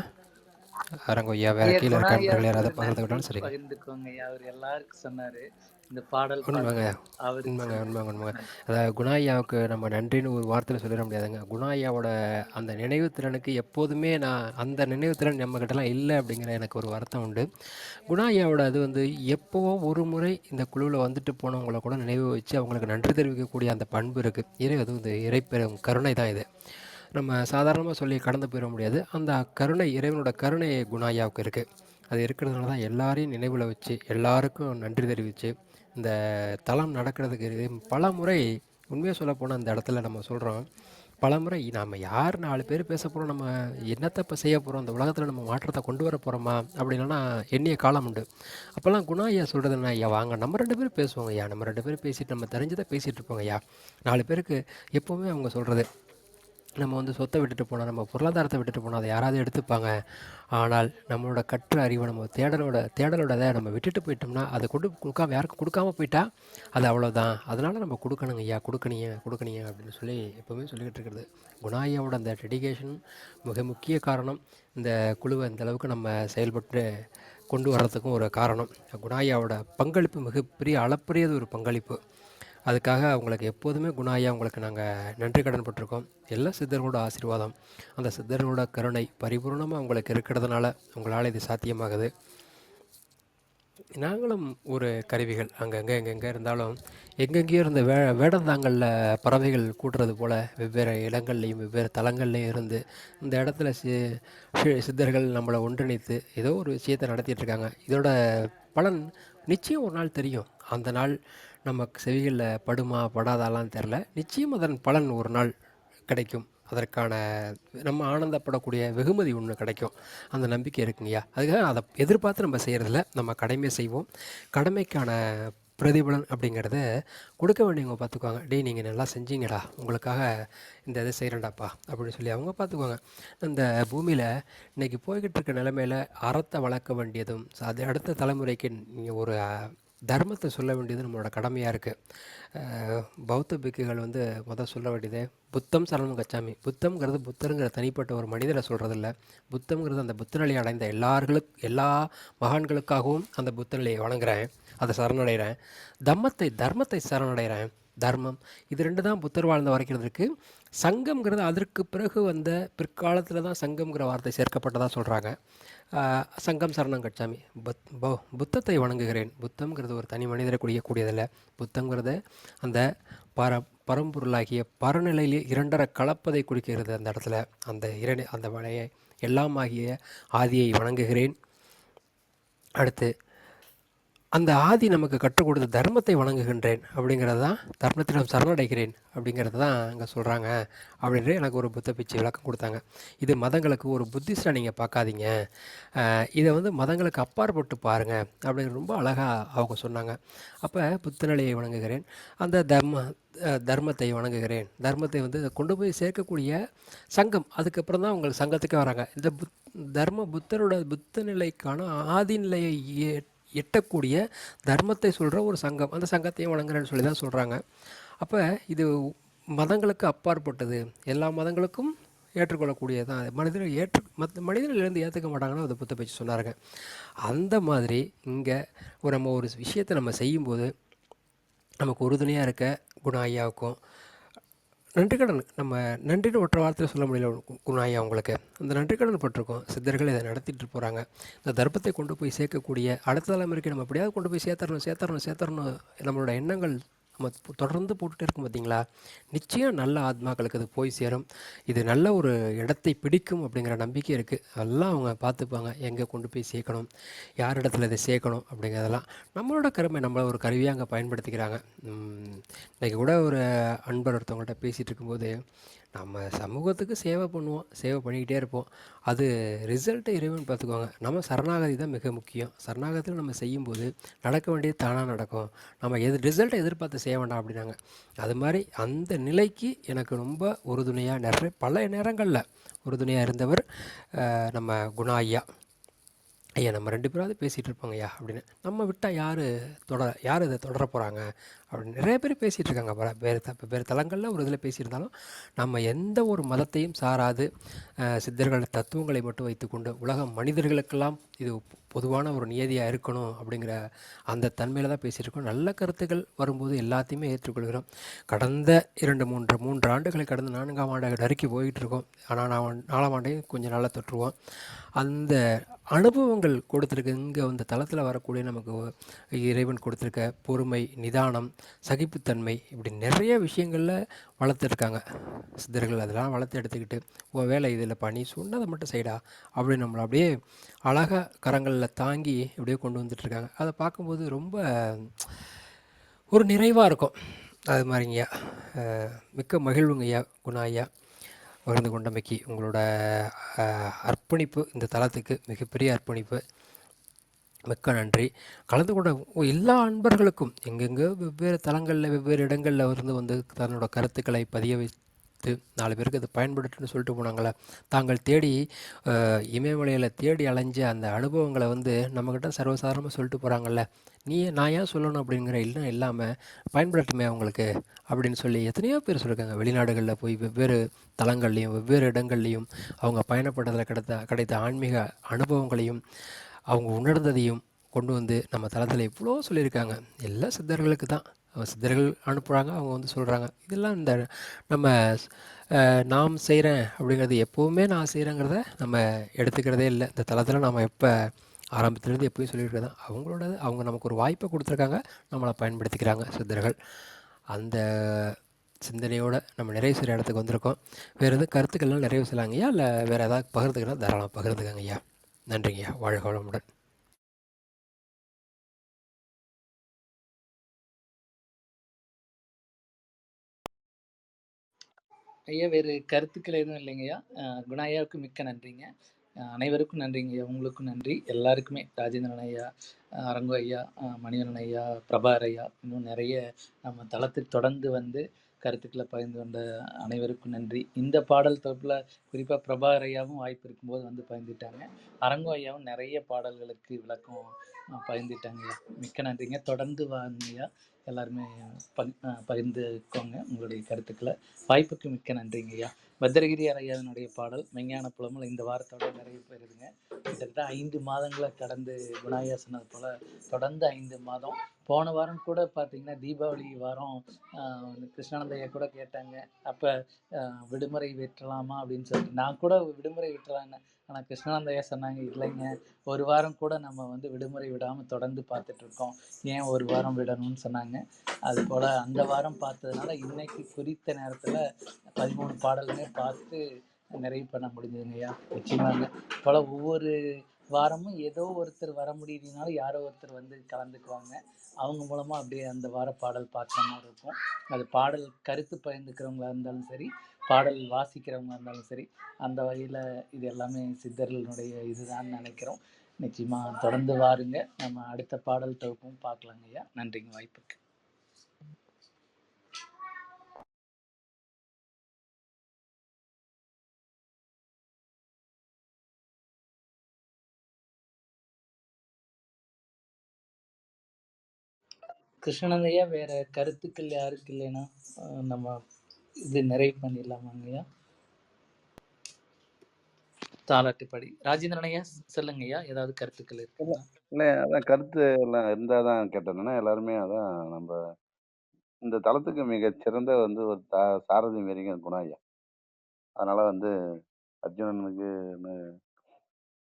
அரங்க ஐயா வேறு கீழே இருக்க நண்பர்கள் யாராவது பகிர்ந்துக்கிட்டாலும் சரிங்க. பகிர்ந்துக்கோங்க ஐயா. அவர் எல்லாருக்கும் சொன்னார் இந்த பாடல் உண்மைங்க அவருக்கு உண்மைங்க சொன்னாரு. உண்மைங்க உண்மைங்க. அதாவது குணா ஐயாவுக்கு நம்ம நன்றின்னு ஒரு வார்த்தையில் சொல்லிட முடியாதுங்க. குணா ஐயாவோட அந்த நினைவுத்திறனுக்கு எப்போதுமே நான் அந்த நினைவுத்திறன் நம்மக்கிட்டலாம் இல்லை அப்படிங்கிற எனக்கு ஒரு வருத்தம் உண்டு. குணா ஐயாவோட அது வந்து எப்போவோ ஒரு முறை இந்த குழுவில் வந்துட்டு போனவங்கள கூட நினைவு வச்சு அவங்களுக்கு நன்றி தெரிவிக்கக்கூடிய அந்த பண்பு இருக்குது. அது வந்து இறைப்பெரும் கருணை தான் இது. நம்ம சாதாரணமாக சொல்லி கடந்து போயிட முடியாது. அந்த கருணை, இறைவனோட கருணை குணா ஐயாவுக்கு இருக்குது. அது இருக்கிறதுனால தான் எல்லாரையும் நினைவில் வச்சு எல்லாருக்கும் நன்றி தெரிவித்து இந்த தளம் நடக்கிறதுக்கு பல முறை உண்மையாக சொல்லப்போனால் அந்த இடத்துல நம்ம சொல்கிறோம், பல முறை நம்ம யார் 4 பேர் பேச போகிறோம், நம்ம என்னத்தை இப்போ செய்ய போகிறோம், அந்த உலகத்தில் நம்ம மாற்றத்தை கொண்டு வர போகிறோமா அப்படின்னா எண்ணிய காலம் உண்டு. அப்போல்லாம் குணா ஐயா சொல்கிறதுன்னா, ஐயா வாங்க நம்ம 2 பேரும் பேசுவோங்க ஐயா, நம்ம 2 பேரும் பேசிட்டு நம்ம தெரிஞ்சதை பேசிகிட்டு இருப்போங்க ஐயா. 4 பேருக்கு எப்போவுமே அவங்க சொல்கிறது, நம்ம வந்து சொத்தை விட்டுட்டு போனால், நம்ம பொருளாதாரத்தை விட்டுட்டு போனால் அதை யாராவது எடுத்துப்பாங்க. ஆனால் நம்மளோட கற்ற அறிவை, நம்ம தேடலோட இதை நம்ம விட்டுட்டு போயிட்டோம்னா, அதை கொடுக்காம யாருக்கும் கொடுக்காம போயிட்டா அது அவ்வளோதான். அதனால் நம்ம கொடுக்கணுங்க ஐயா, கொடுக்கணிய அப்படின்னு சொல்லி எப்போவுமே சொல்லிக்கிட்டு இருக்கிறது. குணா ஐயாவோட அந்த டெடிகேஷன் மிக முக்கிய காரணம். இந்த குழுவை இந்த அளவுக்கு நம்ம செயல்பட்டு கொண்டு வர்றதுக்கும் ஒரு காரணம். குணா ஐயாவோட பங்களிப்பு மிகப்பெரிய அளப்பரியது ஒரு பங்களிப்பு. அதுக்காக அவங்களுக்கு எப்போதுமே குணா ஐயா உங்களுக்கு நாங்கள் நன்றி கடன் பட்டிருக்கோம். எல்லா சித்தர்களோட ஆசீர்வாதம், அந்த சித்தர்களோட கருணை பரிபூர்ணமாக உங்களுக்கு இருக்கிறதுனால உங்களால் இது சாத்தியமாகுது. நாங்களும் ஒரு கருவிகள், அங்கங்கே எங்கெங்கே இருந்தாலும் எங்கெங்கேயோ இருந்த வேடந்தாங்களில் பறவைகள் கூட்டுறது போல் வெவ்வேறு இடங்கள்லையும் வெவ்வேறு தலங்கள்லையும் இருந்து இந்த இடத்துல சித்தர்கள் நம்மளை ஒன்றிணைத்து ஏதோ ஒரு விஷயத்தை நடத்திட்டுருக்காங்க. இதோட பலன் நிச்சயம் ஒரு நாள் தெரியும். அந்த நாள் நம்ம செவிகளில் படுமா படாதாலாம் தெரில, நிச்சயம் அதன் பலன் ஒரு நாள் கிடைக்கும். அதற்கான நம்ம ஆனந்தப்படக்கூடிய வெகுமதி ஒன்று கிடைக்கும். அந்த நம்பிக்கை இருக்குங்கய்யா. அதுக்காக அதை எதிர்பார்த்து நம்ம செய்கிறதில்ல, நம்ம கடமையை செய்வோம். கடமைக்கான பிரதிபலன் அப்படிங்கிறத கொடுக்க வேண்டியவங்க பார்த்துக்குவாங்க. டேய் நீங்கள் நல்லா செஞ்சீங்கடா, உங்களுக்காக இந்த இதை செய்கிறேன்டாப்பா அப்படின்னு சொல்லி அவங்க பார்த்துக்குவாங்க. இந்த பூமியில் இன்றைக்கி போய்கிட்டு இருக்க நிலைமையில் அறத்தை வளர்க்க வேண்டியதும், அது அடுத்த தலைமுறைக்கு நீங்கள் ஒரு தர்மத்தை சொல்ல வேண்டியது நம்மளோட கடமையாக இருக்குது. பௌத்த பிக்குகள் வந்து சொல்ல வேண்டியது புத்தம் சரணம் கச்சாமி. புத்தம்ங்கிறது புத்தருங்கிற தனிப்பட்ட ஒரு மனிதரை சொல்கிறதில்ல. புத்தம்ங்கிறது அந்த புத்தநிலையை அடைந்த எல்லா மகான்களுக்காகவும் அந்த புத்தநிலையை வணங்குறேன், அதை சரணடைகிறேன். தர்மத்தை சரணடைகிறேன். தர்மம் இது 2 தான் புத்தர் வாழ்ந்த வரைக்கும் இருக்குது. சங்கம்ங்கிறது அதற்கு பிறகு வந்த பிற்காலத்தில் தான் சங்கம்ங்கிற வார்த்தை சேர்க்கப்பட்டதாக சொல்கிறாங்க. சங்கம் சரணம் கச்சாமி. புத்தத்தை வணங்குகிறேன். புத்தம்ங்கிறது ஒரு தனி மனிதரை குறிக்கக்கூடியதில்லை. புத்தங்கிறது அந்த பரம்பொருளாகிய பரநிலையிலே 2 கலப்பதை குறிக்கிறது. அந்த இடத்துல அந்த வலையை எல்லாமாகிய ஆதியை வணங்குகிறேன். அடுத்து அந்த ஆதி நமக்கு கற்றுக் கொடுத்த தர்மத்தை வணங்குகின்றேன் அப்படிங்கிறது தான், தர்மத்திடம் சரணடைகிறேன் அப்படிங்கிறது தான் அங்கே சொல்கிறாங்க அப்படின்ட்டு எனக்கு ஒரு புத்த பிச்சை விளக்கம் கொடுத்தாங்க. இது மதங்களுக்கு ஒரு புத்திஸ்டாக நீங்கள் பார்க்காதீங்க, இதை வந்து மதங்களுக்கு அப்பாற்பட்டு பாருங்கள் அப்படிங்கிற ரொம்ப அழகாக அவங்க சொன்னாங்க. அப்போ புத்தநிலையை வணங்குகிறேன், அந்த தர்மத்தை வணங்குகிறேன். தர்மத்தை வந்து கொண்டு போய் சேர்க்கக்கூடிய சங்கம், அதுக்கப்புறம் தான் உங்களுக்கு சங்கத்துக்கே வராங்க. இந்த புத்தரோட புத்த நிலைக்கான ஆதி நிலையை எட்டக்கூடிய தர்மத்தை சொல்கிற ஒரு சங்கம், அந்த சங்கத்தையும் வணங்குறேன்னு சொல்லி தான் சொல்கிறாங்க. அப்போ இது மதங்களுக்கு அப்பாற்பட்டது, எல்லா மதங்களுக்கும் ஏற்றுக்கொள்ளக்கூடியது தான். மனிதர்கள் ஏற்றுக்க மாட்டாங்கன்னா அதை புத்த பேச்சு சொன்னாருங்க. அந்த மாதிரி இங்கே நம்ம ஒரு விஷயத்தை நம்ம செய்யும்போது நமக்கு உறுதுணையாக இருக்க குணா ஐயாவுக்கும் நன்றிக்கடன், நம்ம நன்றின்னு ஒற்றை வார்த்தையில் சொல்ல முடியல குணா ஐயா உங்களுக்கு. அந்த நன்றிக்கடன் பட்டிருக்கோம். சித்தர்கள் இதை நடத்திட்டு போகிறாங்க. இந்த தர்மத்தை கொண்டு போய் சேர்க்கக்கூடிய அடுத்த தலைமுறைக்கு நம்ம எப்படியாவது கொண்டு போய் சேர்த்தரணும் நம்மளோட எண்ணங்கள் நம்ம தொடர்ந்து போட்டுகிட்டே இருக்கும் பார்த்தீங்களா. நிச்சயம் நல்ல ஆத்மாக்களுக்கு அது போய் சேரும். இது நல்ல ஒரு இடத்தை பிடிக்கும் அப்படிங்கிற நம்பிக்கை இருக்குது. அதெல்லாம் அவங்க பார்த்துப்பாங்க, எங்கே கொண்டு போய் சேர்க்கணும், யார் இடத்துல இதை சேர்க்கணும் அப்படிங்கிறதெல்லாம். நம்மளோட கருமை நம்மளை ஒரு கருவியாக அங்கே பயன்படுத்திக்கிறாங்க. இன்றைக்கி கூட ஒரு அன்பர் ஒருத்தவங்கள்ட்ட பேசிகிட்டு இருக்கும்போது, நம்ம சமூகத்துக்கு சேவை பண்ணுவோம், சேவை பண்ணிக்கிட்டே இருப்போம், அது ரிசல்ட்டை இறைவன் பார்த்துக்குவாங்க. நம்ம சரணாகதி தான் மிக முக்கியம். சரணாகதியில் நம்ம செய்யும்போது நடக்க வேண்டியது தானாக நடக்கும். நம்ம ரிசல்ட்டை எதிர்பார்த்து செய்ய வேண்டாம் அப்படின்னாங்க. அது மாதிரி அந்த நிலைக்கு எனக்கு ரொம்ப உறுதுணையாக பல நேரங்களில் உறுதுணையாக இருந்தவர் நம்ம குணா ஐயா. ஐயா நம்ம 2 பேராவது பேசிகிட்டு இருப்போங்க ஐயா அப்படின்னு. நம்ம விட்டால் யார் இதை தொடர போகிறாங்க அப்படின்னு நிறைய பேர் பேசிகிட்டு இருக்காங்க. வேறு தளங்களில் ஒரு இதில் பேசியிருந்தாலும் நம்ம எந்த ஒரு மதத்தையும் சாராது சித்தர்கள் தத்துவங்களை மட்டும் வைத்துக்கொண்டு உலக மனிதர்களுக்கெல்லாம் இது பொதுவான ஒரு நியதியாக இருக்கணும் அப்படிங்கிற அந்த தன்மையில் தான் பேசியிருக்கோம். நல்ல கருத்துக்கள் வரும்போது எல்லாத்தையுமே ஏற்றுக்கொள்கிறோம். கடந்த 3 ஆண்டுகளை கடந்து 4ஆம் ஆண்டு நறுக்கி போயிட்டு இருக்கோம். ஆனால் 4ஆம் ஆண்டையும் கொஞ்சம் நாளாக தொற்றுவோம். அந்த அனுபவங்கள் கொடுத்துருக்கு. இங்கே அந்த தளத்தில் வரக்கூடிய நமக்கு இறைவன் கொடுத்துருக்க பொறுமை, நிதானம், சகிப்புத்தன்மை, இப்படி நிறைய விஷயங்களில் வளர்த்துருக்காங்க சித்தர்கள். அதெல்லாம் வளர்த்து எடுத்துக்கிட்டு உன் வேலை இதில் நீ சொன்னதை மட்டும் செய்டா அப்படின்னு நம்மளை அப்படியே அழகாக கரங்களில் தாங்கி இப்படியே கொண்டு வந்துட்டுருக்காங்க. அதை பார்க்கும்போது ரொம்ப ஒரு நிறைவாக இருக்கும். அது மாதிரிங்கய்யா. மிக்க மகிழ்வுங்கய்யா குணா ஐயா பகிர்ந்து கொண்டமைக்கு. உங்களோட அர்ப்பணிப்பு இந்த தளத்துக்கு மிகப்பெரிய அர்ப்பணிப்பு. மிக்க நன்றி. கலந்து கொண்ட எல்லா அன்பர்களுக்கும் எங்கெங்கே வெவ்வேறு தளங்களில் வெவ்வேறு இடங்களில் வந்து தன்னோட கருத்துக்களை பதிய வைத்து 4 பேருக்கு அது பயன்படுத்துன்னு சொல்லிட்டு போனாங்களே, தாங்கள் தேடி இமயமலையில் தேடி அலைஞ்ச அந்த அனுபவங்களை நம்மக்கிட்ட சர்வசாதாரணமாக சொல்லிட்டு போகிறாங்கல்ல, நான் ஏன் சொல்லணும் அப்படிங்கிற இல்லாமல் பயன்படுத்துமே அவங்களுக்கு அப்படின்னு சொல்லி எத்தனையோ பேர் சொல்லியிருக்காங்க. வெளிநாடுகளில் போய் வெவ்வேறு தளங்கள்லேயும் வெவ்வேறு இடங்கள்லேயும் அவங்க பயணப்பட்டதில் கிடைத்த ஆன்மீக அனுபவங்களையும் அவங்க உணர்ந்ததையும் கொண்டு நம்ம தளத்தில் எவ்வளோ சொல்லியிருக்காங்க. எல்லாம் சித்தர்களுக்கு தான். சித்தர்கள் அனுப்புகிறாங்க, அவங்க சொல்கிறாங்க. இதெல்லாம் நம்ம நாம் செய்கிறேன் அப்படிங்கிறது எப்போவுமே நான் செய்கிறேங்கிறத நம்ம எடுத்துக்கிறதே இல்லை. இந்த தளத்தில் நாம் எப்போ ஆரம்பத்துலேருந்து எப்போயும் சொல்லியிருக்கிறது தான். அவங்க நமக்கு ஒரு வாய்ப்பை கொடுத்துருக்காங்க, நம்மளை பயன்படுத்திக்கிறாங்க சித்தர்கள். அந்த சிந்தனையோடு நம்ம நிறைவு செய்கிற இடத்துக்கு வந்திருக்கோம். வேறு எதுவும் கருத்துக்கள்லாம் நிறைவு செய்யலாங்க ஐயா, இல்லை வேறு ஏதாவது பகிர்ந்துக்கலாம் தாராளமாக பகிர்ந்துக்காங்க ஐயா. நன்றிங்கய்யா. வாழ்க வளமுடன். ஐயா வேறு கருத்துக்கள் எதுவும் இல்லைங்கய்யா. குணா ஐயாவுக்கு மிக்க நன்றிங்க. அனைவருக்கும் நன்றிங்க ஐயா. உங்களுக்கும் நன்றி. எல்லாருக்குமே ராஜேந்திரன் ஐயா, அரங்கு ஐயா, மணிவண்ணன் ஐயா, பிரபாகர் ஐயா, இன்னும் நிறைய நம்ம தளத்தில் தொடர்ந்து கருத்துக்களை பகிர்ந்து கொண்ட அனைவருக்கும் நன்றி. இந்த பாடல் தொகுப்பில் குறிப்பாக பிரபாகர் ஐயாவும் வாய்ப்பு இருக்கும்போது பகிர்ந்துட்டாங்க. அரங்கு ஐயாவும் நிறைய பாடல்களுக்கு விளக்கம் பகிர்ந்துட்டாங்க ஐயா. மிக்க நன்றிங்க. தொடர்ந்து வாங்க ஐயா. எல்லாருமே பகிர்ந்துக்கோங்க உங்களுடைய கருத்துக்களை. வாய்ப்புக்கு மிக்க நன்றிங்க ஐயா. பத்திரகிரியார் ஐயாவினுடைய பாடல் மெஞ்ஞான புலமல் இந்த வாரத்தோட நிறைவு பெறுதுங்க. கிட்டத்தட்ட 5 மாதங்களை கடந்து குணாயா சொன்னது போல் தொடர்ந்து 5 மாதம். போன வாரம் கூட பார்த்தீங்கன்னா தீபாவளி வாரம் கிருஷ்ணானந்த ஐயா கூட கேட்டாங்க, அப்போ விடுமுறை விட்டுலாமா அப்படின்னு சொல்லிட்டு. நான் கூட விடுமுறை விட்டுலான்னு, ஆனால் கிருஷ்ணானந்த ஐயா சொன்னாங்க, இல்லைங்க, ஒரு வாரம் கூட நம்ம விடுமுறை விடாமல் தொடர்ந்து பார்த்துட்ருக்கோம், ஏன் ஒரு வாரம் விடணும்னு சொன்னாங்க. அதுபோல் அந்த வாரம் பார்த்ததுனால இன்னைக்கு குறித்த நேரத்தில் 13 பாடலுமே பார்த்து நிறைவு பண்ண முடிஞ்சதுங்கய்யா. நிச்சயமாங்க. போல் ஒவ்வொரு வாரமும் ஏதோ ஒருத்தர் வர முடியலனாலும் யாரோ ஒருத்தர் கலந்துக்குவாங்க. அவங்க மூலமாக அப்படியே அந்த வார பாடல் பார்க்குற மாதிரி இருக்கும். அது பாடல் கருத்து பகிர்ந்துக்கிறவங்களா இருந்தாலும் சரி, பாடல் வாசிக்கிறவங்களா இருந்தாலும் சரி, அந்த வகையில் இது எல்லாமே சித்தர்களுடைய இதுதான் நினைக்கிறோம். நிச்சயமாக தொடர்ந்து வாருங்க. நம்ம அடுத்த பாடல் தொகுப்பும் பார்க்கலாங்க ஐயா. நன்றிங்க வாய்ப்புக்கு. கிருஷ்ணனையா வேற கருத்துக்கள் யாருக்கு இல்லைன்னா நம்ம இது நிறைவு பண்ணிடலாமாங்கய்யா. தாலாட்டுப்படி ராஜேந்திரனையா சொல்லுங்கய்யா, ஏதாவது கருத்துக்கள் இருக்குங்களா? இல்லை, அதான் கருத்து எல்லாம் இருந்தால் தான் கேட்டேன்னா எல்லாருமே அதான் நம்ம இந்த தளத்துக்கு மிகச்சிறந்த ஒரு சாரதி மாரிங்க குணாயா. அதனால அர்ஜுனனுக்கு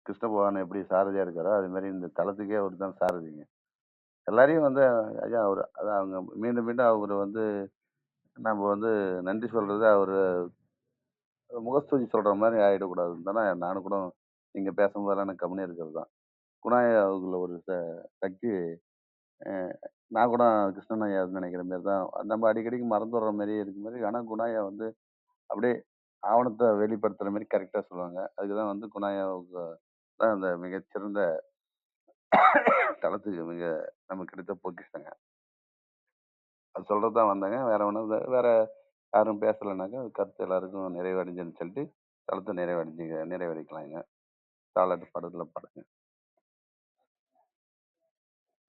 கிருஷ்ண பகவான் எப்படி சாரதியா இருக்காரோ அது மாதிரி இந்த தளத்துக்கே அவர் தான் சாரதிங்க. எல்லாரையும் ஐயா அவர் அதான் அவங்க மீண்டும் மீண்டும் அவர் நம்ம நன்றி சொல்றது அவர் முகஸ்துதி சொல்ற மாதிரி ஆயிடக்கூடாதுன்னு தானே நானும் கூட நீங்க பேசும்போதெல்லாம் எனக்கு கம்முனே இருக்கிறது தான். குணாயா அவங்கள ஒரு சக்தி நான் கூட கிருஷ்ணன் ஐயா நினைக்கிற மாதிரி தான். நம்ம அடிக்கடிக்கு மறந்துடுற மாதிரி இருக்க மாதிரி. ஆனால் குணாயா அப்படியே ஆவணத்தை வெளிப்படுத்துற மாதிரி கரெக்டாக சொல்லுவாங்க. அதுக்கு தான் குணாயாவுக்கு தான் அந்த மிகச்சிறந்த தளத்துக்கு நமக்கு கிடைத்த பொக்கிஷங்க. அது சொல்கிறது தான் வந்தேங்க. வேற ஒன்றும் வேற யாரும் பேசலைனாக்கா கருத்து எல்லாருக்கும் நிறைவடைஞ்சுன்னு சொல்லிட்டு தளத்தை நிறைவடைக்கலாங்க. தாலாட்டு பாடல்களை பாடுங்க.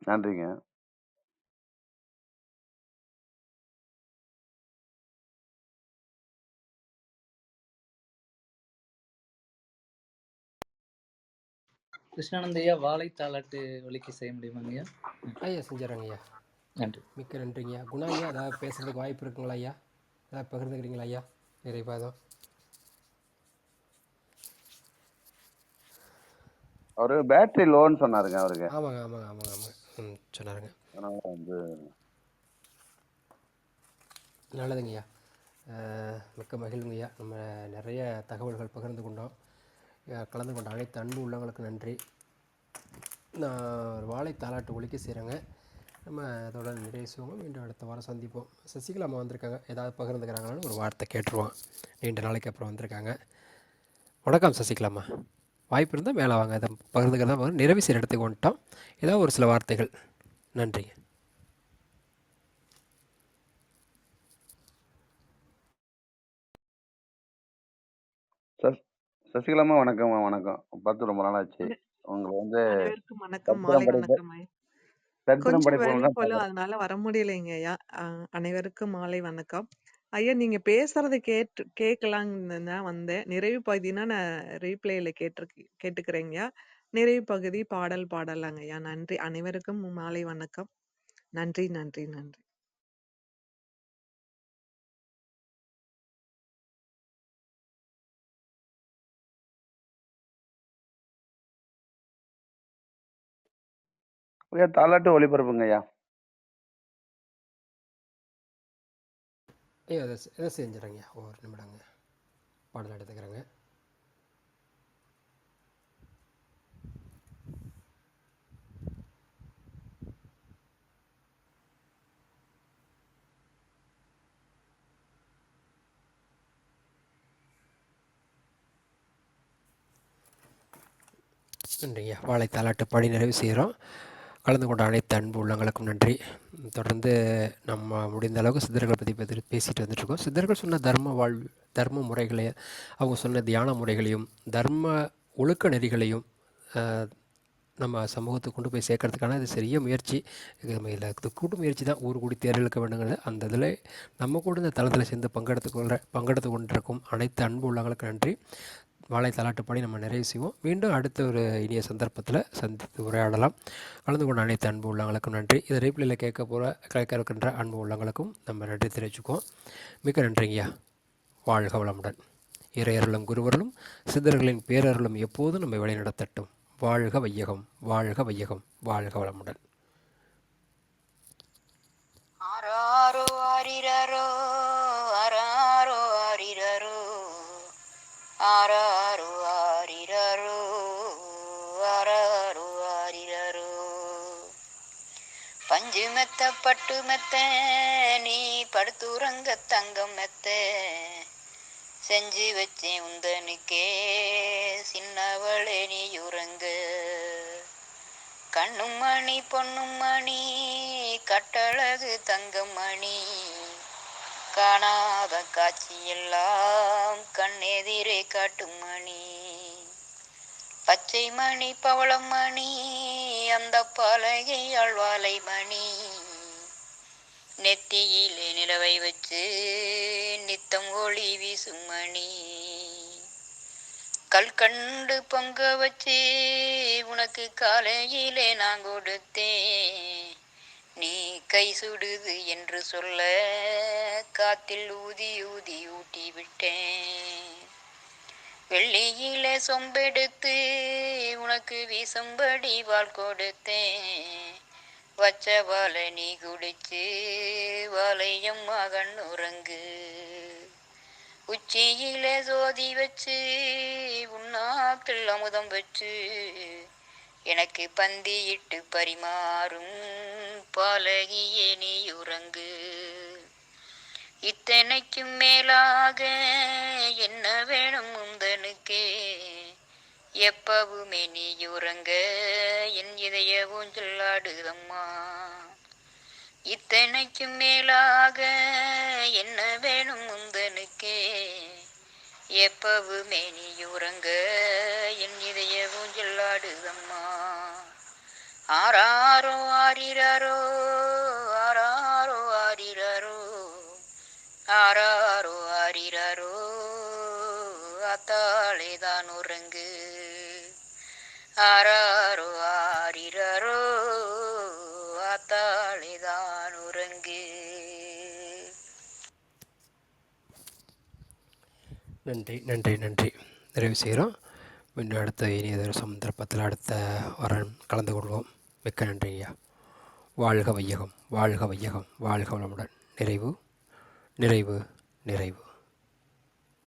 நன்றிங்க. கிருஷ்ணானந்த ஐயா, வாழை தாலாட்டு ஒலிக்க செய்ய முடியுமாங்க ஐயா? ஐயா செஞ்சிடறேங்க ஐயா. நன்றி. மிக்க நன்றிங்க ஐயா. குணா ஐயா, ஏதாவது பேசுறதுக்கு வாய்ப்பு இருக்குங்களா ஐயா? ஏதாவது பகிர்ந்துக்கிறீங்களா ஐயா? நிறைவாதம். அவரு பேட்டரி லோன்னு சொன்னாருங்க அவருக்கு. ஆமாங்க ஆமாங்க ஆமாங்க ஆமாங்க. சொன்னாருங்க. அதனால வந்து நல்லதுங்க ஐயா. மிக்க மகிழ்வுங்க ஐயா. நம்ம நிறைய தகவல்கள் பகிர்ந்து கொண்டோம். கலந்து கொண்ட அனைத்து அன்பு உள்ளவங்களுக்கு நன்றி. நான் ஒரு வாழை தாலாட்டு ஒலிக்க செய்கிறேங்க. நம்ம அதோட நிறைய செய்வோம். மீண்டும் அடுத்த வாரம் சந்திப்போம். சசிகலா அம்மா வந்திருக்காங்க, ஏதாவது பகிர்ந்துக்கிறாங்களான்னு ஒரு வார்த்தை கேட்டுருவோம். நீண்ட நாளைக்கு அப்புறம் வந்திருக்காங்க. வணக்கம் சசிகலாம்மா. வாய்ப்பு இருந்தால் மேலே வாங்க. இதை பகிர்ந்துக்கிறதா நிறைவு செய்கிற இடத்துக்கு வந்துட்டோம். ஏதாவது ஒரு சில வார்த்தைகள். நன்றி. சசிகலாமா வணக்கம்மா. வணக்கம். பார்த்து ரொம்ப நாளாச்சு. உங்களை வந்து அனைவருக்கும் வணக்கம். சரித்திரம் மாலை படைப்பு வணக்கம் ஐயா. சரித்திரம் கொஞ்சம் படைப்புகள் வெளிய தான் போல பார்க்குறேன். அதனால வர முடியலைங்க ஐயா. அனைவருக்கும் மாலை வணக்கம். ஐயா, நீங்க பேசுறத கேட்கலான்னு தான் வந்தேன். நிறைவு பகுதினா நான் ரீப்ளேல கேட்டுக்கிறேங்கய்யா. நிறைவு பகுதி பாடல் பாடலாங்க ஐயா. நன்றி. அனைவருக்கும் மாலை வணக்கம். நன்றி நன்றி நன்றி. ஐயா தாலாட்டு ஒளிபரப்புங்க ஐயா. ஐயா எதை செஞ்சிடறேங்க. ஒரு நிமிடங்க, பாடல் எடுத்துக்கிறேங்க. நன்றிங்க. வாழை தாலாட்டு பாடி நிறைவு செய்கிறோம். கலந்து கொண்ட அனைத்து அன்பு உள்ளங்களுக்கும் நன்றி. தொடர்ந்து நம்ம முடிந்த அளவுக்கு சித்தர்கள் பற்றி பேசிட்டு வந்துட்டுருக்கோம். சித்தர்கள் சொன்ன தர்ம முறைகளை, அவங்க சொன்ன தியான முறைகளையும் தர்ம ஒழுக்க நெறிகளையும் நம்ம சமூகத்துக்கு கொண்டு போய் சேர்க்கறதுக்கான இது பெரிய முயற்சி. நம்ம இது கூட்டு முயற்சி தான். ஊர் கூடி தேர்தலுக்க வேண்டுங்கிறது அந்த இதில் நம்ம கூட இந்த தளத்தில் சேர்ந்து பங்கெடுத்து கொண்டிருக்கும் அனைத்து அன்பு உள்ளவங்களுக்கு நன்றி. வாழை தாலாட்டுப்பாடி நம்ம நிறைவு செய்வோம். மீண்டும் அடுத்த ஒரு இனிய சந்தர்ப்பத்தில் சந்தித்து உரையாடலாம். கலந்து கொண்ட அனைத்து அன்பு உள்ளவங்களுக்கும் நன்றி. இதை ரீப்ளையில் கேட்க இருக்கின்ற அன்பு உள்ளவங்களுக்கும் நம்ம நன்றி தெரிவிச்சுக்குவோம். மிக நன்றிங்கய்யா. வாழ்க வளமுடன். இறையருளும் குருவருளும் சித்தர்களின் பேரருளும் எப்போதும் நம்மை வழிநடத்தட்டும். வாழ்க வையகம், வாழ்க வையகம், வாழ்க வளமுடன். ஆராரோ ஆரிரரோ ஆராரோ ஆரிரரோ ஆராரோ ஆரிரரோ ஆராரோ ஆரிரரோ பஞ்சு மெத்த பட்டு மெத்த நீ படுத்துறங்க தங்கம் மெத்த செஞ்சு வச்சேன் உந்தனுக்கே சின்னவளே நீ உறங்க. கண்ணும் மணி பொண்ணும் மணி கட்டழகு தங்கம் மணி காணாத காட்சியெல்லாம் கண்ணெதிரே காட்டும் மணி. பச்சை மணி பவளம் மணி அந்த பலகை ஆழ்வாலை மணி நெத்தியிலே நிலவை வச்சு நித்தம் ஒளி வீசும் மணி. கல் கண்டு பொங்க வச்சு உனக்கு காலையிலே நான் கொடுத்தேன். நீ கை சுடுது என்று சொல்ல காத்தில் ஊதி ஊதி ஊட்டி விட்டேன். வெள்ளியிலே சொம்பெடுத்து உனக்கு வீசும்படி வாள் கொடுத்தேன். வச்ச வாழை நீ குடிச்சு வாழையம் மகன் உறங்கு. உச்சியிலே ஜோதி வச்சு உண்ணாக்கில் அமுதம் வச்சு எனக்கு பந்தியிட்டு பரிமாறும் பாலகியே நீ உறங்கு. இத்தனைக்கும் மேலாக என்ன வேணும் உந்தனுக்கே எப்பவுமே நீ உறங்க என் இதய ஊஞ்சல் ஆடுதம்மா. இத்தனைக்கும் மேலாக என்ன வேணும் முந்தனுக்கே, எப்பவுமே நீ உறங்க என் இதய ஊஞ்சல் ஆடுதம்மா. ஆராரோ ஆரிராரோ, ஆராரோ ஆரிராரோ, ஆராரோ ஆரிராரோ, அத்தாளே தான் உறங்கு. ஆராரோ ஆரிராரோ, அத்தாளே தான் உறங்கு. நன்றி நன்றி நன்றி. நிறைவு செய்கிறோம். மீண்டும் அடுத்த இனியதொரு சந்தர்ப்பத்தில் அடுத்த வாரம் கலந்து கொள்வோம். மிக்க நன்றி ஐயா. வாழ்க வையகம், வாழ்க வையகம், வாழ்க வளமுடன். நிறைவு நிறைவு நிறைவு.